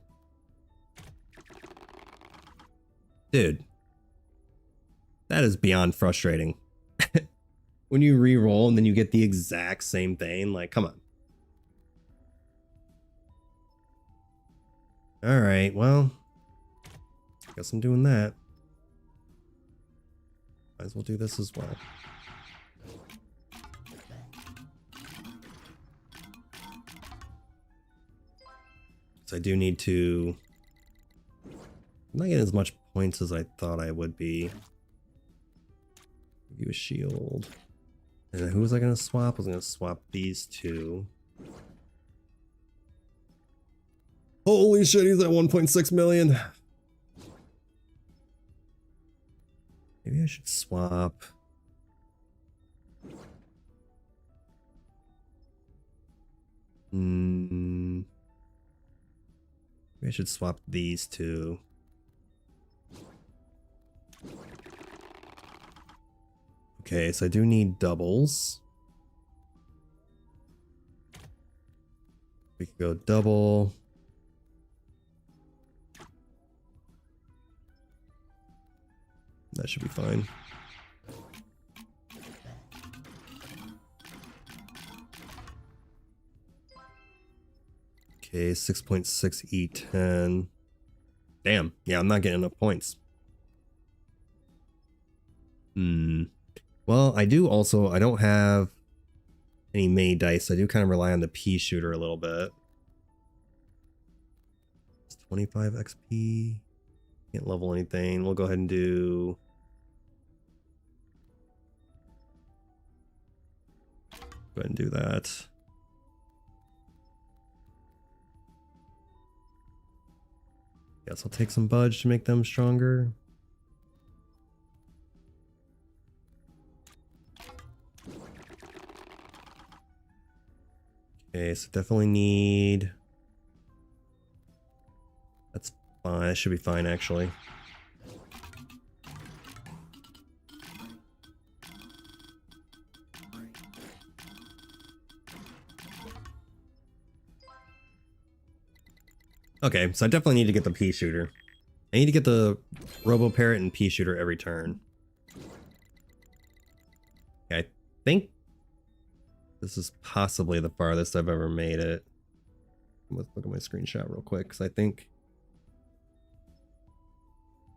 Speaker 1: Dude. That is beyond frustrating. When you reroll and then you get the exact same thing, like, come on. Alright, well. Guess I'm doing that. Might as well do this as well. So I do need to... I'm not getting as much points as I thought I would be. Give you a shield. And who was I going to swap? I was going to swap these two. Holy shit, he's at 1.6 million. Maybe I should swap. Maybe I should swap these two. Okay, so I do need doubles. We could go double. That should be fine. Okay, 6.6 E10. Damn. Yeah, I'm not getting enough points. Well, I do also, I don't have any mini dice. I do kind of rely on the pea shooter a little bit. It's 25 XP. Can't level anything. We'll go ahead and do... Go ahead and do that. Guess I'll take some budge to make them stronger. Okay, so definitely need... That's fine. That should be fine, actually. Okay, so I definitely need to get the pea shooter. I need to get the robo parrot and pea shooter every turn. Okay, I think this is possibly the farthest I've ever made it. Let's look at my screenshot real quick, because I think...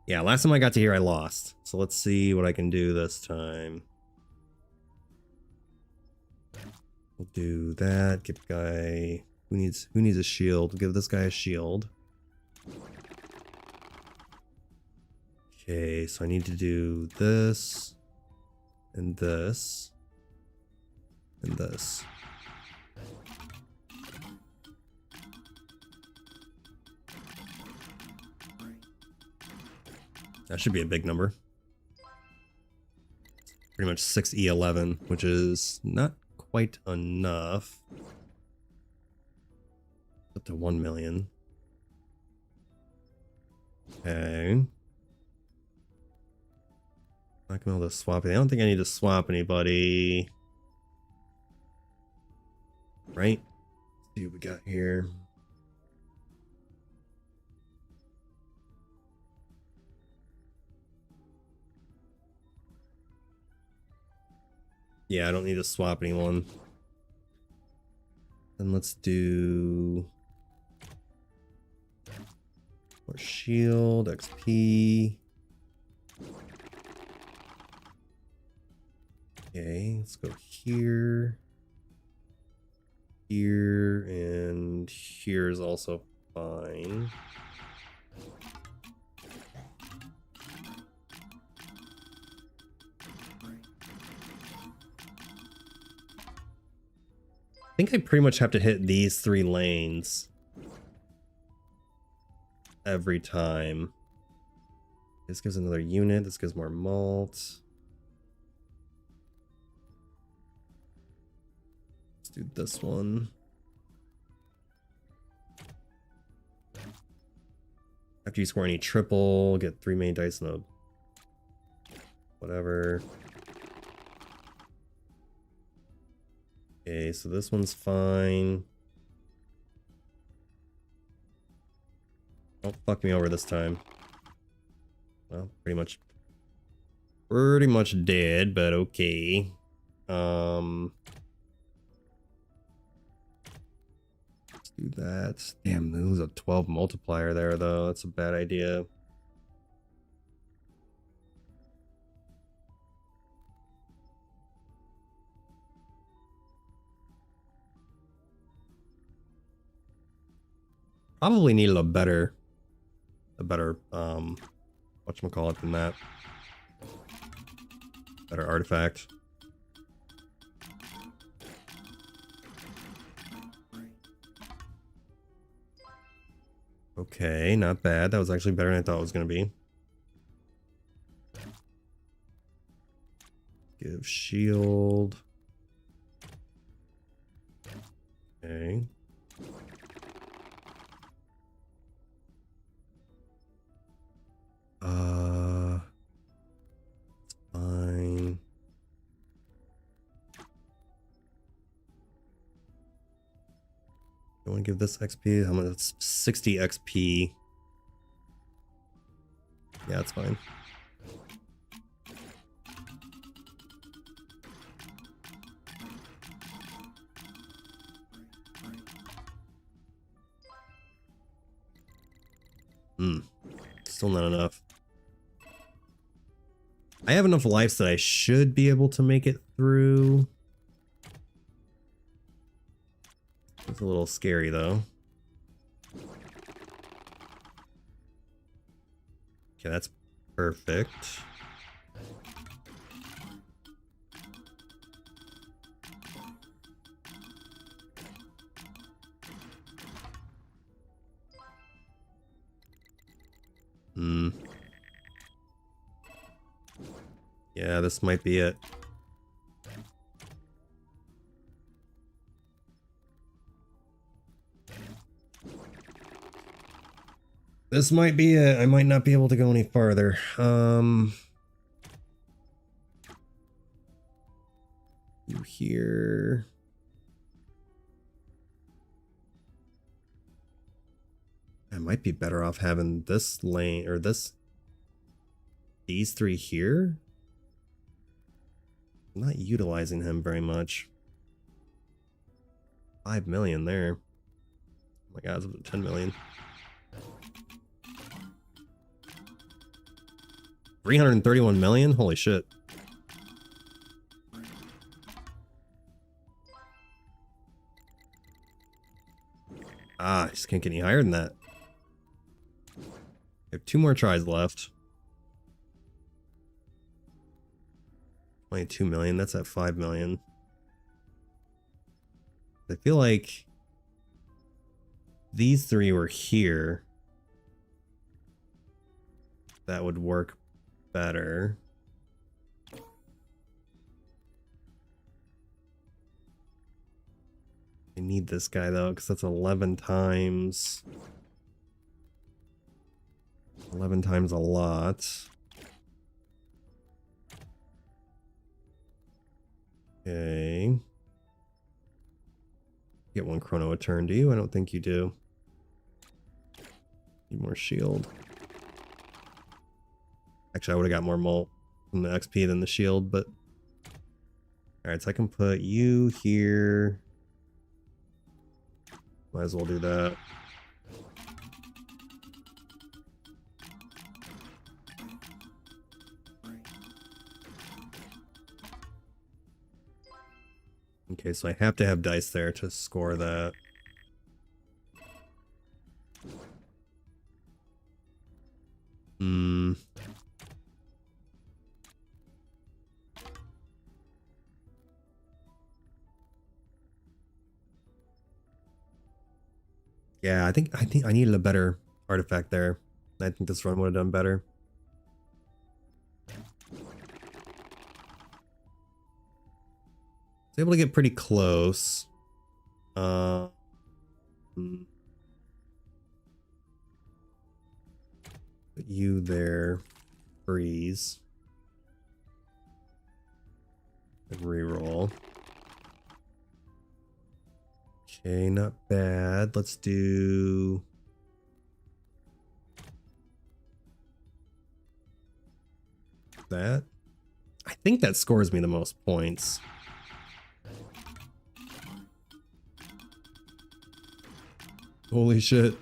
Speaker 1: Yeah, last time I got to here, I lost. So let's see what I can do this time. We'll do that. Get the guy... Who needs a shield? Give this guy a shield. Okay, so I need to do this, and this, and this. That should be a big number. Pretty much 6E11, which is not quite enough. Up to 1 million. Okay. Not gonna be able to swap it. I don't think I need to swap anybody. Right? Let's see what we got here. Yeah, I don't need to swap anyone. Then let's do more shield, XP. Okay, let's go here. Here, and here is also fine. I think I pretty much have to hit these 3 lanes every time. This gives another unit. This gives more malt. Let's do this one. After you score any triple, get 3 main dice in a whatever. Okay, so this one's fine. Don't fuck me over this time. Well, pretty much dead, but okay. Let's do that. Damn, there's a 12 multiplier there, though. That's a bad idea. Probably needed a better whatchamacallit than that. Better artifact. Okay, not bad. That was actually better than I thought it was gonna be. Give shield. Okay. Fine. I want to give this XP. How much? That's 60 XP. Yeah, that's fine. Still not enough. I have enough lives that I should be able to make it through. It's a little scary though. Okay, that's perfect. Hmm. Yeah, this might be it. This might be it. I might not be able to go any farther. You here. I might be better off having this lane or these three here. I'm not utilizing him very much. 5 million there. Oh my god, it's 10 million. 331 million? Holy shit. Ah, I just can't get any higher than that. I have 2 more tries left. 22 million, that's at 5 million. I feel like these 3 were here. That would work better. I need this guy though, because that's 11 times. 11 times a lot. Okay. Get 1 chrono a turn, do you? I don't think you do. Need more shield. Actually, I would have got more molt from the XP than the shield, but... Alright, so I can put you here. Might as well do that. Okay, so I have to have dice there to score that. Hmm. Yeah, I think I needed a better artifact there. I think this run would have done better. Was able to get pretty close. Put you there. Freeze. And reroll. Okay, not bad. Let's do... that. I think that scores me the most points. Holy shit.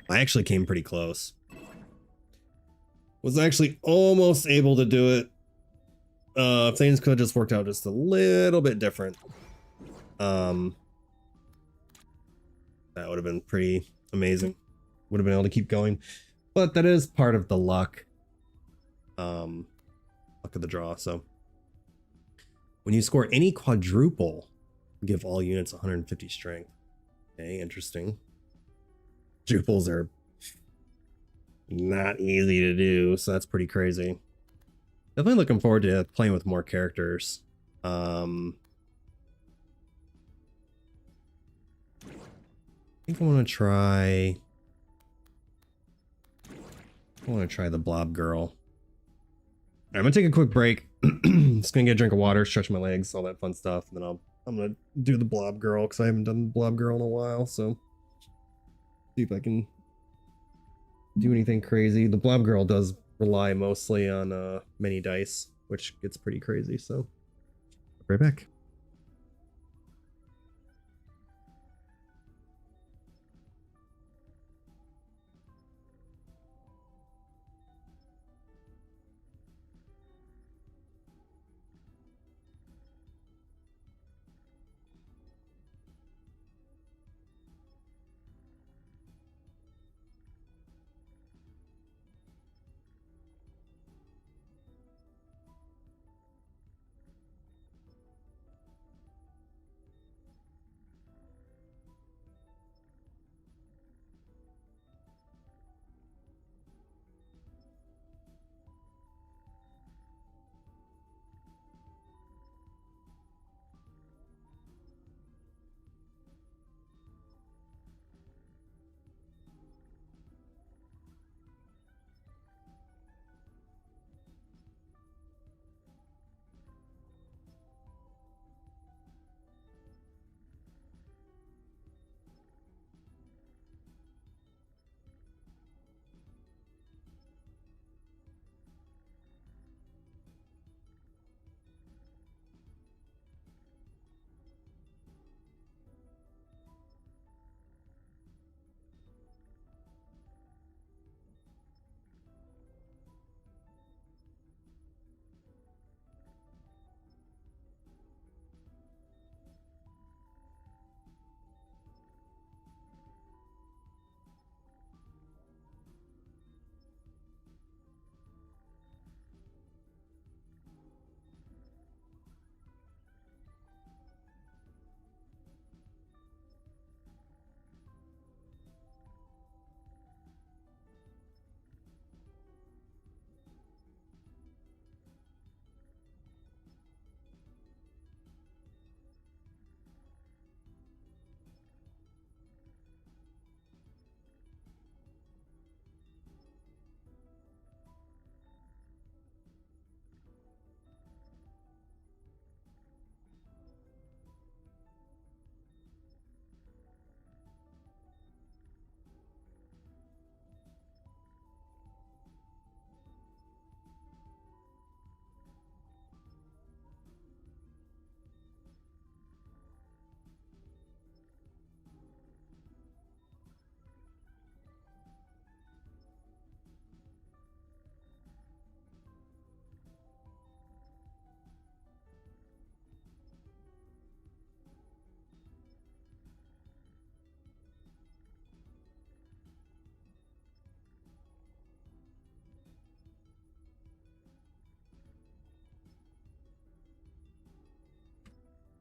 Speaker 1: I actually came pretty close. Was actually almost able to do it. Things could have just worked out just a little bit different. That would have been pretty amazing. Would have been able to keep going. But that is part of the luck. Luck of the draw, so. When you score any quadruple, give all units 150 strength. Okay, interesting. Quadruples are not easy to do, so that's pretty crazy. Definitely looking forward to playing with more characters. I think I want to try... the blob girl. I'm gonna take a quick break. Just gonna get a drink of water, stretch my legs, all that fun stuff, and then I'm gonna do the blob girl because I haven't done the blob girl in a while. So see if I can do anything crazy. The blob girl does rely mostly on mini dice, which gets pretty crazy. So right back.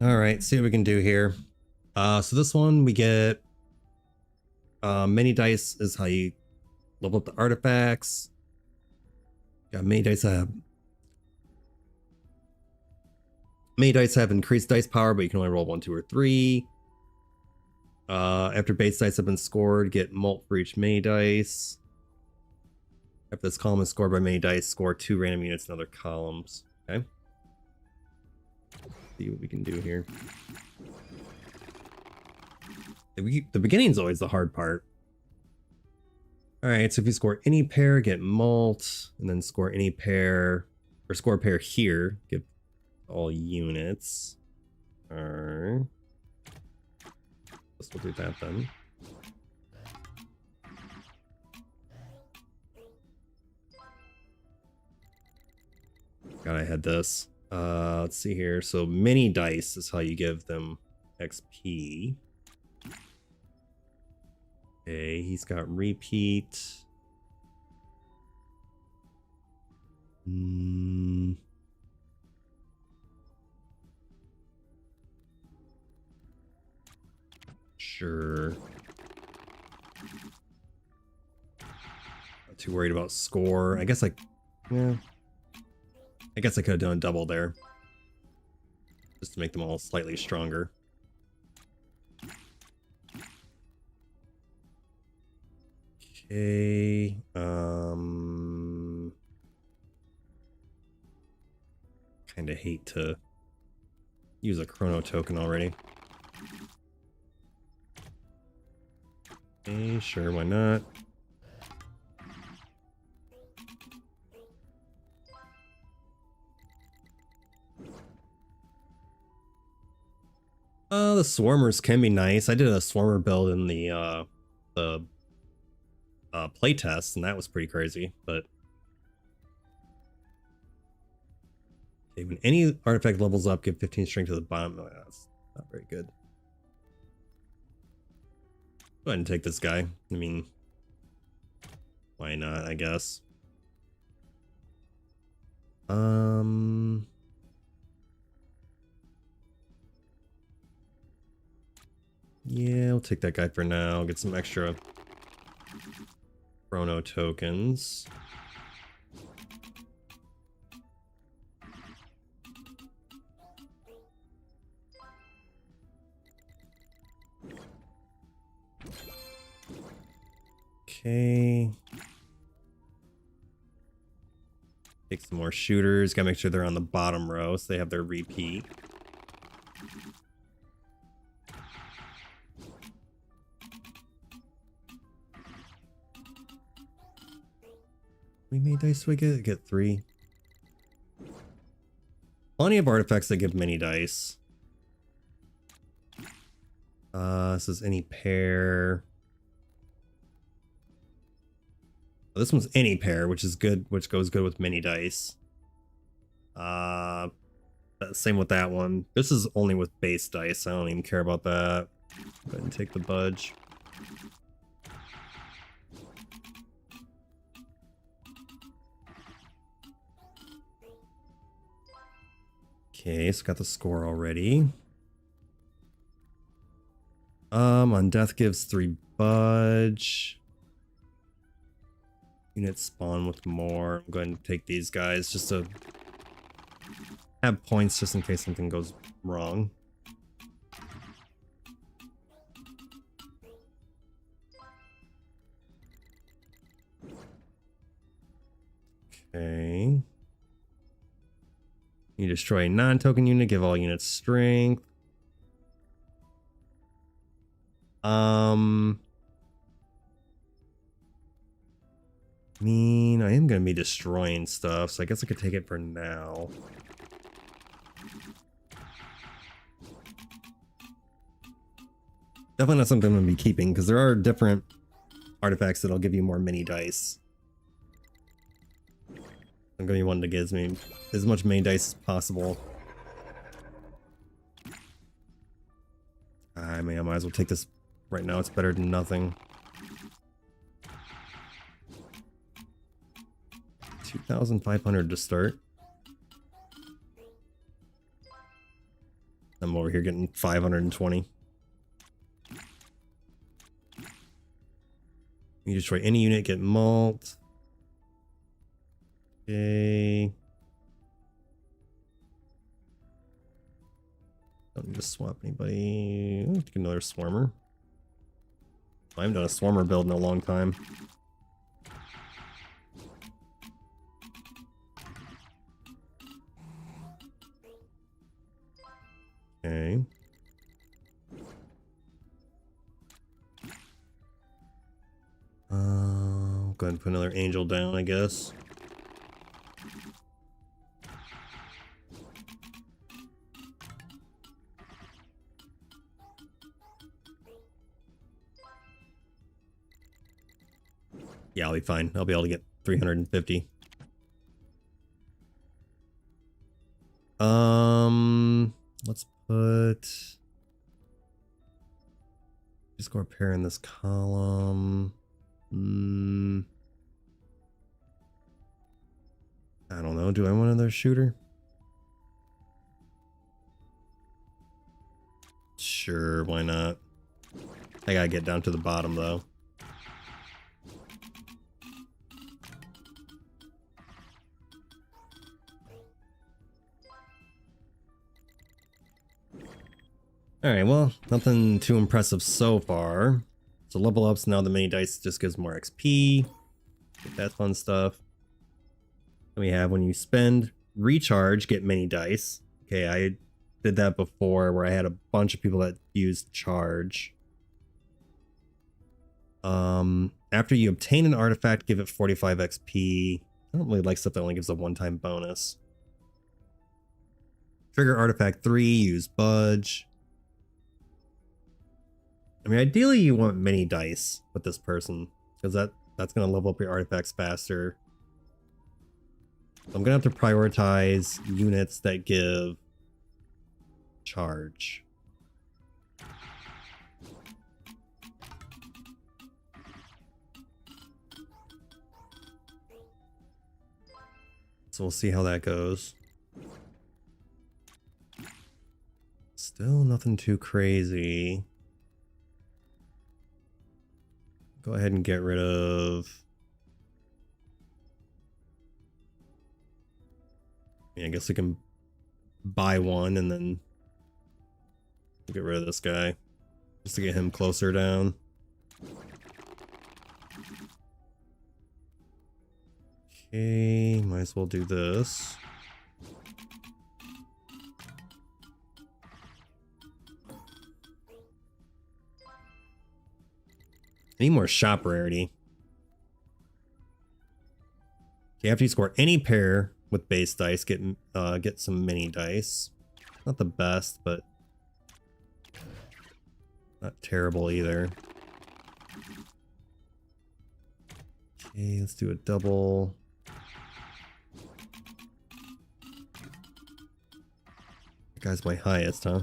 Speaker 1: All right, see what we can do here. So this one we get many dice is how you level up the artifacts. Got many dice have increased dice power, but you can only roll 1, 2, or 3. After base dice have been scored, get mult for each many dice. After this column is scored by many dice, score 2 random units in other columns. Okay. See what we can do here. The beginning's always the hard part. Alright, so if you score any pair, get mult, and then score any pair, or score a pair here, give all units. Alright. We'll do that then. God, I had this. Let's see here. So mini dice is how you give them XP. Okay, he's got repeat. Sure. Not too worried about score. I guess I could have done a double there. Just to make them all slightly stronger. Okay. Kinda hate to use a chrono token already. Okay, sure, why not? The swarmers can be nice. I did a swarmer build in the playtest, and that was pretty crazy, but okay, when any artifact levels up, give 15 strength to the bottom. Oh, that's not very good. Go ahead and take this guy. I mean, why not, I guess. Yeah, we'll take that guy for now. Get some extra chrono tokens. Okay. Take some more shooters. Gotta make sure they're on the bottom row so they have their repeat. We made dice do I get 3. Plenty of artifacts that give many dice. This is any pair. Oh, this one's any pair, which is good, which goes good with many dice. Same with that one. This is only with base dice. I don't even care about that. Go ahead and take the budge. Okay, so got the score already. On death gives 3 budge. Units spawn with more. I'm going to take these guys just to have points just in case something goes wrong. Okay. You destroy a non-token unit, give all units strength. I mean, I am going to be destroying stuff, so I guess I could take it for now. Definitely not something I'm going to be keeping, because there are different artifacts that'll give you more mini dice. I'm going to be one that gives me as much mini dice as possible. I mean, I might as well take this right now. It's better than nothing. 2,500 to start. The I'm over here getting 520. You destroy any unit, get malt. Okay. Don't need to swap anybody. Ooh, get another swarmer. I haven't done a swarmer build in a long time. Okay. I'll go ahead and put another angel down, I guess. Yeah, I'll be fine. I'll be able to get 350. Let's put score pair in this column. I don't know. Do I want another shooter? Sure, why not? I gotta get down to the bottom though. Alright, well, nothing too impressive so far. So level ups, now the mini dice just gives more XP. Get that fun stuff. Then we have when you spend recharge, get mini dice. Okay, I did that before where I had a bunch of people that used charge. After you obtain an artifact, give it 45 XP. I don't really like stuff that only gives a one-time bonus. Trigger artifact 3, use budge. I mean, ideally you want mini dice with this person, because that's going to level up your artifacts faster. So I'm going to have to prioritize units that give charge. So we'll see how that goes. Still nothing too crazy. Go ahead and get rid of... I guess we can buy one and then get rid of this guy. Just to get him closer down. Okay, might as well do this. I need more shop rarity. Okay, after you score any pair with base dice, get some mini dice. Not the best, but not terrible either. Okay, let's do a double. That guy's my highest, huh?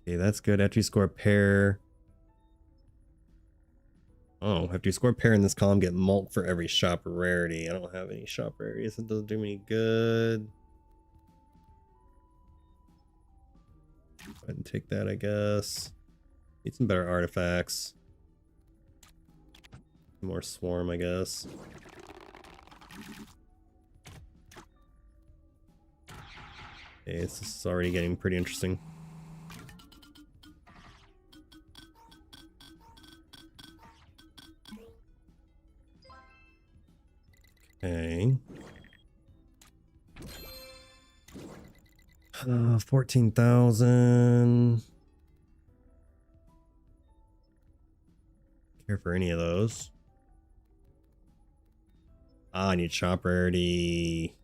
Speaker 1: Okay, that's good. After you score a pair... Oh, after you score a pair in this column, get mult for every shop rarity. I don't have any shop rarities. It doesn't do me any good. Go ahead and take that, I guess. Need some better artifacts. More swarm, I guess. Okay, this is already getting pretty interesting. Okay. 14,000. Care for any of those. Ah, I need shop rarity.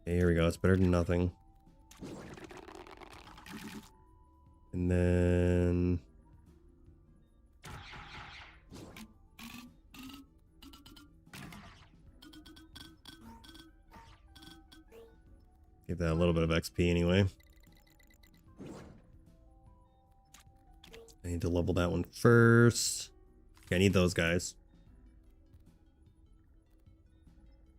Speaker 1: Okay, here we go. It's better than nothing. And then... give that a little bit of XP anyway. I need to level that one first. Okay, I need those guys.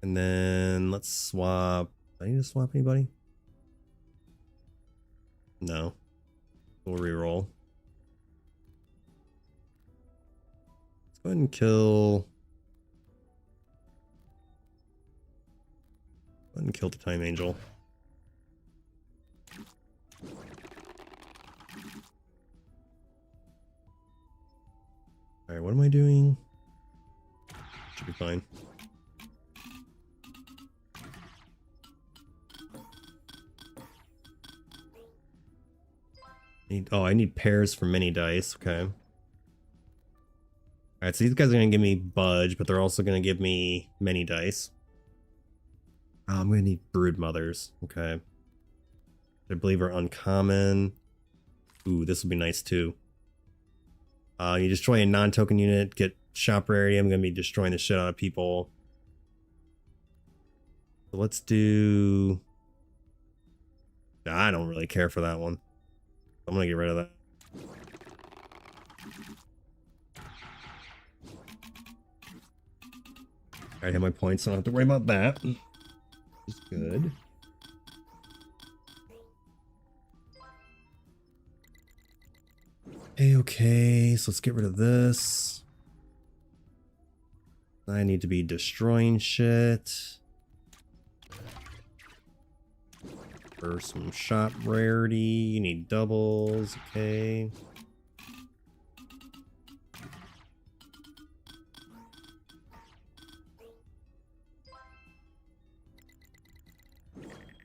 Speaker 1: And then let's swap. Do I need to swap anybody? No. We'll reroll. Let's go ahead and kill. Go ahead and kill the Time Angel. Alright, what am I doing? Should be fine. I need pairs for mini dice. Okay. Alright, so these guys are going to give me Budge, but they're also going to give me many dice. Oh, I'm going to need Brood Mothers. Okay. I believe are uncommon. Ooh, this will be nice too. You destroy a non-token unit, get shop rarity. I'm going to be destroying the shit out of people. So let's do... I don't really care for that one. I'm going to get rid of that. I have my points, so I don't have to worry about that. Which is good. Okay, so let's get rid of this. I need to be destroying shit. For some shop rarity, you need doubles, okay.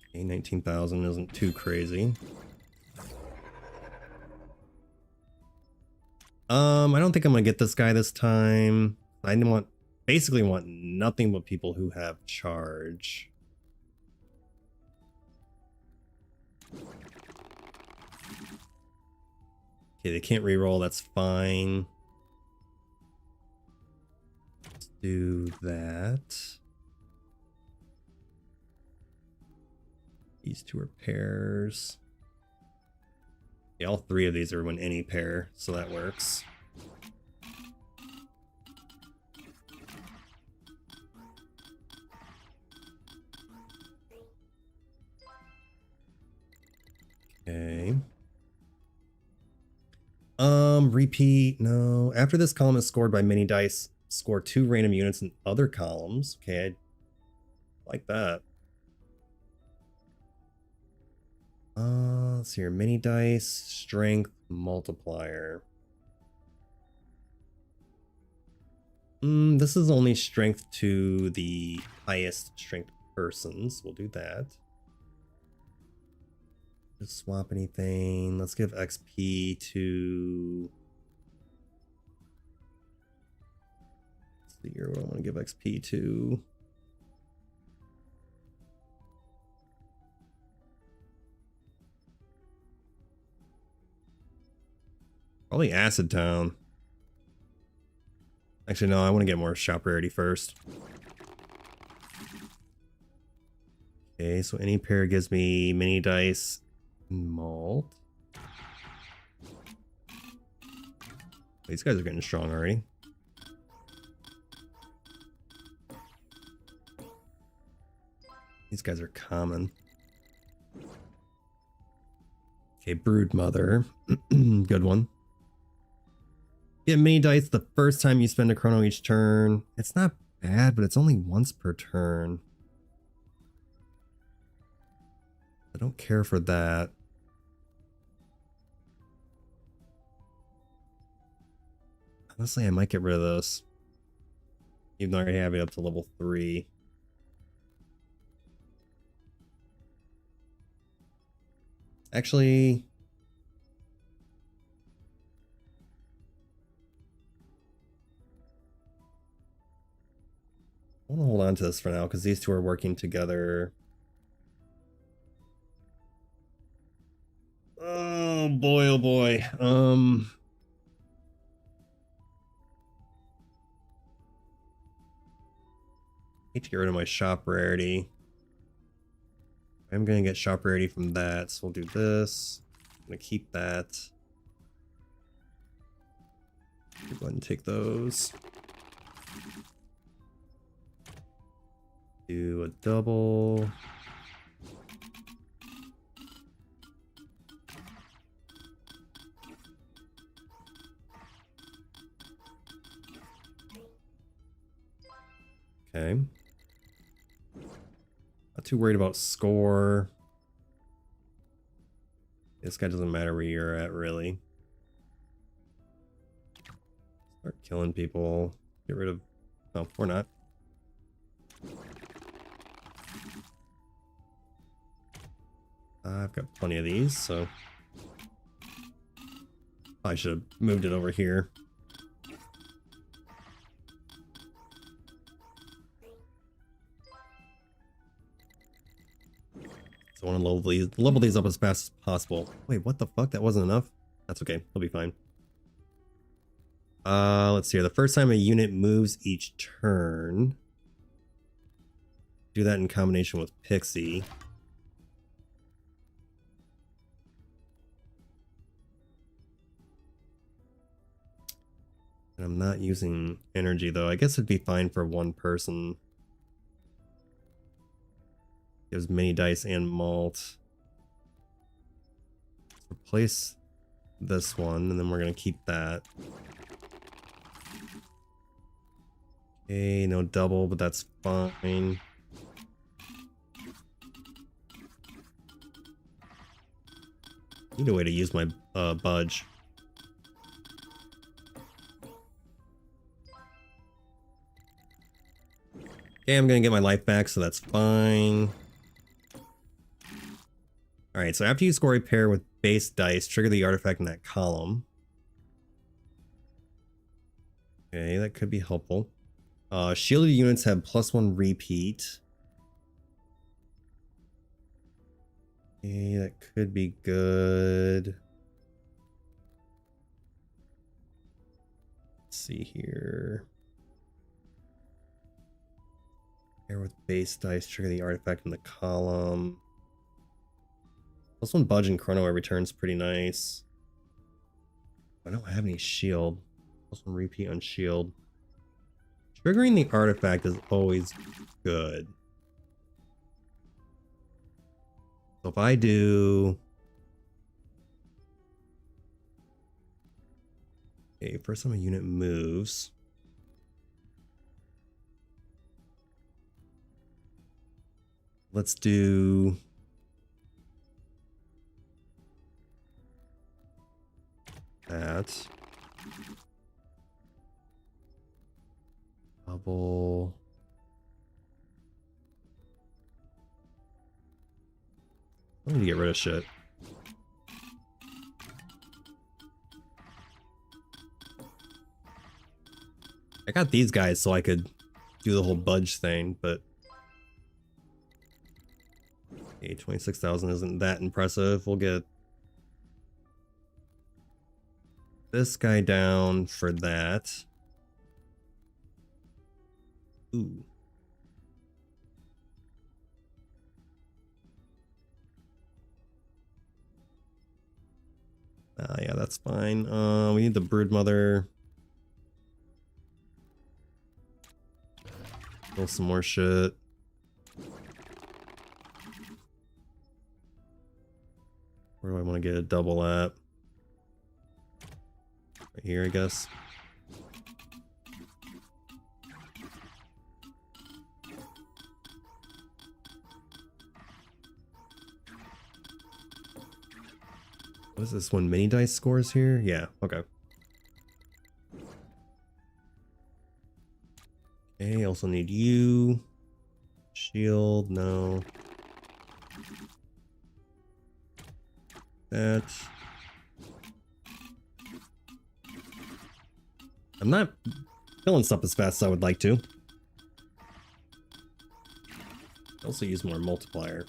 Speaker 1: Okay, 19,000 isn't too crazy. I don't think I'm gonna get this guy this time. I basically want nothing but people who have charge. Okay, they can't reroll, that's fine. Let's do that. These two are pairs. Yeah, all three of these are when any pair, so that works. Okay. Repeat, no. After this column is scored by mini dice, score 2 random units in other columns. Okay, I like that. Let's see here. Mini dice, strength, multiplier. This is only strength to the highest strength persons. We'll do that. Just swap anything. Let's give XP to... Let's see here what I want to give XP to. Probably Acid Town. Actually, no, I want to get more shop rarity first. Okay, so any pair gives me mini dice and malt. These guys are getting strong already. These guys are common. Okay, Brood Mother. Good one. Get mini dice the first time you spend a chrono each turn. It's not bad, but it's only once per turn. I don't care for that. Honestly, I might get rid of this. Even though I already have it up to level 3. Actually... I want to hold on to this for now because these two are working together. Oh boy, oh boy. Need to get rid of my shop rarity. I'm gonna get shop rarity from that, so we'll do this. I'm gonna keep that. Go ahead and take those. Do a double. Okay. Not too worried about score. This guy doesn't matter where you're at, really. Start killing people. Get rid of... Oh, or not. I've got plenty of these, so... I should have moved it over here. So I want to level these up as fast as possible. Wait, what the fuck? That wasn't enough? That's okay. It'll be fine. Let's see here. The first time a unit moves each turn. Do that in combination with Pixie. And I'm not using energy though. I guess it'd be fine for one person. Gives mini dice and malt. Replace this one, and then we're gonna keep that. Okay, no double, but that's fine. Need a way to use my budge. Okay, I'm gonna get my life back, so that's fine. Alright, so after you score a pair with base dice, trigger the artifact in that column. Okay, that could be helpful. Shielded units have +1 repeat. Okay, that could be good. Let's see here. Pair with base dice, trigger the artifact in the column. +1 budge and chrono every turn is pretty nice. I don't have any shield. +1 repeat on shield. Triggering the artifact is always good. So if I do... Okay, first time a unit moves. Let's do... that. Double. I need to get rid of shit. I got these guys so I could do the whole budge thing, but... Okay, 26,000 isn't that impressive. We'll get this guy down for that. Ooh. Yeah, that's fine. We need the broodmother. Kill some more shit. Where do I want to get a double at? Right here, I guess. What is this one? Mini dice scores here? Yeah, okay. Okay, also need you. Shield, no. That. I'm not filling stuff as fast as I would like to. Also use more multiplier.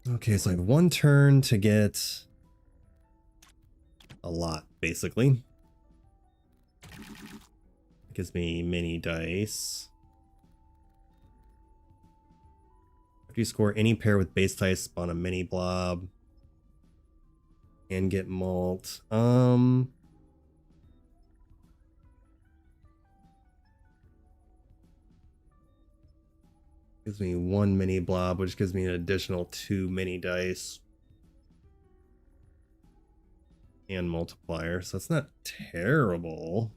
Speaker 1: Okay, so I have one turn to get a lot, basically. It gives me mini dice. If you score any pair with base dice, spawn a mini blob. And get malt. Gives me 1 mini blob, which gives me an additional 2 mini dice. And multiplier, so it's not terrible.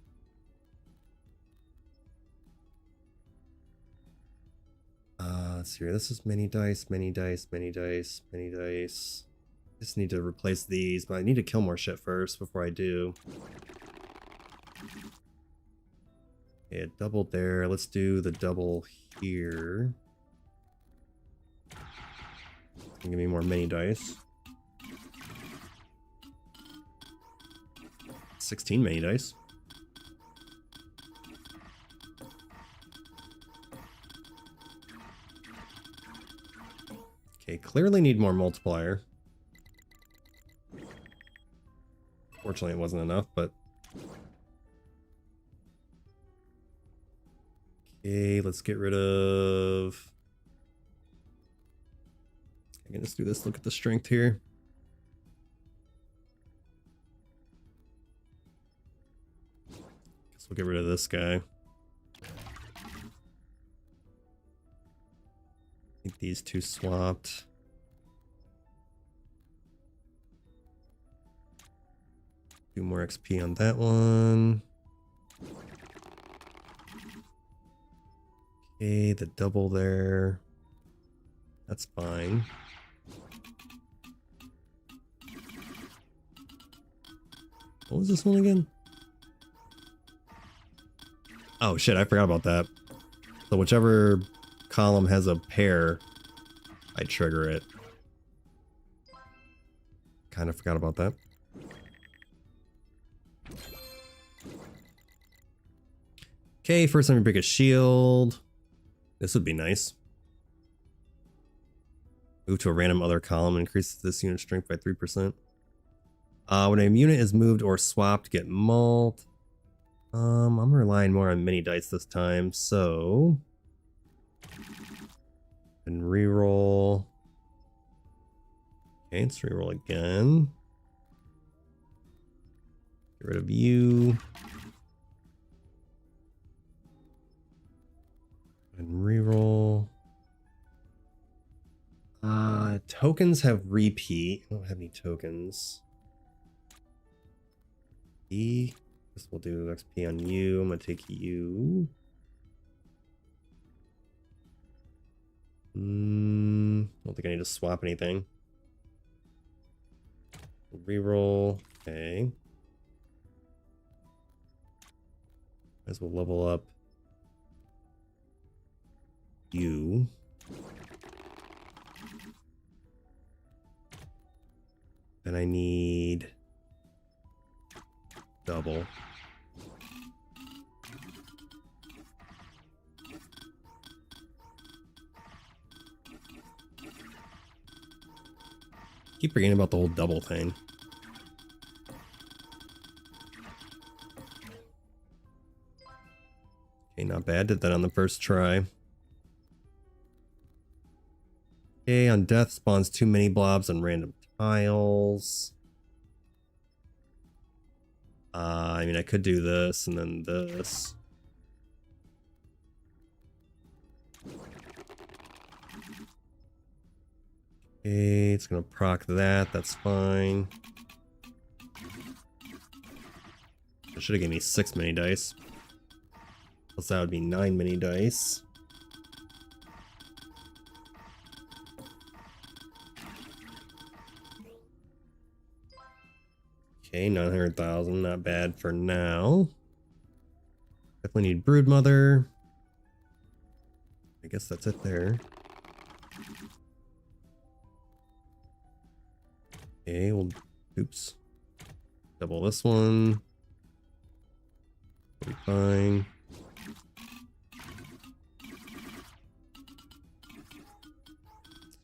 Speaker 1: Let's see here. This is mini dice, mini dice, mini dice, mini dice. Just need to replace these, but I need to kill more shit first before I do. Okay, it doubled there. Let's do the double here. Give me more mini dice. 16 mini dice. Okay, clearly need more multiplier. Fortunately, it wasn't enough, but... Okay, let's get rid of... I can just do this, look at the strength here. Guess we'll get rid of this guy. I think these two swapped. Do more XP on that one. Okay, the double there. That's fine. What was this one again? Oh shit, I forgot about that. So whichever column has a pair, I trigger it. Kind of forgot about that. Okay, first let me pick a shield. This would be nice. Move to a random other column, increases this unit's strength by 3%. When a unit is moved or swapped, get malt. I'm relying more on mini dice this time, so... And reroll. Okay, let's reroll again. Get rid of you. And reroll. Tokens have repeat. I don't have any tokens. This will do XP on you. I'm gonna take you. Don't think I need to swap anything. Reroll. Okay. Might as well level up you. Then I need double. Keep forgetting about the whole double thing. Okay, not bad. Did that on the first try. Okay, on death spawns too many blobs on random tiles. I mean, I could do this and then this. Okay, it's gonna proc that. That's fine. It should have given me 6 mini dice. Plus that would be 9 mini dice. Okay, 900,000, not bad for now. Definitely need Broodmother. I guess that's it there. Okay, we'll, oops. Double this one. We'll be fine.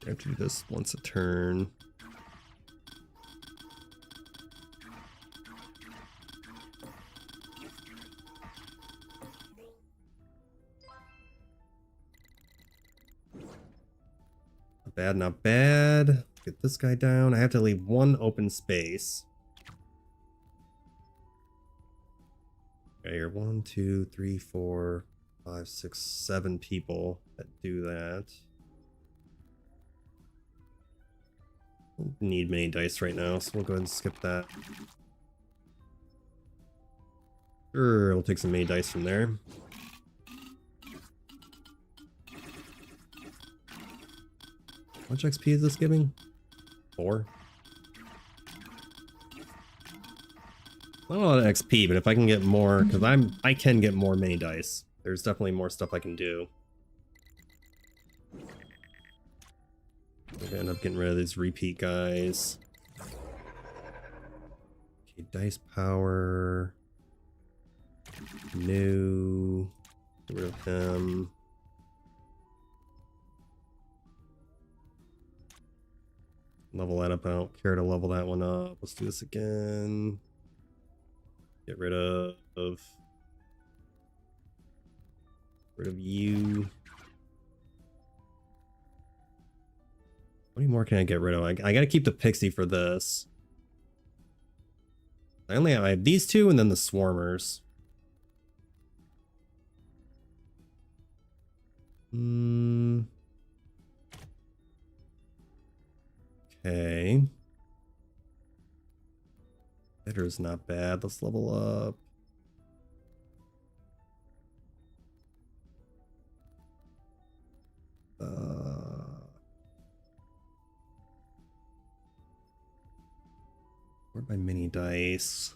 Speaker 1: I have to do this once a turn. Not bad, not bad. Get this guy down. I have to leave one open space. Okay, you're 1, 2, 3, 4, 5, 6, 7 people that do that. Don't need many dice right now, so we'll go ahead and skip that. Sure, we'll take some mini dice from there. How much XP is this giving? 4. Not a lot of XP, but if I can get more, because I can get more mini dice. There's definitely more stuff I can do. I'm gonna end up getting rid of these repeat guys. Okay, dice power. No. Get rid of him. Level that up. I don't care to level that one up. Let's do this again. Get rid of you. How many more can I get rid of? I gotta keep the pixie for this. I have these two and then the swarmers. Okay. Vaders not bad. Let's level up. Where'd my mini dice?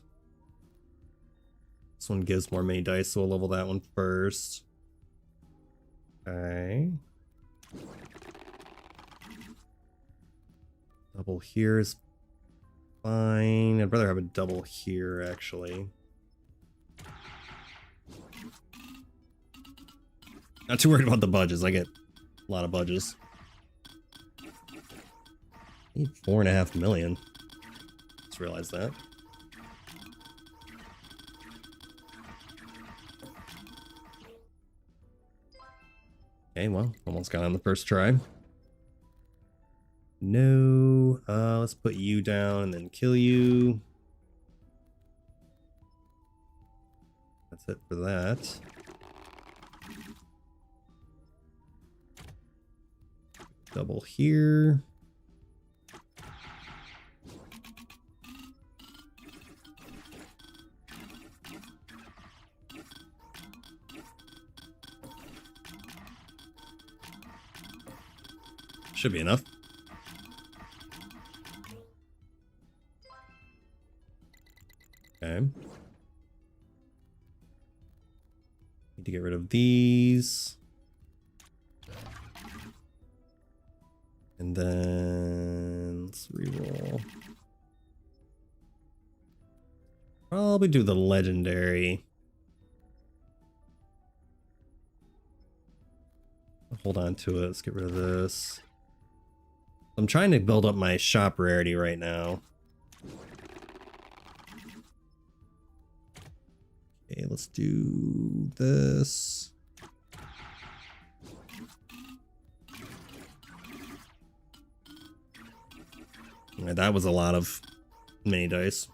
Speaker 1: This one gives more mini dice, so we'll level that one first. Okay. Double here is fine. I'd rather have a double here, actually. Not too worried about the budges. I get a lot of budges. I need 4.5 million. Just realized that. Okay, well, almost got on the first try. No, let's put you down and then kill you. That's it for that. Double here. Should be enough. Okay. Need to get rid of these. And then let's reroll. Probably do the legendary. Hold on to it. Let's get rid of this. I'm trying to build up my shop rarity right now. Okay, let's do this. Alright, that was a lot of mini dice.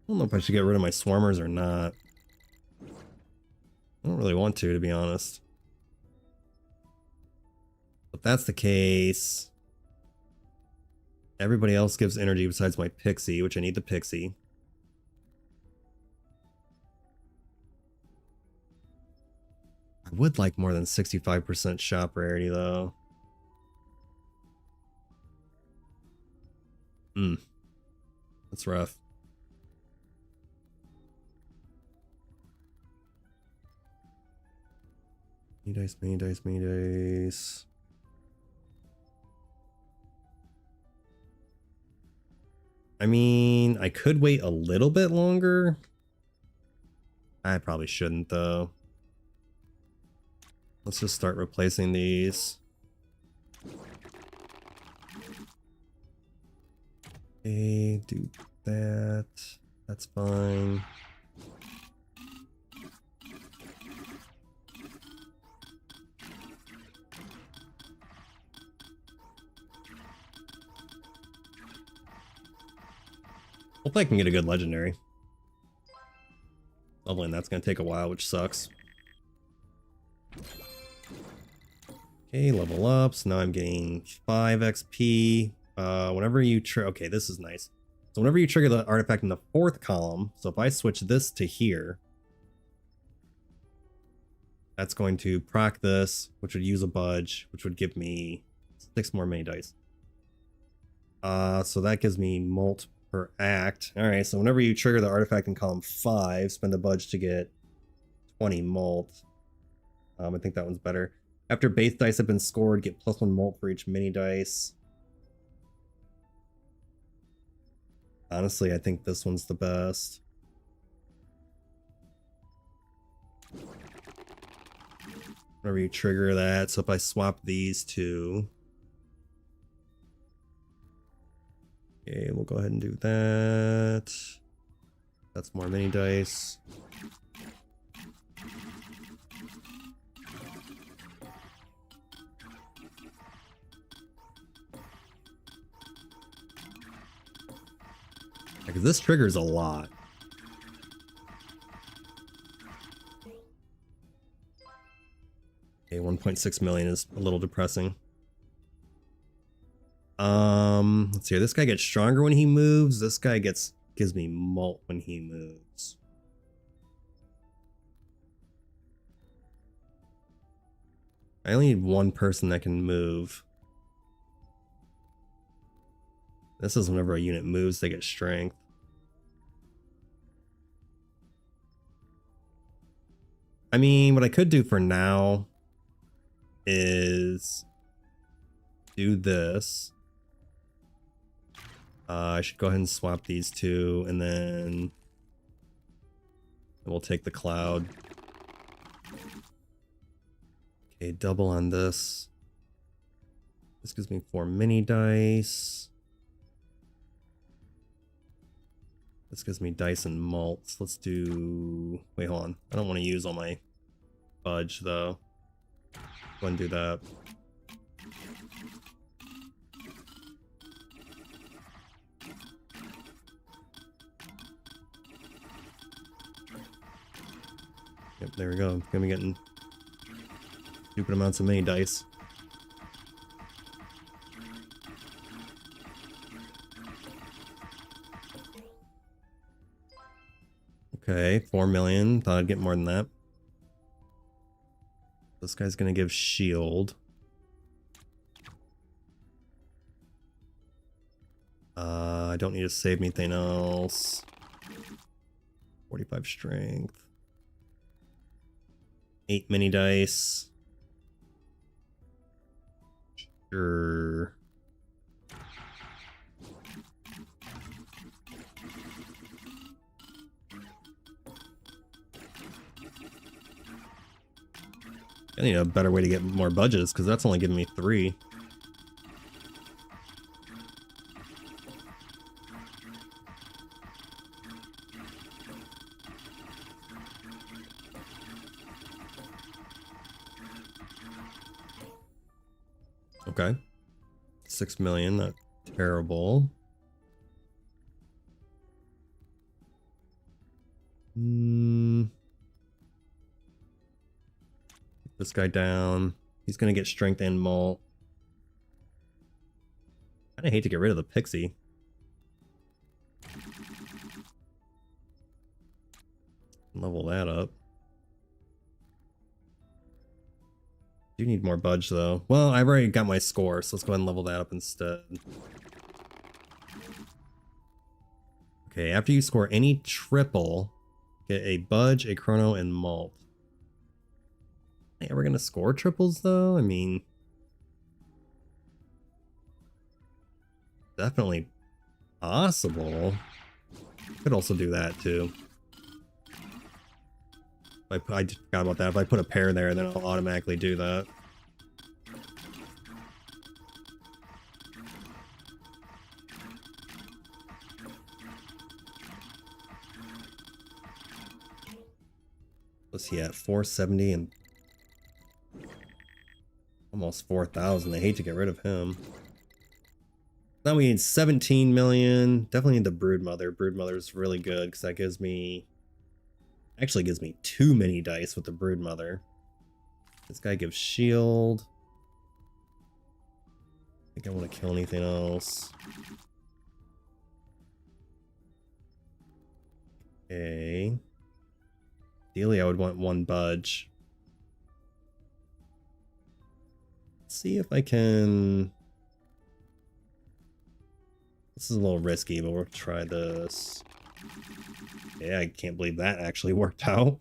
Speaker 1: I don't know if I should get rid of my swarmers or not. I don't really want to be honest. If that's the case, everybody else gives energy besides my pixie, which I need the pixie. I would like more than 65% shop rarity though. That's rough. Mini dice, mini dice, mini dice. I mean, I could wait a little bit longer. I probably shouldn't though. Let's just start replacing these. Okay, do that. That's fine. Hopefully I can get a good legendary. Leveling that's gonna take a while, which sucks. Okay, level up. So now I'm getting 5 XP. Whenever you okay, this is nice. So whenever you trigger the artifact in the 4th column, so if I switch this to here, that's going to proc this, which would use a budge, which would give me 6 more mini dice. So that gives me molt per act. All right, so whenever you trigger the artifact in column 5, spend a budge to get 20 molt. I think that one's better. After base dice have been scored, get +1 molt for each mini dice. Honestly, I think this one's the best. Whenever you trigger that, so if I swap these two, okay, we'll go ahead and do that. That's more mini dice. Because this triggers a lot. Okay, 1.6 million is a little depressing. Let's see here. This guy gets stronger when he moves. This guy gives me molt when he moves. I only need one person that can move. This is whenever a unit moves, they get strength. I mean, what I could do for now is do this. I should go ahead and swap these two, and then we'll take the cloud. Okay, double on this. This gives me 4 mini dice. This gives me dice and malts. Let's do... Wait, hold on. I don't want to use all my budge, though. Go ahead and do that. Yep, there we go. I'm gonna be getting stupid amounts of mini dice. Okay, 4 million. Thought I'd get more than that. This guy's gonna give shield. I don't need to save anything else. 45 strength. 8 mini dice. Sure. I need a better way to get more budgets, because that's only giving me 3. Okay. 6 million, not terrible. This guy down. He's gonna get strength and molt. I hate to get rid of the pixie. Level that up. Do need more budge though. Well, I've already got my score, so let's go ahead and level that up instead. Okay, after you score any triple, get a budge, a chrono, and molt. Hey, are we gonna score triples though? I mean, definitely possible. Could also do that too. I just forgot about that. If I put a pair there, then I'll automatically do that. Let's see, at 470 and almost 4,000. I hate to get rid of him. Now we need 17 million. Definitely need the Broodmother. Broodmother's really good because that gives me... Actually gives me too many dice with the Broodmother. This guy gives shield. I think I want to kill anything else. Okay. Ideally, I would want one budge. Let's see if I can... This is a little risky, but we'll try this. Yeah, I can't believe that actually worked out.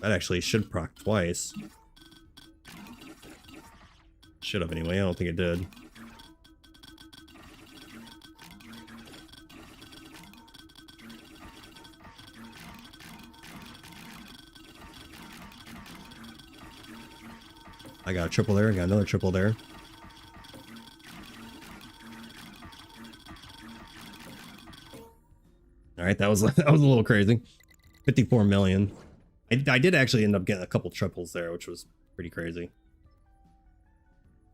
Speaker 1: That actually should proc twice. Should have anyway, I don't think it did. I got a triple there, I got another triple there. Alright, that was a little crazy. 54 million. I did actually end up getting a couple triples there, which was pretty crazy.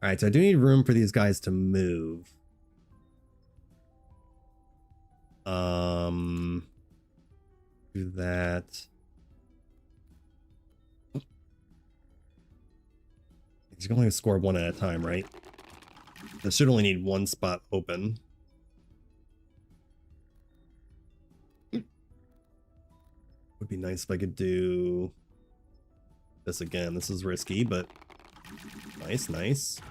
Speaker 1: Alright, so I do need room for these guys to move. Do that. You can only score one at a time, right? This should only need one spot open. Would be nice if I could do this again. This is risky, but nice, nice.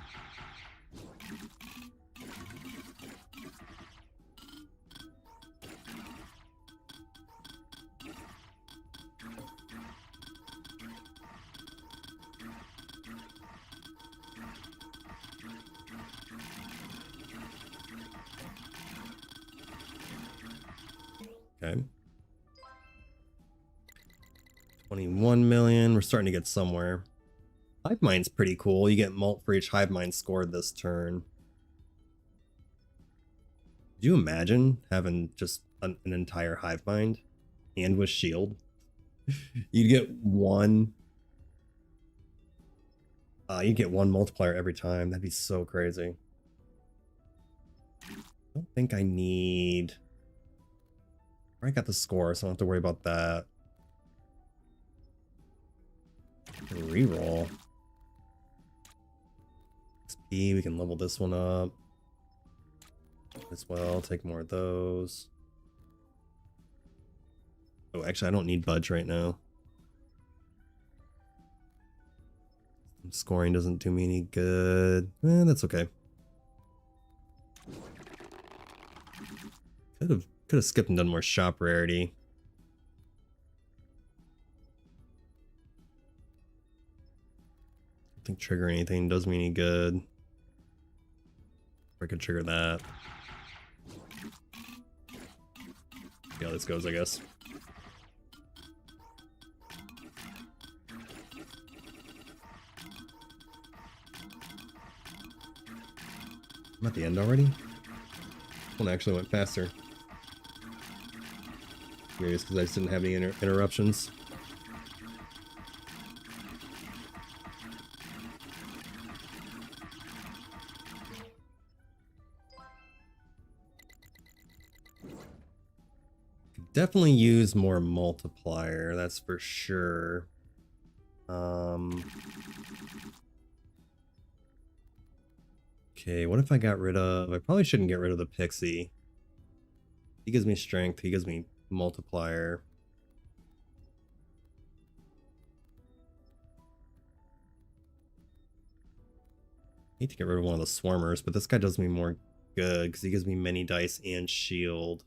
Speaker 1: Okay. 21 million. We're starting to get somewhere. Hive Mind's pretty cool. You get mult for each Hive Mind scored this turn. Could you imagine having just an entire Hive Mind and with shield? You'd get one. You get one multiplier every time. That'd be so crazy. I don't think I need. I got the score, so I don't have to worry about that. Reroll. XP, we can level this one up as well. Take more of those. Oh, actually, I don't need budge right now. Scoring doesn't do me any good. That's okay. Could have skipped and done more shop rarity. I don't think trigger anything does me any good. Or I could trigger that. See how this goes, I guess. I'm at the end already? This one actually went faster. Curious because I just didn't have any interruptions. Could definitely use more multiplier, that's for sure. Okay, what if I got rid of... I probably shouldn't get rid of the pixie. He gives me strength, he gives me multiplier. Need to get rid of one of the swarmers, but this guy does me more good because he gives me many dice and shield.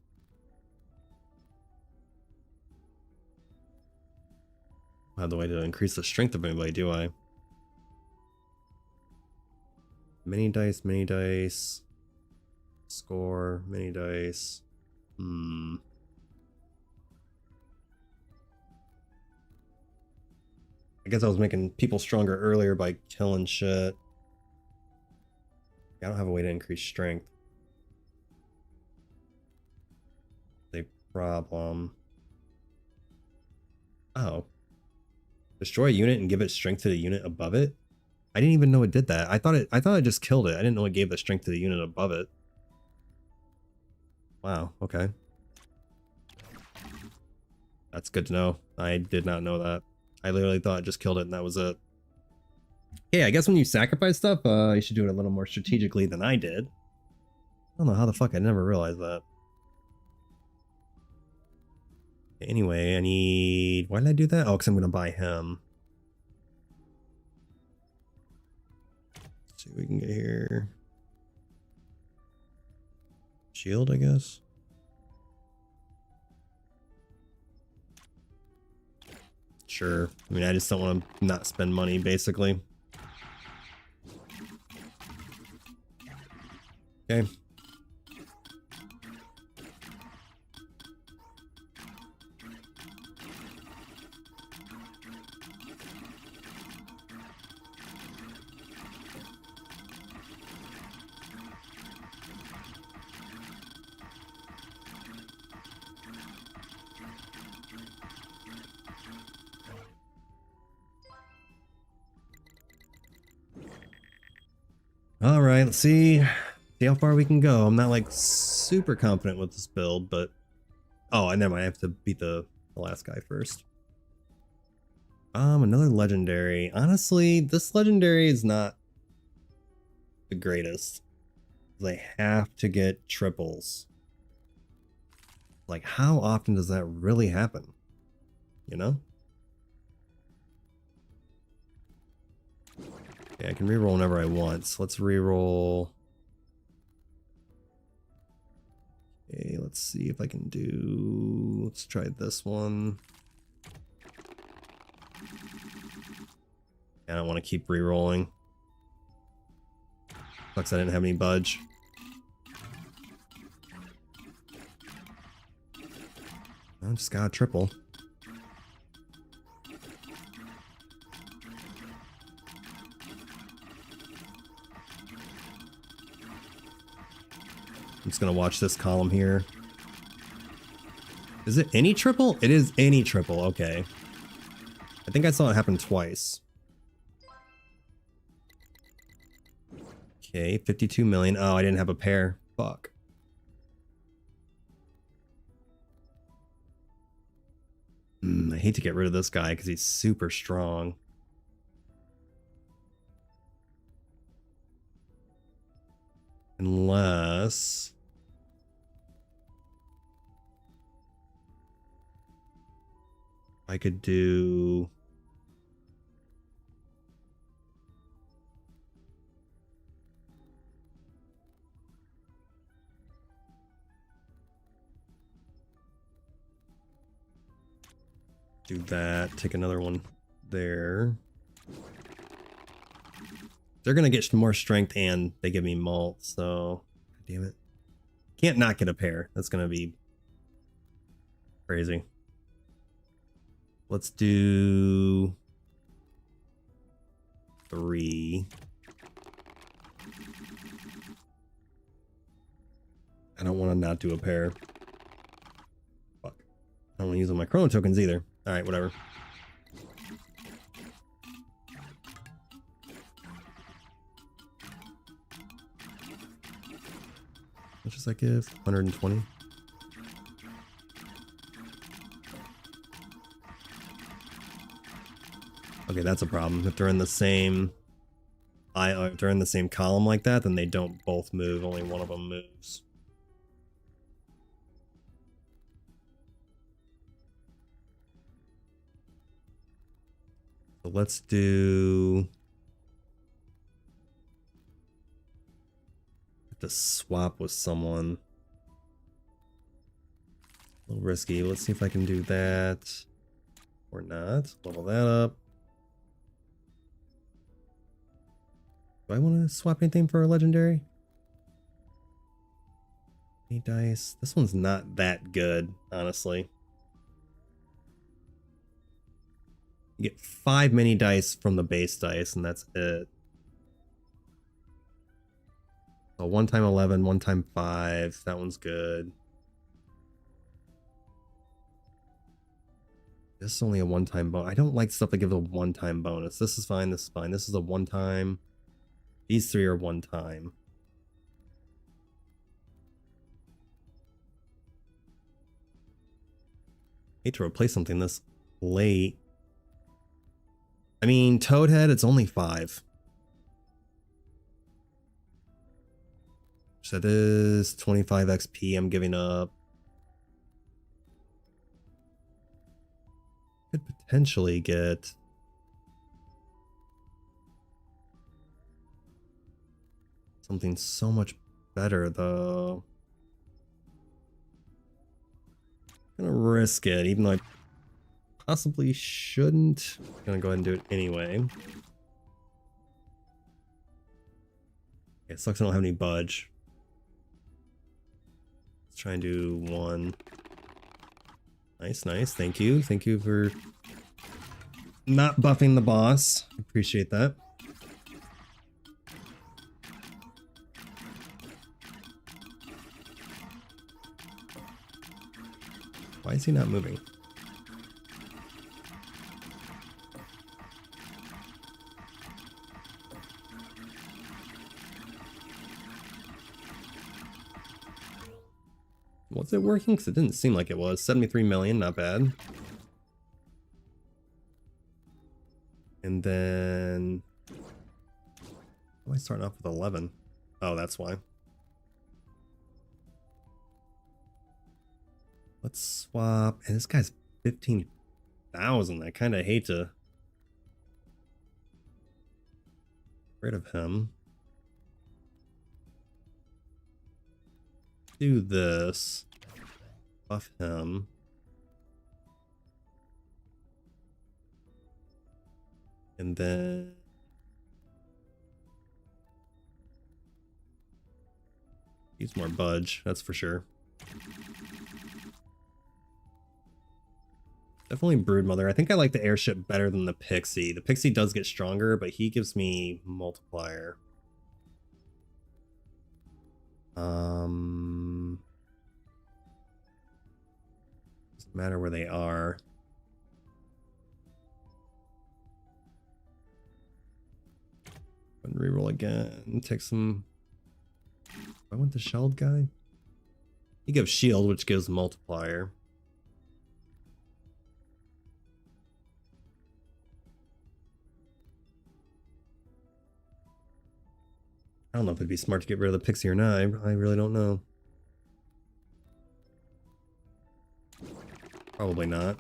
Speaker 1: I have the way to increase the strength of anybody, do I? Many dice, score, many dice. I guess I was making people stronger earlier by killing shit. I don't have a way to increase strength. A problem. Oh. Destroy a unit and give it strength to the unit above it? I didn't even know it did that. I thought it just killed it. I didn't know it gave the strength to the unit above it. Wow, okay. That's good to know. I did not know that. I literally thought it just killed it and that was it. Okay, I guess when you sacrifice stuff, you should do it a little more strategically than I did. I don't know how the fuck I never realized that. Anyway, I need... Why did I do that? Oh, because I'm going to buy him. Let's see what we can get here. Shield, I guess. Sure. I mean, I just don't want to not spend money, basically. Okay. All right, let's see how far we can go. I'm not like super confident with this build, but oh, never mind. I have to beat the last guy first. Another legendary. Honestly, this legendary is not the greatest. They have to get triples. Like, how often does that really happen? You know? Yeah, I can reroll whenever I want. So let's reroll. Okay, let's see if I can do... Let's try this one. I don't want to keep rerolling. Sucks I didn't have any budge. I just got a triple. I'm just gonna watch this column here. Is it any triple? It is any triple, okay. I think I saw it happen twice. Okay, 52 million. Oh, I didn't have a pair. Fuck. I hate to get rid of this guy because he's super strong. Unless... I could do... do that, take another one there. They're gonna get more strength and they give me malt, so damn it. Can't not get a pair. That's gonna be crazy. Let's do 3. I don't want to not do a pair. Fuck. I don't want to use all my chrono tokens either. Alright, whatever. How much does that give? 120? Okay, that's a problem. If they're in the same... if they're in the same column like that, then they don't both move. Only one of them moves. So let's do... have to swap with someone. A little risky. Let's see if I can do that. Or not. Level that up. Do I want to swap anything for a legendary? Any dice? This one's not that good, honestly. You get 5 mini dice from the base dice, and that's it. So 1 time 11, 1 time 5. That one's good. This is only a one-time bonus. I don't like stuff that gives a one-time bonus. This is fine. This is fine. This is a one-time. These three are one-time. Hate to replace something this late. I mean, Toadhead, it's only 5. So that is 25 XP I'm giving up. Could potentially get something so much better though. I'm gonna risk it, even though I possibly shouldn't. I'm gonna go ahead and do it anyway. It sucks I don't have any budge. Let's try and do 1. Nice, nice. Thank you. Thank you for not buffing the boss. Appreciate that. Why is he not moving? Was it working? Because it didn't seem like it was. 73 million, not bad. And then... why am I starting off with 11? Oh, that's why. Let's swap. And this guy's 15,000. I kind of hate to get rid of him. Do this. Buff him. And then... use more budge, that's for sure. Definitely Broodmother. I think I like the airship better than the Pixie. The Pixie does get stronger, but he gives me multiplier. Doesn't matter where they are. And reroll again. Take some. I want the shelled guy. He gives shield, which gives multiplier. I don't know if it'd be smart to get rid of the Pixie or not. I really don't know. Probably not.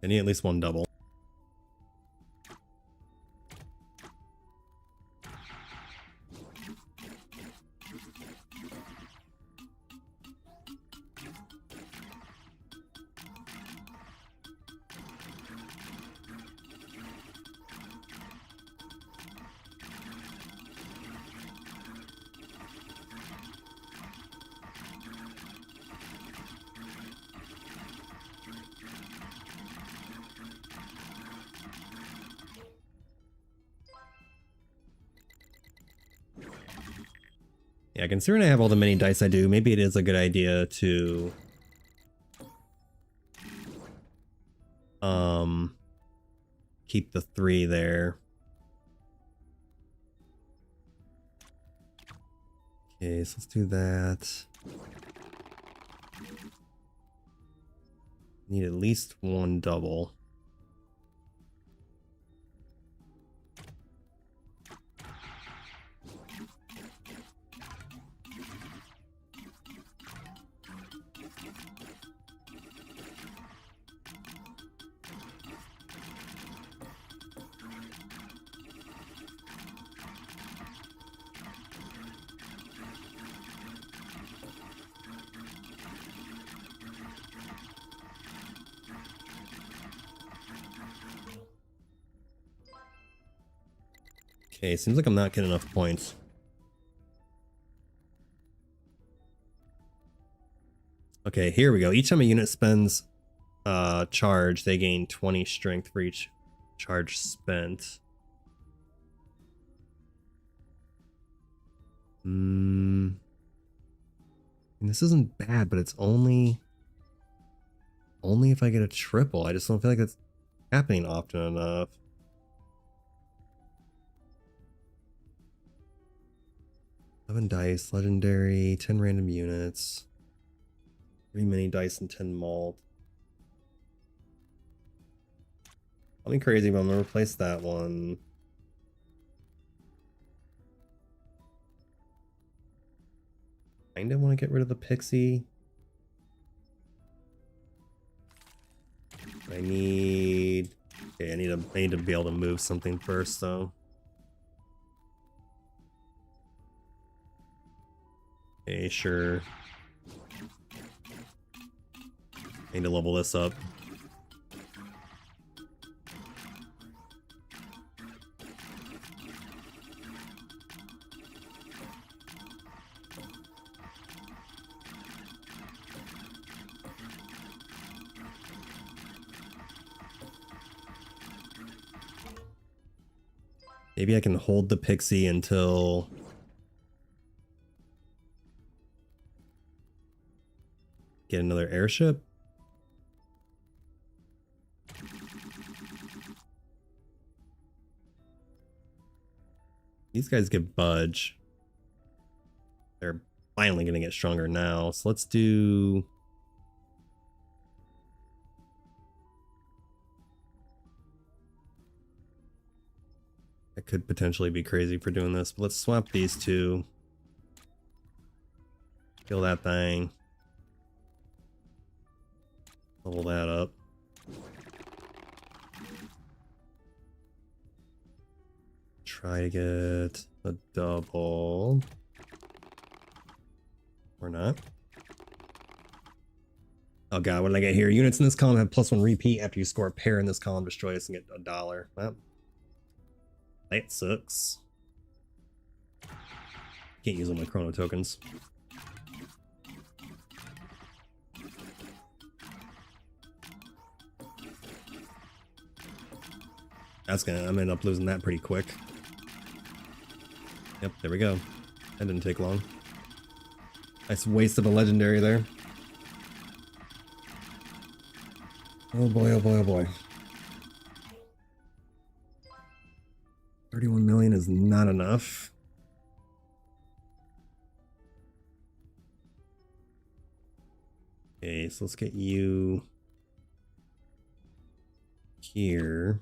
Speaker 1: I need at least one double. Yeah, considering I have all the mini dice I do, maybe it is a good idea to keep the 3 there. Okay, so let's do that. Need at least one double. Okay, seems like I'm not getting enough points. Okay, here we go. Each time a unit spends charge, they gain 20 strength for each charge spent. And this isn't bad, but it's only only if I get a triple. I just don't feel like it's happening often enough. Seven dice, legendary, 10 random units, 3 mini dice, and 10 malt. I'll be crazy, but I'm gonna replace that one. Kinda want to get rid of the pixie. I need to be able to move something first though. Okay, sure. I need to level this up. Maybe I can hold the pixie until get another airship. These guys give budge. They're finally gonna get stronger now. So let's do I could potentially be crazy for doing this, but let's swap these two. Kill that thing. Level that up. Try to get a double. Or not. Oh god, what did I get here? Units in this column have +1 repeat after you score a pair in this column. Destroy this and get $1. Well, that sucks. Can't use all my chrono tokens. I'm gonna end up losing that pretty quick. Yep, there we go. That didn't take long. Nice waste of a legendary there. Oh boy, oh boy, oh boy. 31 million is not enough. Okay, so let's get you here.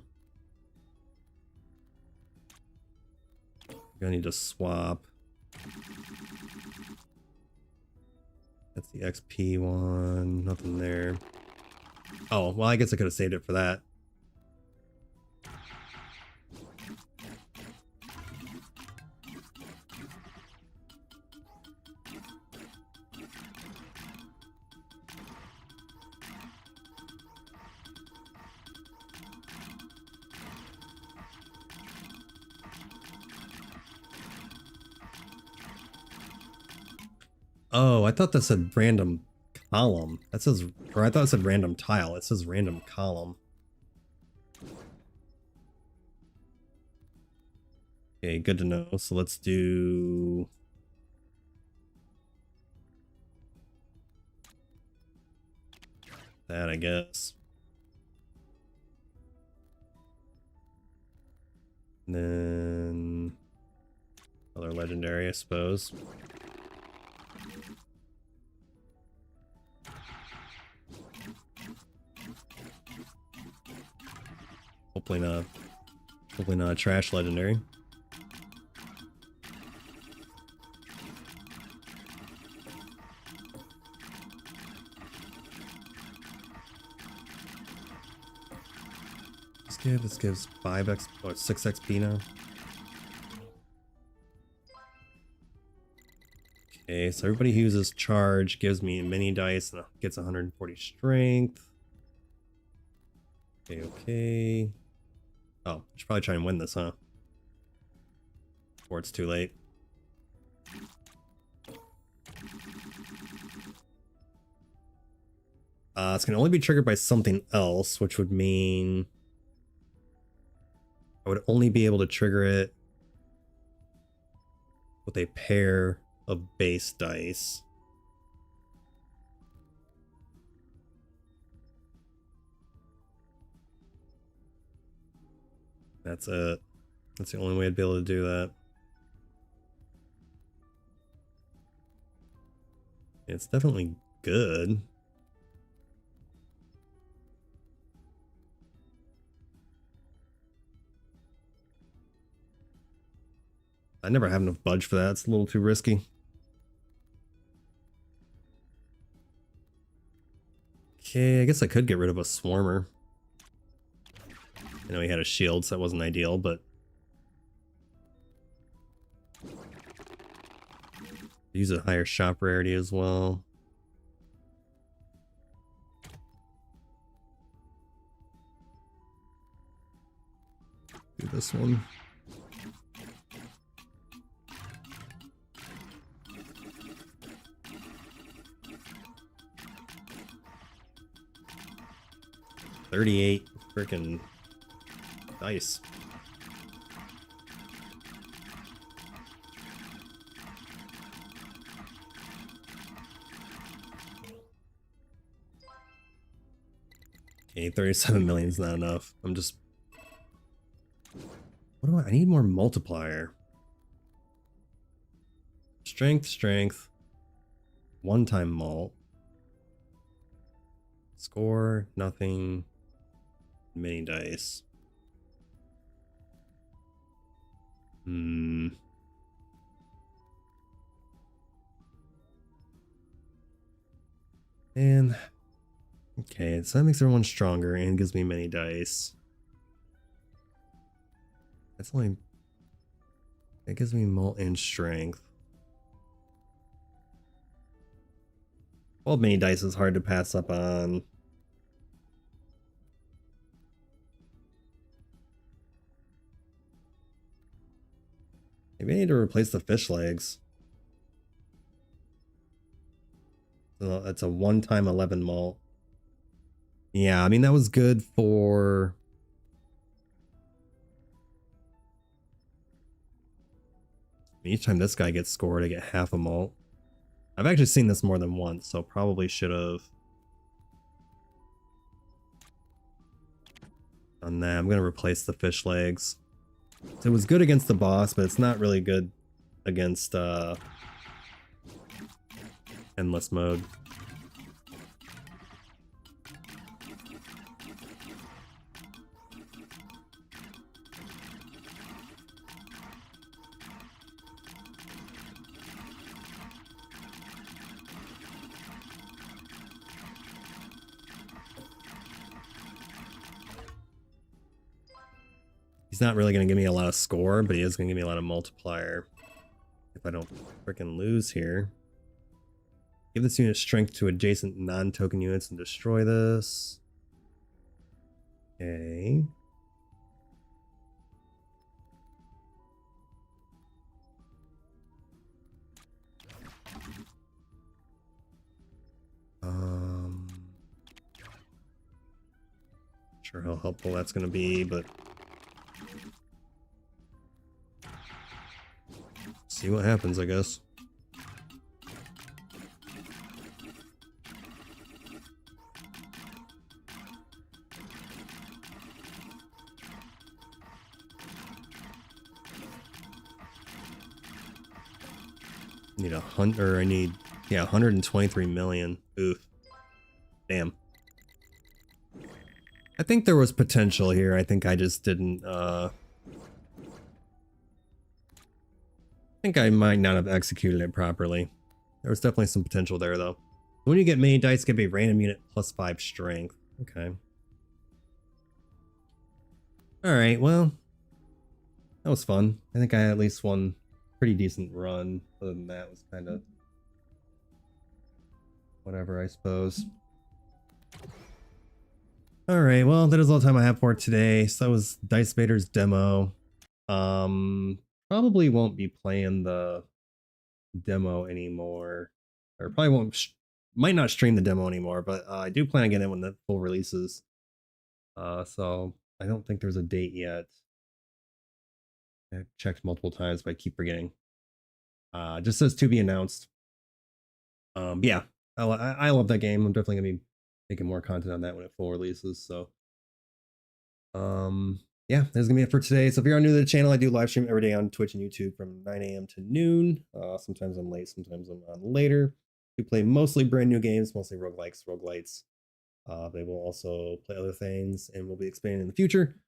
Speaker 1: I need to swap. That's the XP one. Nothing there. Oh, well, I guess I could have saved it for that. Oh, I thought that said random column. That says, or I thought it said random tile. It says random column. Okay, good to know. So let's do that, I guess. And then other legendary, I suppose. Hopefully not a trash legendary. This gives 5x or 6 XP now. Okay, so everybody who uses charge gives me a mini dice and gets 140 strength. Okay. Oh, I should probably try and win this, huh? Before it's too late. It's gonna only be triggered by something else, which would mean I would only be able to trigger it with a pair of base dice. That's it. That's the only way I'd be able to do that. It's definitely good. I never have enough budge for that. It's a little too risky. Okay, I guess I could get rid of a swarmer. I know he had a shield, so that wasn't ideal, but use a higher shop rarity as well. Do this one. $38 freaking dice. Okay, 37 million is not enough. I'm just... What do I need more multiplier. Strength, strength. One-time mult. Score, nothing. Mini dice. And okay, so that makes everyone stronger and gives me many dice. That's only... It gives me mult and strength. 12 mini dice is hard to pass up on. Maybe I need to replace the fish legs. So that's a one-time 11 mult. Yeah, I mean, that was good for... Each time this guy gets scored, I get half a mult. I've actually seen this more than once, so probably should have done that. I'm going to replace the fish legs. So it was good against the boss, but it's not really good against endless mode. He's not really going to give me a lot of score, but he is going to give me a lot of multiplier. If I don't freaking lose here. Give this unit strength to adjacent non-token units and destroy this. Okay. Sure how helpful that's going to be, but see what happens, I guess. Need I need, yeah, 123 million. Oof. Damn. I think there was potential here. I think I just didn't, I think I might not have executed it properly. There was definitely some potential there, though. When you get many dice, get a random unit plus 5 strength. Okay. Alright, well, that was fun. I think I had at least one pretty decent run. Other than that, it was kind of whatever, I suppose. Alright, well, that is all the time I have for today. So that was DiceVaders demo. Probably won't be playing the demo anymore. Or probably won't, might not stream the demo anymore, but I do plan on getting it when the full releases. So I don't think there's a date yet. I checked multiple times, but I keep forgetting. Just says to be announced. Yeah, I love that game. I'm definitely gonna be making more content on that when it full releases. So, yeah, that's gonna be it for today. So if you're new to the channel, I do live stream every day on Twitch and YouTube from 9 a.m. to noon. Sometimes I'm late, sometimes I'm on later. We play mostly brand new games, mostly roguelikes, roguelites. They will also play other things and we'll be expanding in the future.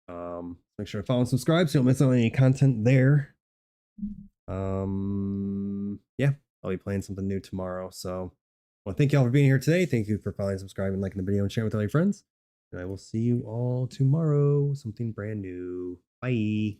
Speaker 1: Make sure to follow and subscribe so you don't miss out on any content there. Yeah, I'll be playing something new tomorrow. So well, thank you all for being here today. Thank you for following, subscribing, liking the video, and sharing with all your friends. And I will see you all tomorrow. Something brand new. Bye.